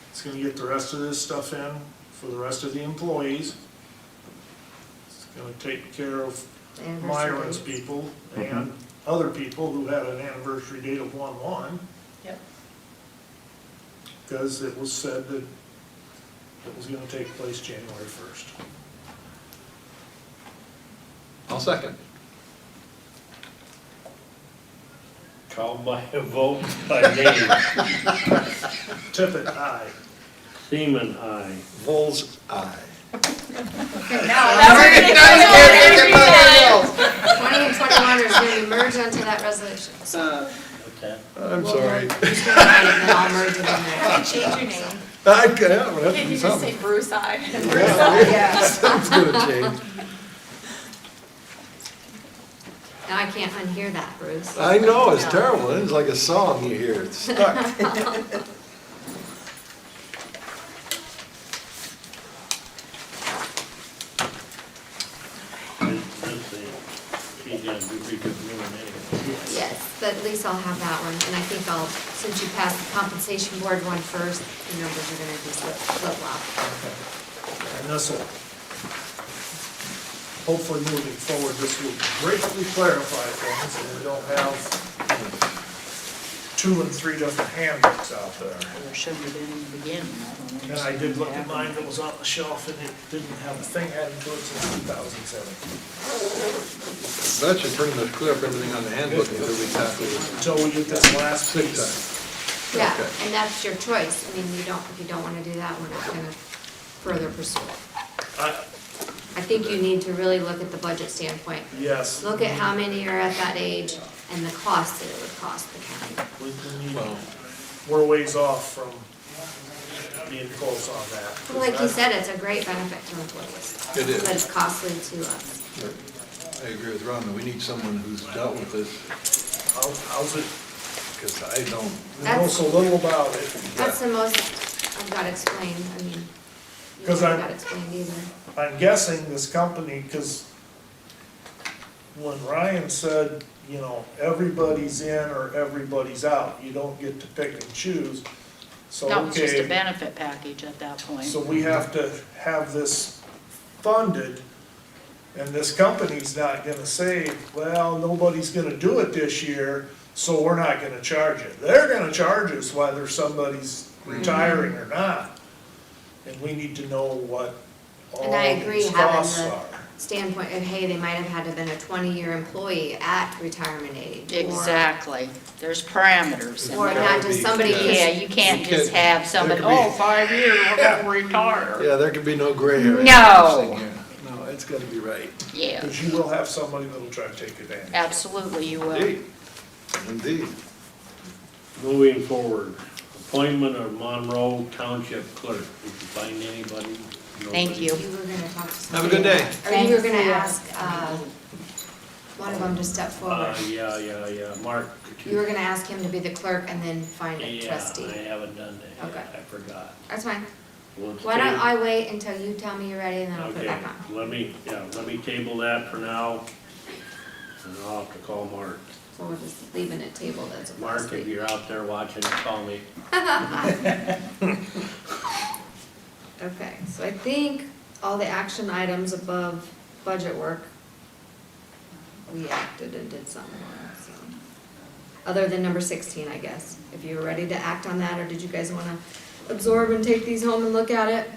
E: It's gonna get the rest of this stuff in for the rest of the employees. It's gonna take care of Myron's people and other people who had an anniversary date of 1/1.
I: Yep.
E: Because it was said that it was gonna take place January 1st.
B: I'll second.
K: Called by a vote by name.
E: Tippit, aye.
K: Seaman, aye.
B: Vols, aye.
N: Now we're gonna go to
A: 20 and 21 are going to merge onto that resolution. So
K: Okay.
B: I'm sorry.
A: just go ahead and then I'll merge it in there.
N: change your name.
B: I can't, I'm gonna have to
N: Can
B: do
N: you just say
B: something.
N: Bruce I?
B: Yeah, something's gonna change.
A: Now I can't unhear that, Bruce.
B: I know, it's
A: No.
B: terrible. It's like a song you hear. It's stuck.
K: She's gonna be redoing anyway.
A: Yes, but at least I'll have that one, and I think I'll, since you passed the compensation board one first, the numbers are gonna just flip-flop.
E: And this will, hopefully moving forward, this will greatly clarify things, and we don't have 2 and 3 different handbooks out there.
F: There shouldn't have been in the beginning, I don't understand.
E: And I did look at mine that was on the shelf, and it didn't have a thing added to it since 2007.
B: That should pretty much clear up everything on the handbook until we tackle it.
E: Until we get this last
B: Sick
E: piece.
B: time.
A: Yeah,
B: Okay.
A: and that's your choice. I mean, if you don't wanna do that, we're not gonna further pursue it. I think you need to really look at the budget standpoint.
E: Yes.
A: Look at how many are at that age and the cost that it would cost the county.
E: We're ways off from being close on that.
A: Well, like you said, it's a great benefit to employees.
B: It is.
A: But it's costly to us.
B: I agree with Rhonda. We need someone who's dealt with this,
E: How's it,
B: because I don't.
E: we know so little about it.
A: That's the most I've got explained, I mean, you
E: 'Cause
A: haven't
E: I'm-
A: got explained either.
E: I'm guessing this company, because when Ryan said, you know, everybody's in or everybody's out, you don't get to pick and choose. So,
F: That was just a
E: okay,
F: benefit package at that point.
E: so we have to have this funded, and this company's not gonna say, well, nobody's gonna do it this year, so we're not gonna charge it. They're gonna charge us whether somebody's retiring or not. And we need to know what all
A: And I agree,
E: these
A: having
E: costs
A: the
E: are.
A: standpoint of, hey, they might have had to been a 20-year employee at retirement age. or-
F: Exactly, there's parameters.
A: Or not just somebody who's.
F: Yeah, you can't
B: You
F: just
B: can't-
F: have somebody,
B: there could be-
F: oh, 5 years, we're gonna retire.
B: Yeah, there could be no gray hair. in
F: No.
B: this thing here. No, it's gotta be right.
F: Yeah,
E: Because you will have somebody that'll try to take advantage.
F: absolutely you will.
B: Indeed. Indeed.
K: Moving forward, appointment of Monroe Township Clerk. Did you find anybody?
F: Thank you.
A: You were gonna talk to somebody.
B: Have a good day.
A: Or you were gonna ask, one of them to step forward.
K: Yeah, Mark.
A: You were gonna ask him to be the clerk and then find a
K: Yeah,
A: trustee.
K: I haven't done that yet.
A: Okay.
K: I forgot.
A: That's fine.
K: Let's
A: Why don't
K: table-
A: I wait until you tell me you're ready and then I'll put it
K: Okay,
A: back on.
K: let me table that for now, and I'll have to call Mark.
A: So we're just leaving it tabled as of last
K: Mark, if
A: week.
K: you're out there watching, call me.
A: Okay, so I think all the action items above budget work, we acted and did something on, so. Other than number 16, I guess, if you were ready to act on that, or did you guys wanna absorb and take these home and look at it?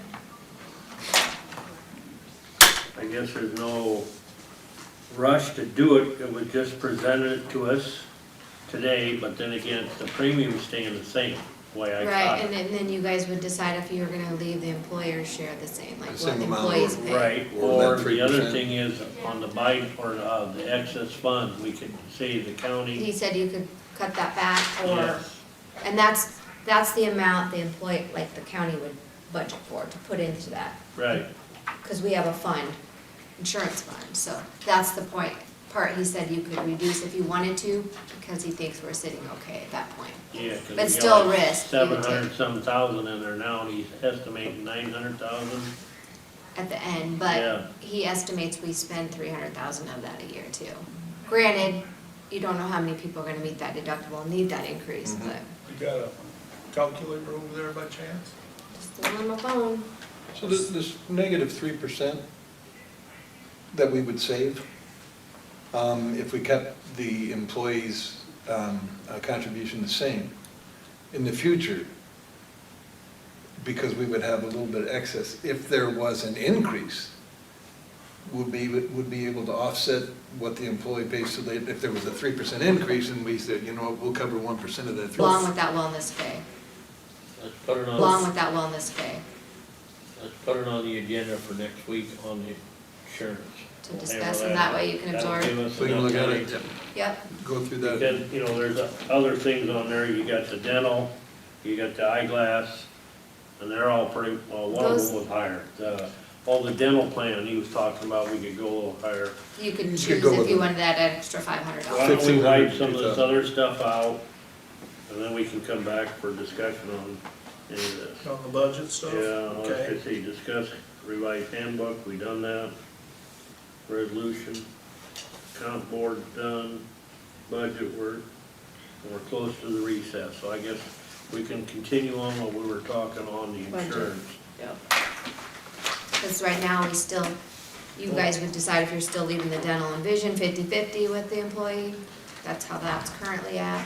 K: I guess there's no rush to do it, it was just presented to us today, but then again, the premium staying the same, the way I
A: Right,
K: got
A: and
K: it.
A: then you guys would decide if you were gonna leave the employer's share the same, like
B: The
A: what
B: same
A: the
B: amount.
A: employees pay.
K: Right,
B: Or
K: or
B: that
K: the other
B: 3%.
K: thing is, on the buy, or the excess funds, we could say the
A: He
K: county,
A: said you could cut that back, or,
K: yes,
A: and that's the amount the employee, like the county would budget for, to put into that.
K: right,
A: Because we have a fund, insurance fund, so that's the part he said you could reduce if you wanted to, because he thinks we're sitting okay at that point.
K: yeah. 'cause
A: But
K: we
A: still
K: got
A: risk you would take.
K: 700 some thousand in there now, and he's estimating 900,000.
A: at the end,
K: Yeah.
A: but he estimates we spend 300,000 of that a year too. Granted, you don't know how many people are gonna meet that deductible and need that increase, but
E: You got a calculator over there by chance?
A: just the one on my phone.
B: So this negative 3% that we would save, if we kept the employees' contribution the same, in the future, because we would have a little bit of excess, if there was an increase, would be able to offset what the employee pays, so that if there was a 3% increase, and we said, you know what, we'll cover 1% of that.
A: Along with that wellness pay,
K: Let's put it
A: along
K: on,
A: with that wellness pay,
K: let's put it on the agenda for next week on the insurance.
A: to discuss, and that way you can
K: That'll
A: absorb.
K: give us
B: We can
K: enough
B: look at
K: money.
B: it,
A: Yep,
B: go through that.
K: Because, you know, there's other things on there, you got the dental, you got the eyeglass, and they're all pretty, well, one of
A: Those-
K: them was higher. All the dental plan he was talking about, we could go a little higher.
A: you can
B: You
A: choose
B: could go
A: if
B: with
A: you
B: them.
A: wanted that extra $500.
K: Why don't we
B: 1,500,
K: wipe some of this
B: 2,000.
K: other stuff out, and then we can come back for discussion on any of this.
E: On the budget stuff?
K: Yeah,
E: Okay.
K: let's see, discuss revised handbook, we done that. Resolution, comp board done, budget work, and we're close to the recess, so I guess we can continue on what we were talking on the
A: Budget.
K: insurance.
A: Yep. Because right now, we still, you guys would decide if you're still leaving the dental and vision 50/50 with the employee. That's how that's currently at.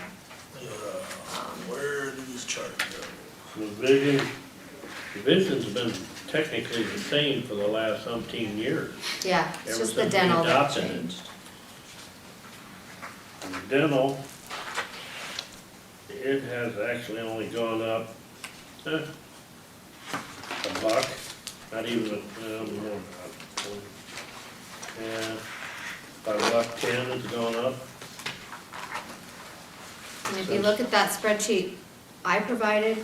E: Where do these charts go?
K: The vision's been technically the same for the last umpteen years.
A: Yeah, it's
K: Ever
A: just the
K: since we
A: dental that
K: adopted it.
A: changed.
K: And the dental, it has actually only gone up, $1, not even, more than that. Yeah, by $1.10 it's gone up.
A: And if you look at that spreadsheet I provided,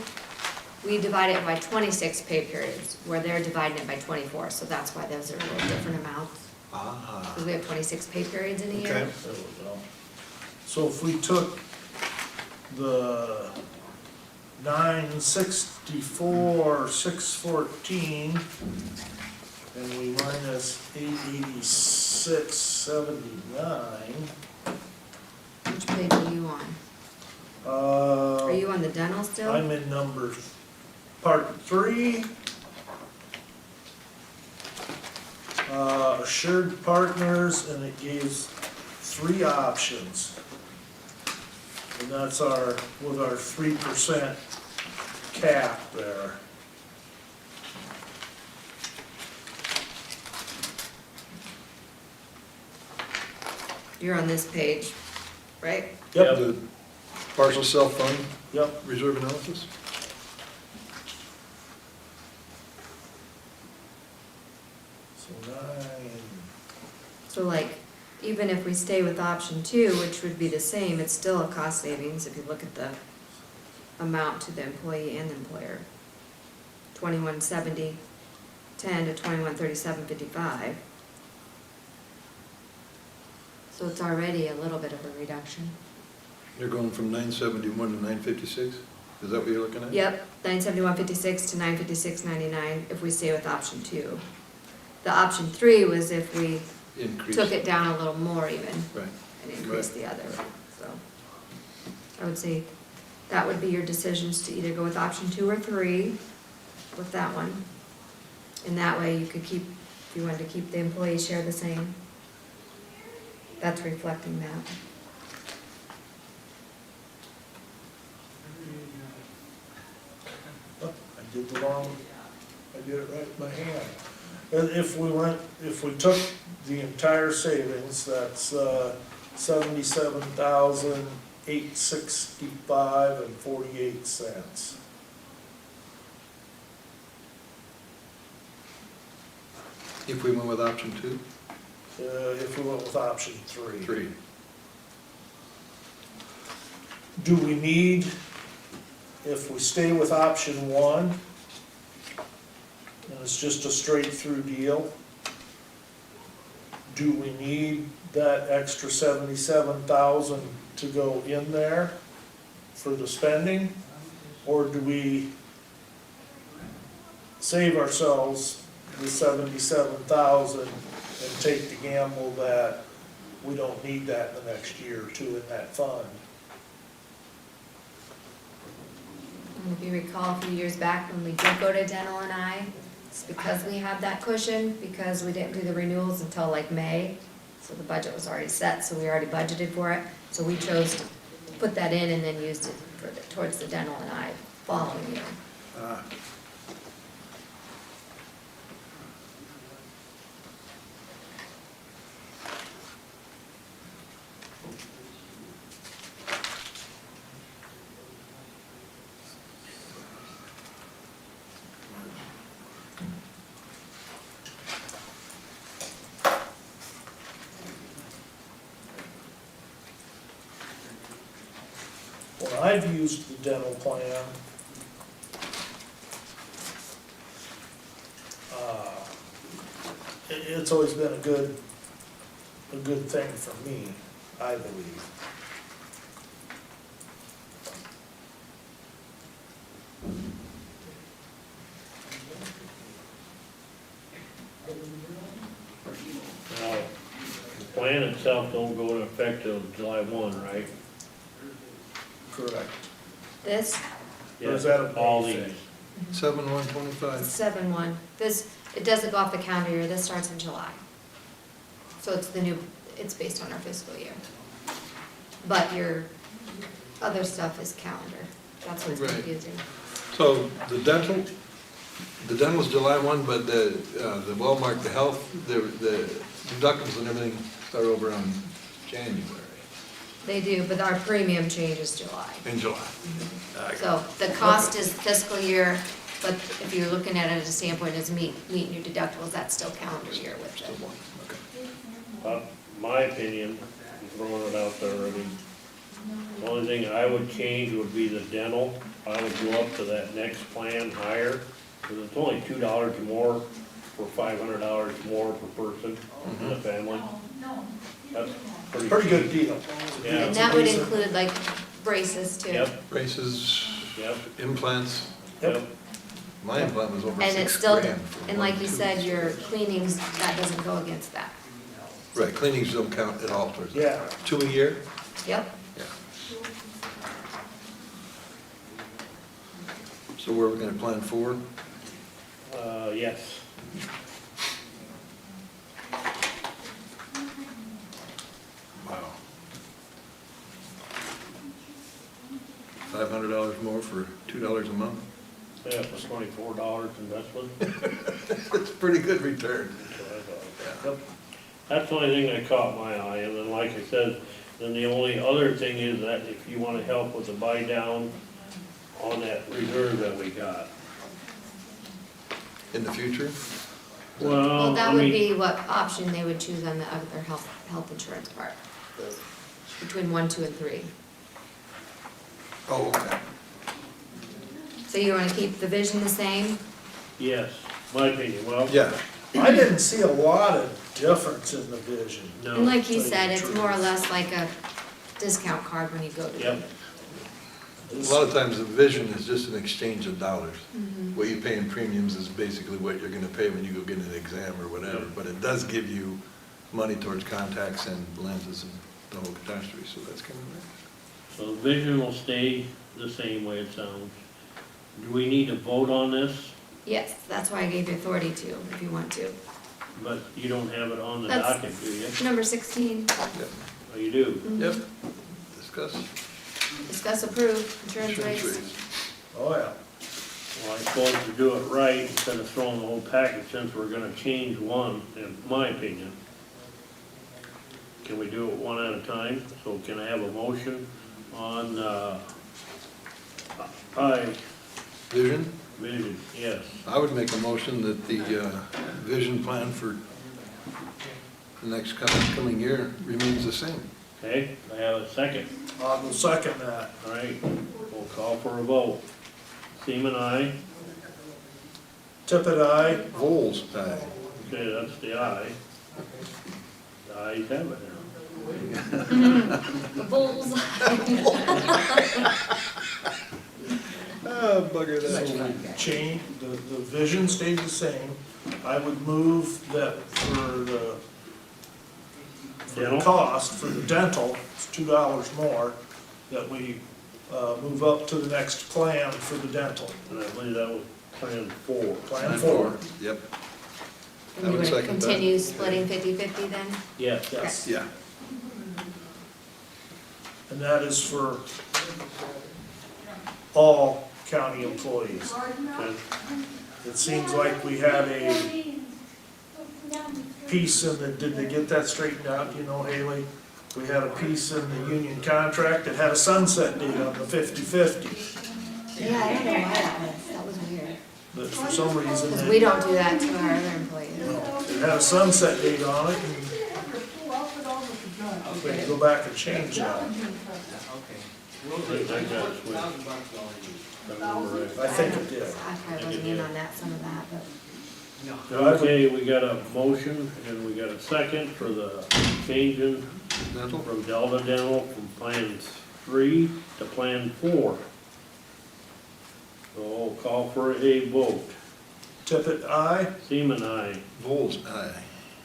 A: we divide it by 26 pay periods, where they're dividing it by 24, so that's why those are a little different amounts. Because we have 26 pay periods in a year.
B: Okay.
K: That was all.
E: So if we took the 964, 614, and we minus 886, 79,
A: Which page are you on? Are you on the dental still?
E: I'm in part 3. Assured partners, and it gives 3 options. And that's with our 3% cap there.
A: You're on this page, right?
E: Yep,
B: The partial self-fund
E: yep.
B: reserve analysis?
E: So 9,
A: So like, even if we stay with option 2, which would be the same, it's still a cost savings if you look at the amount to the employee and the employer. 2170, 10 to 2137.55. So it's already a little bit of a reduction.
B: You're going from 971 to 956? Is that what you're looking at?
A: Yep, 971.56 to 956.99 if we stay with option 2. The option 3 was if we
B: Increase.
A: took it down a little more even.
B: Right.
A: And increase the other, so. I would say that would be your decisions to either go with option 2 or 3 with that one. And that way you could keep, if you wanted to keep the employee share the same. That's reflecting that.
E: I did it right in my hand. And if we took the entire savings, that's 77,865 and 48 cents.
B: If we went with option 2?
E: If we went with option 3.
B: 3.
E: Do we need, if we stay with option 1, and it's just a straight through deal, do we need that extra 77,000 to go in there for the spending? Or do we save ourselves the 77,000 and take the gamble that we don't need that in the next year or two in that fund.
A: And if you recall a few years back when we did go to dental and eye, it's because we had that cushion, because we didn't do the renewals until like May. So the budget was already set, so we already budgeted for it. So we chose to put that in and then used it for towards the dental and eye following year.
E: When I've used the dental plan, it's always been a good thing for me, I believe.
K: Now, the plan itself don't go into effect till July 1, right?
E: Correct.
A: This,
E: Or is that a
K: All
E: May
K: these.
E: thing?
B: 7/1/25.
A: 7/1, this, it doesn't go off the calendar year, this starts in July. So it's the new, it's based on our fiscal year. But your other stuff is calendar, that's what's
B: Right.
A: confusing.
B: So the dental's July 1, but the Wellmark, the health, the deductibles and everything start over on January,
A: They do, but our premium changes July.
B: in July.
A: So the cost is fiscal year, but if you're looking at it as a standpoint as meeting your deductibles, that's still calendar year with it.
K: My opinion, I'm throwing it out there, I mean, the only thing I would change would be the dental. I would go up to that next plan higher, because it's only $2 more for $500 more per person in the family. That's
E: Pretty good deal.
K: Yeah.
A: And that would include like braces too.
K: Yep,
B: Braces,
K: yep,
B: implants,
K: yep.
B: my implant was over
A: And it's
B: $6
A: still,
B: grand. for
A: and like
B: one
A: you
B: tooth.
A: said, your cleanings, that doesn't go against that.
B: Right, cleanings don't count at all towards that.
E: Yeah.
B: 2 a year?
A: Yep.
B: Yeah. So where are we gonna plan for?
K: Yes.
B: Wow. $500 more for $2 a month?
K: Yeah, for $24 investment.
B: That's a pretty good return.
K: That's what I thought. Yep. That's the only thing that caught my eye, and then like I said, then the only other thing is that if you wanna help with the buy down on that reserve that we got.
B: In the future?
A: Well,
K: Well,
A: that
K: I
A: would
K: mean,
A: be what option they would choose on the other health insurance part. Between 1, 2, and 3.
B: Oh, okay.
A: So you wanna keep the vision the same?
K: yes, my opinion, well,
B: Yeah,
E: I didn't see a lot of difference in the vision.
K: no.
A: And like he
E: tell you
A: said,
E: the
A: it's
E: truth.
A: more or less like a discount card when you go to
K: Yep.
A: them.
B: a lot of times the vision is just an exchange of dollars.
A: Mhm.
B: What you pay in premiums is basically what you're gonna pay when you go get an exam or whatever,
K: Yep.
B: but it does give you money towards contacts and lenses and the whole catastrophe, so that's kind of nice.
K: So the vision will stay the same way it sounds. Do we need to vote on this?
A: Yes, that's why I gave you authority to, if you want to.
K: But you don't have it on the
A: That's-
K: docket, do you?
A: Number 16,
B: Yep.
K: Oh, you do?
B: Yep, discuss
A: discuss approve insurance
B: insurance
A: rates.
B: rates.
E: Oh, yeah.
K: Well, I suppose to do it right, instead of throwing the whole package, since we're gonna change one, in my opinion. Can we do it one at a time? So can I have a motion on,
B: Vision,
K: vision, yes.
B: I would make a motion that the vision plan for the next coming year remains the same.
K: Okay, I have a second.
E: I will second that.
K: All right, we'll call for a vote. Seaman, aye.
E: Tippit, aye.
B: Vols, aye.
K: Okay, that's the aye. The ayes have it
A: Bulls.
B: Oh, bugger
E: So
B: that.
E: we change, the vision stayed the same, I would move that for the
K: Dental?
E: cost, for the dental, it's $2 more, that we, move up to the next plan for the dental.
K: And I believe that was Plan 4.
E: Plan 4.
B: Yep,
A: And
B: I
A: you
B: would
A: wanna
B: second that.
A: continue splitting 50/50 then?
K: Yes.
E: Yes.
B: yeah.
E: And that is for all county employees.
K: Okay.
E: It seems like we had a piece in the, did they get that straightened out, do you know, Haley? We had a piece in the union contract that had a sunset date on the 50/50,
A: Yeah, I don't know why that was weird.
E: but for some reason
A: Because we
E: it
A: don't do that to our other employees.
E: had a sunset date on it, and we had to go back and change that.
K: I think that got switched. If I remember right.
E: I think it did.
A: I probably wasn't in on that, some of that, but.
K: Okay, we got a motion and we got a second for the changing
B: Dental?
K: from Delta Dental from Plan 3 to Plan 4. So I'll call for a vote.
E: Tippit, aye?
K: Seaman, aye.
B: Vols, aye.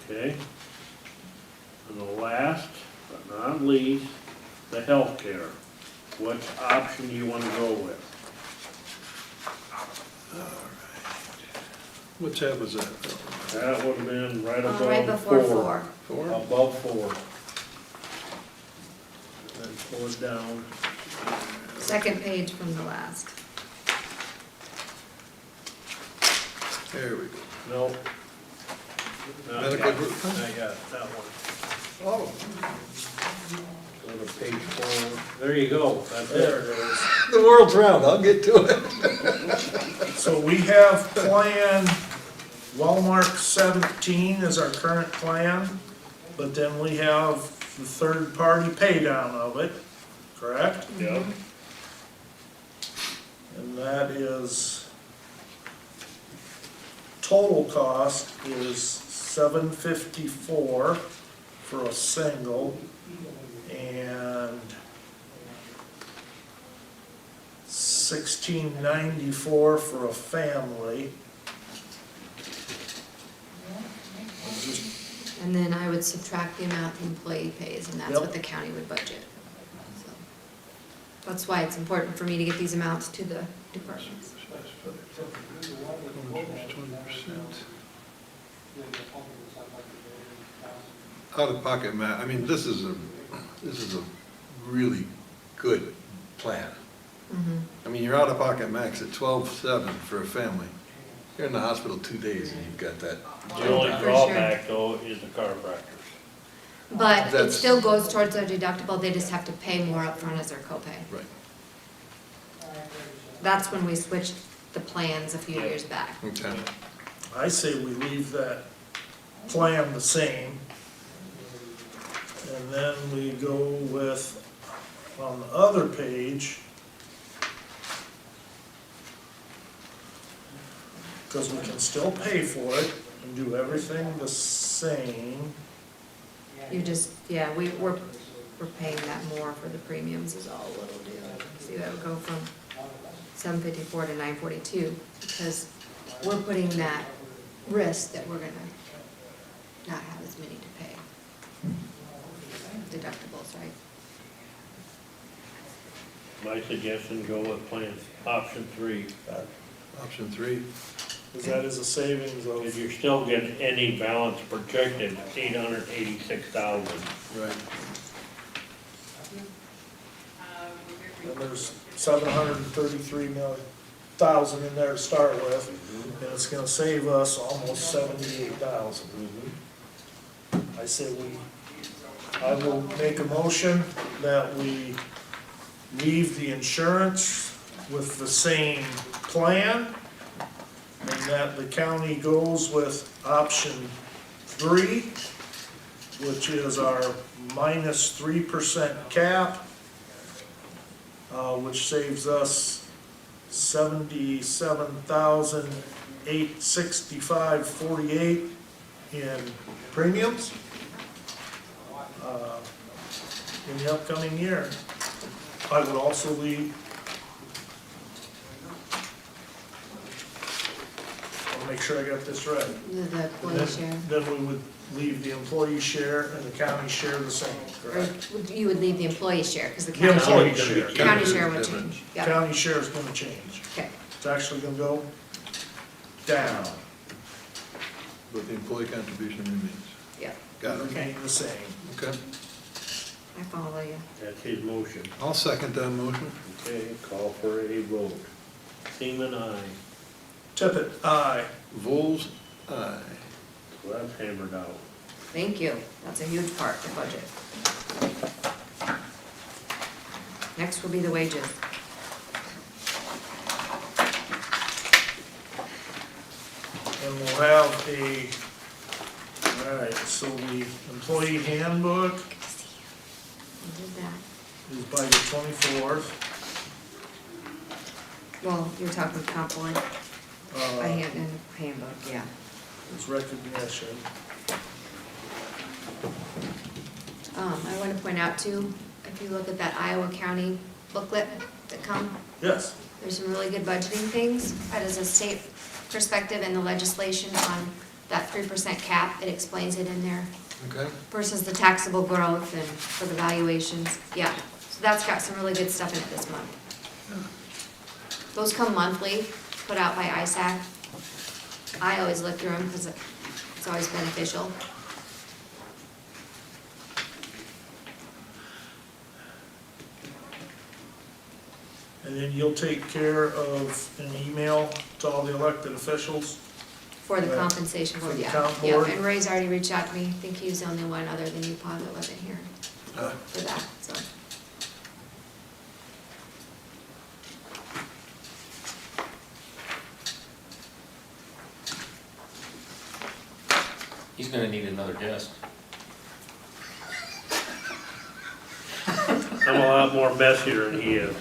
K: Okay. And the last, but not least, the healthcare. Which option do you want to go with?
B: What tab was that?
K: That would have been right
A: Right
K: above
A: before
K: 4.
A: 4.
B: 4?
K: Above 4. Then pull it down.
A: Second page from the last.
B: There we go.
K: No. Not
B: Medical
K: yet.
B: group?
K: Not yet, that one.
B: Oh.
K: Go to page 4. There you go, that's
E: There
K: it.
E: it is.
B: The world's round, I'll get to it.
E: So we have plan, Wellmark 17 is our current plan, but then we have the third-party pay down of it, correct?
K: Yep.
E: And that is, total cost is $754 for a single, and $1694 for a family.
A: And then I would subtract the amount the employee pays, and that's
E: Yep.
A: what the county would budget. So that's why it's important for me to get these amounts to the departments.
B: 20%. Out-of-pocket I mean, this is a really good plan.
A: Mhm.
B: I mean, your out-of-pocket max at 12.7 for a family. You're in the hospital 2 days and you've got that.
K: The only
A: For
K: drawback though is the chiropractors.
A: But it
B: That's-
A: still goes towards their deductible, they just have to pay more upfront as their copay.
B: Right.
E: That's when we switched the plans a few years back.
B: Okay.
E: I say we leave that plan the same. And then we go with, on the other page, because we can still pay for it and do everything the same.
A: You just, yeah, we're paying that more for the premiums is all it'll do. See, that would go from 754 to 942, because we're putting that risk that we're gonna not have as many to pay. Deductibles, right?
K: My suggestion, go with plan, option 3.
B: Option 3.
E: Because that is a savings
K: If
E: of,
K: you're still getting any balance projected, 886,000.
B: Right.
E: and there's 733,000 in there to start with, and it's gonna save us almost 78,000. I will make a motion that we leave the insurance with the same plan, and that the county goes with option 3, which is our minus 3% cap, which saves us $77,865.48 in premiums in the upcoming year. I would also leave a make sure I got this right.
A: The employee share.
E: Then we would leave the employee share and the county share the same,
A: Or
E: correct?
A: you would leave the employee share, because the
E: The
A: county
E: employee
A: share,
E: share.
A: county share would change. Yep.
E: County share is gonna change.
A: Okay.
E: It's actually gonna go down.
B: But the employee contribution remains.
A: Yep,
B: Got it.
E: Remain the same.
B: Okay.
A: I follow you.
K: That's his motion.
B: I'll second that motion.
K: Okay, call for a vote. Seaman, aye.
E: Tippit, aye.
B: Vols, aye.
K: So that's hammered out.
A: Thank you. That's a huge part of the budget. Next will be the wages.
E: And we'll have all right, so the employee handbook
A: We did that.
E: is by the 24th.
A: Well, you're talking comp one,
E: Uh,
A: by hand and handbook, yeah.
E: It's recognition.
A: I want to point out too, if you look at that Iowa County booklet that come,
E: Yes,
A: there's some really good budgeting things. That is a state perspective and the legislation on that 3% cap, it explains it in there.
B: Okay.
A: Versus the taxable growth and for the valuations, yeah. So that's got some really good stuff in it this month. Those come monthly, put out by ISAC. I always look through them because it's always beneficial.
E: and then you'll take care of an email to all the elected officials.
A: For the
E: Right.
A: compensation
E: For
A: board,
E: the
A: yeah.
E: comp
A: Yeah,
E: board.
A: and Ray's already reached out to me. I think he was the only one other than you, Paul, that wasn't here
B: Uh,
A: for that, so.
D: He's gonna need another desk.
K: I'm a lot more messier than he is.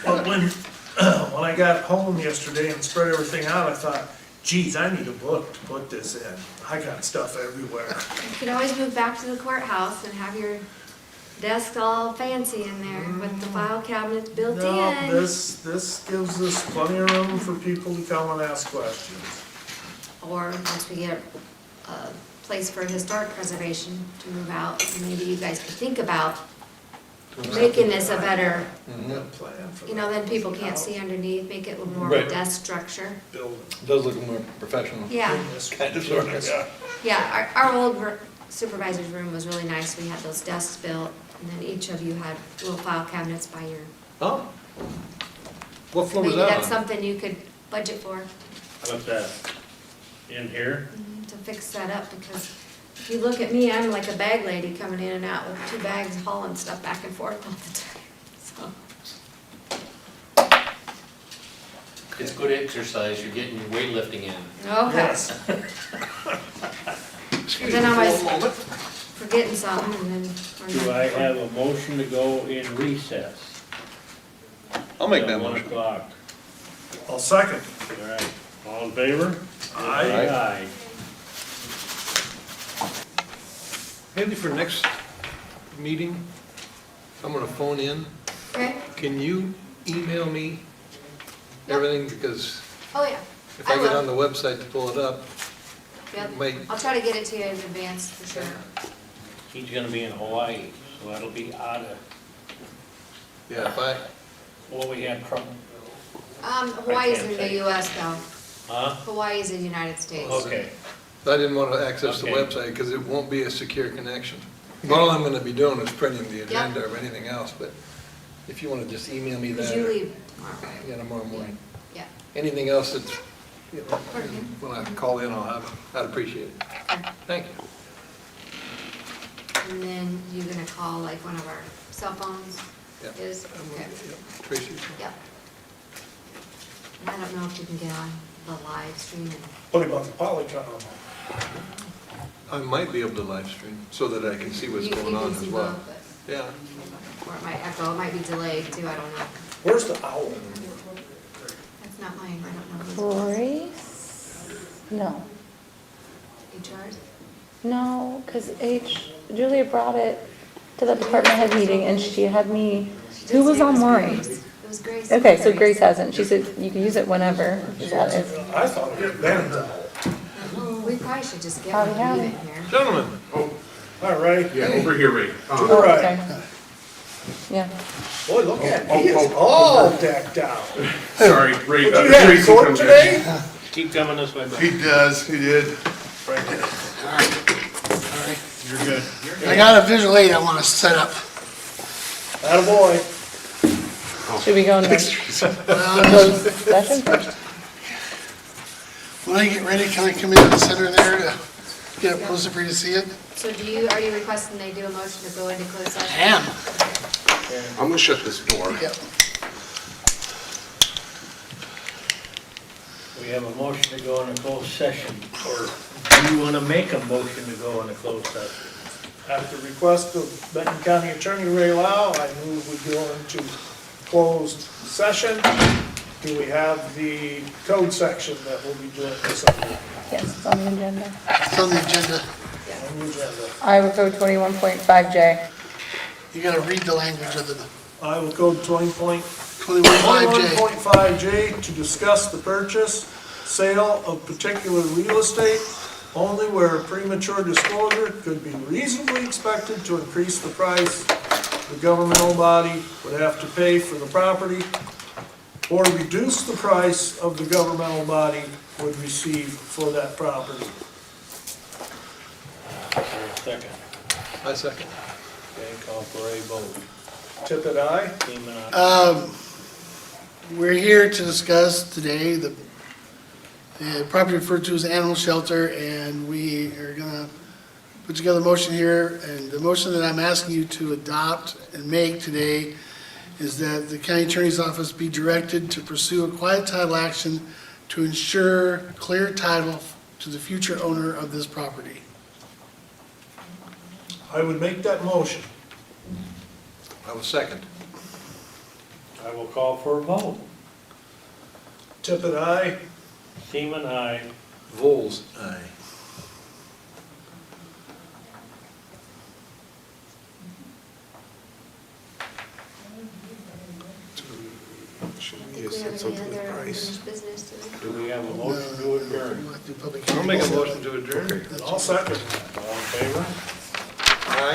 E: But when I got home yesterday and spread everything out, I thought, geez, I need a book to put this in. I got stuff everywhere.
A: You can always move back to the courthouse and have your desk all fancy in there with the file cabinets built
E: No,
A: in.
E: this gives us plenty of room for people to come and ask questions.
A: Or once we get a place for historic preservation to move out, maybe you guys could think about making this a better,
B: Mhm.
E: Plan for
A: you know, then people can't see underneath, make it a little more of a
B: Right.
A: desk structure.
E: building.
B: Does look more professional.
A: Yeah,
B: Kind of, sort of, yeah.
A: yeah, our old supervisor's room was really nice, we had those desks built, and then each of you had little file cabinets by your,
B: Oh. What floor was
A: maybe
B: that
A: that's
B: on?
A: something you could budget for,
K: What's that? In here?
A: to fix that up, because if you look at me, I'm like a bag lady coming in and out with 2 bags hauling stuff back and forth all the time, so.
D: It's good exercise, you're getting your weightlifting in.
A: Okay.
E: Yes.
B: Excuse
A: Then
B: me
A: I
B: for
A: was-
B: a moment.
A: Forgetting something and then.
K: Do I have a motion to go in recess?
B: I'll make that
K: Till 1
B: motion.
K: o'clock.
E: I'll second.
K: All right, all in favor?
E: Aye.
K: Aye.
B: Maybe for next meeting, I'm gonna phone in.
A: Okay,
B: Can you email me everything? Because
A: oh yeah,
B: if
A: I
B: I get
A: will.
B: on the website to pull it up,
A: Yep.
B: might,
A: I'll try to get it to you in advance for sure.
K: He's gonna be in Hawaii, so that'll be out of,
B: yeah, if I,
K: well, we had trouble.
A: Hawaii's in
K: can't
A: the
K: say.
A: US though.
K: Huh?
A: Hawaii's in the United States.
K: Okay,
B: I didn't want to access the
K: Okay.
B: website because it won't be a secure connection. All I'm gonna be doing is printing the
A: Yep.
B: agenda or anything else, but if you want to just email me
A: Because
B: that.
A: you
B: or-
A: leave tomorrow, right?
B: Yeah, tomorrow morning.
A: Yeah.
B: Anything else that's, you know,
A: Okay.
B: when I call in, I'd appreciate it.
A: Okay.
B: Thank you.
A: And then you're gonna call like one of our cell phones
B: Yeah.
A: is, okay,
B: Tracy.
A: yep. And I don't know if you can get on the live stream and,
E: What about the Polycom?
B: I might be able to live stream so that I can see what's
A: you
B: going on
A: can
B: as
A: see
B: well.
A: both, but,
B: Yeah.
A: or it might echo, it might be delayed too, I don't know.
E: Where's the owl?
A: That's not mine, I don't know.
Q: Grace? No,
A: HR's?
Q: no, because Julia brought it to the department head meeting and she had me, who was on Lori?
A: The was Grace.
Q: Okay, so Grace hasn't. She said you can use it whenever. Is that it?
E: I thought it was Departmental.
A: We probably should just get
Q: Howdy,
A: one and leave
Q: howdy.
A: it here.
B: Gentlemen,
E: All right.
M: Yeah, over here, Ray.
E: To
Q: Oh,
E: the right.
Q: okay. Yeah.
E: Boy, look at him, he is all decked out.
M: Sorry, Ray.
E: Would you have court today?
K: Keep coming this way, bud.
B: he does, he did.
J: You're good. I got a visual aid I wanna set up.
E: Attaboy.
Q: Should we go into closed session first?
J: When I get ready, can I come into the center there to get up closer for you to see it?
A: So are you requesting they do a motion to go into closed session?
J: Am.
M: I'm gonna shut this door.
J: Yep.
K: We have a motion to go into closed session, or do you wanna make a motion to go into closed session?
E: At the request of Benton County Attorney Ray Lau, I move we go into closed session. Do we have the code section that we'll be doing this under?
Q: Yes, it's on the agenda.
J: It's on the agenda.
E: On the agenda.
Q: Iowa Code 21.5J.
J: You gotta read the language of the
E: Iowa Code 21.5J
J: 21.5J.
E: to discuss the purchase, sale of particular real estate only where premature disclosure could be reasonably expected to increase the price the governmental body would have to pay for the property, or reduce the price of the governmental body would receive for that property.
K: Second.
B: I second.
K: Okay, call for a vote.
E: Tippit, aye?
K: Seaman, aye.
J: We're here to discuss today the property referred to as animal shelter, and we are gonna put together a motion here, and the motion that I'm asking you to adopt and make today is that the county attorney's office be directed to pursue a quiet title action to ensure clear title to the future owner of this property.
E: I would make that motion.
B: I was second.
K: I will call for a vote.
E: Tippit, aye?
K: Seaman, aye.
B: Vols, aye.
A: I think we have any other unfinished business today.
K: Do we have a motion to adjourn?
J: We'll have to do public
B: I'll
J: hearing.
B: make a motion to adjourn.
E: I'll second.
K: All in favor?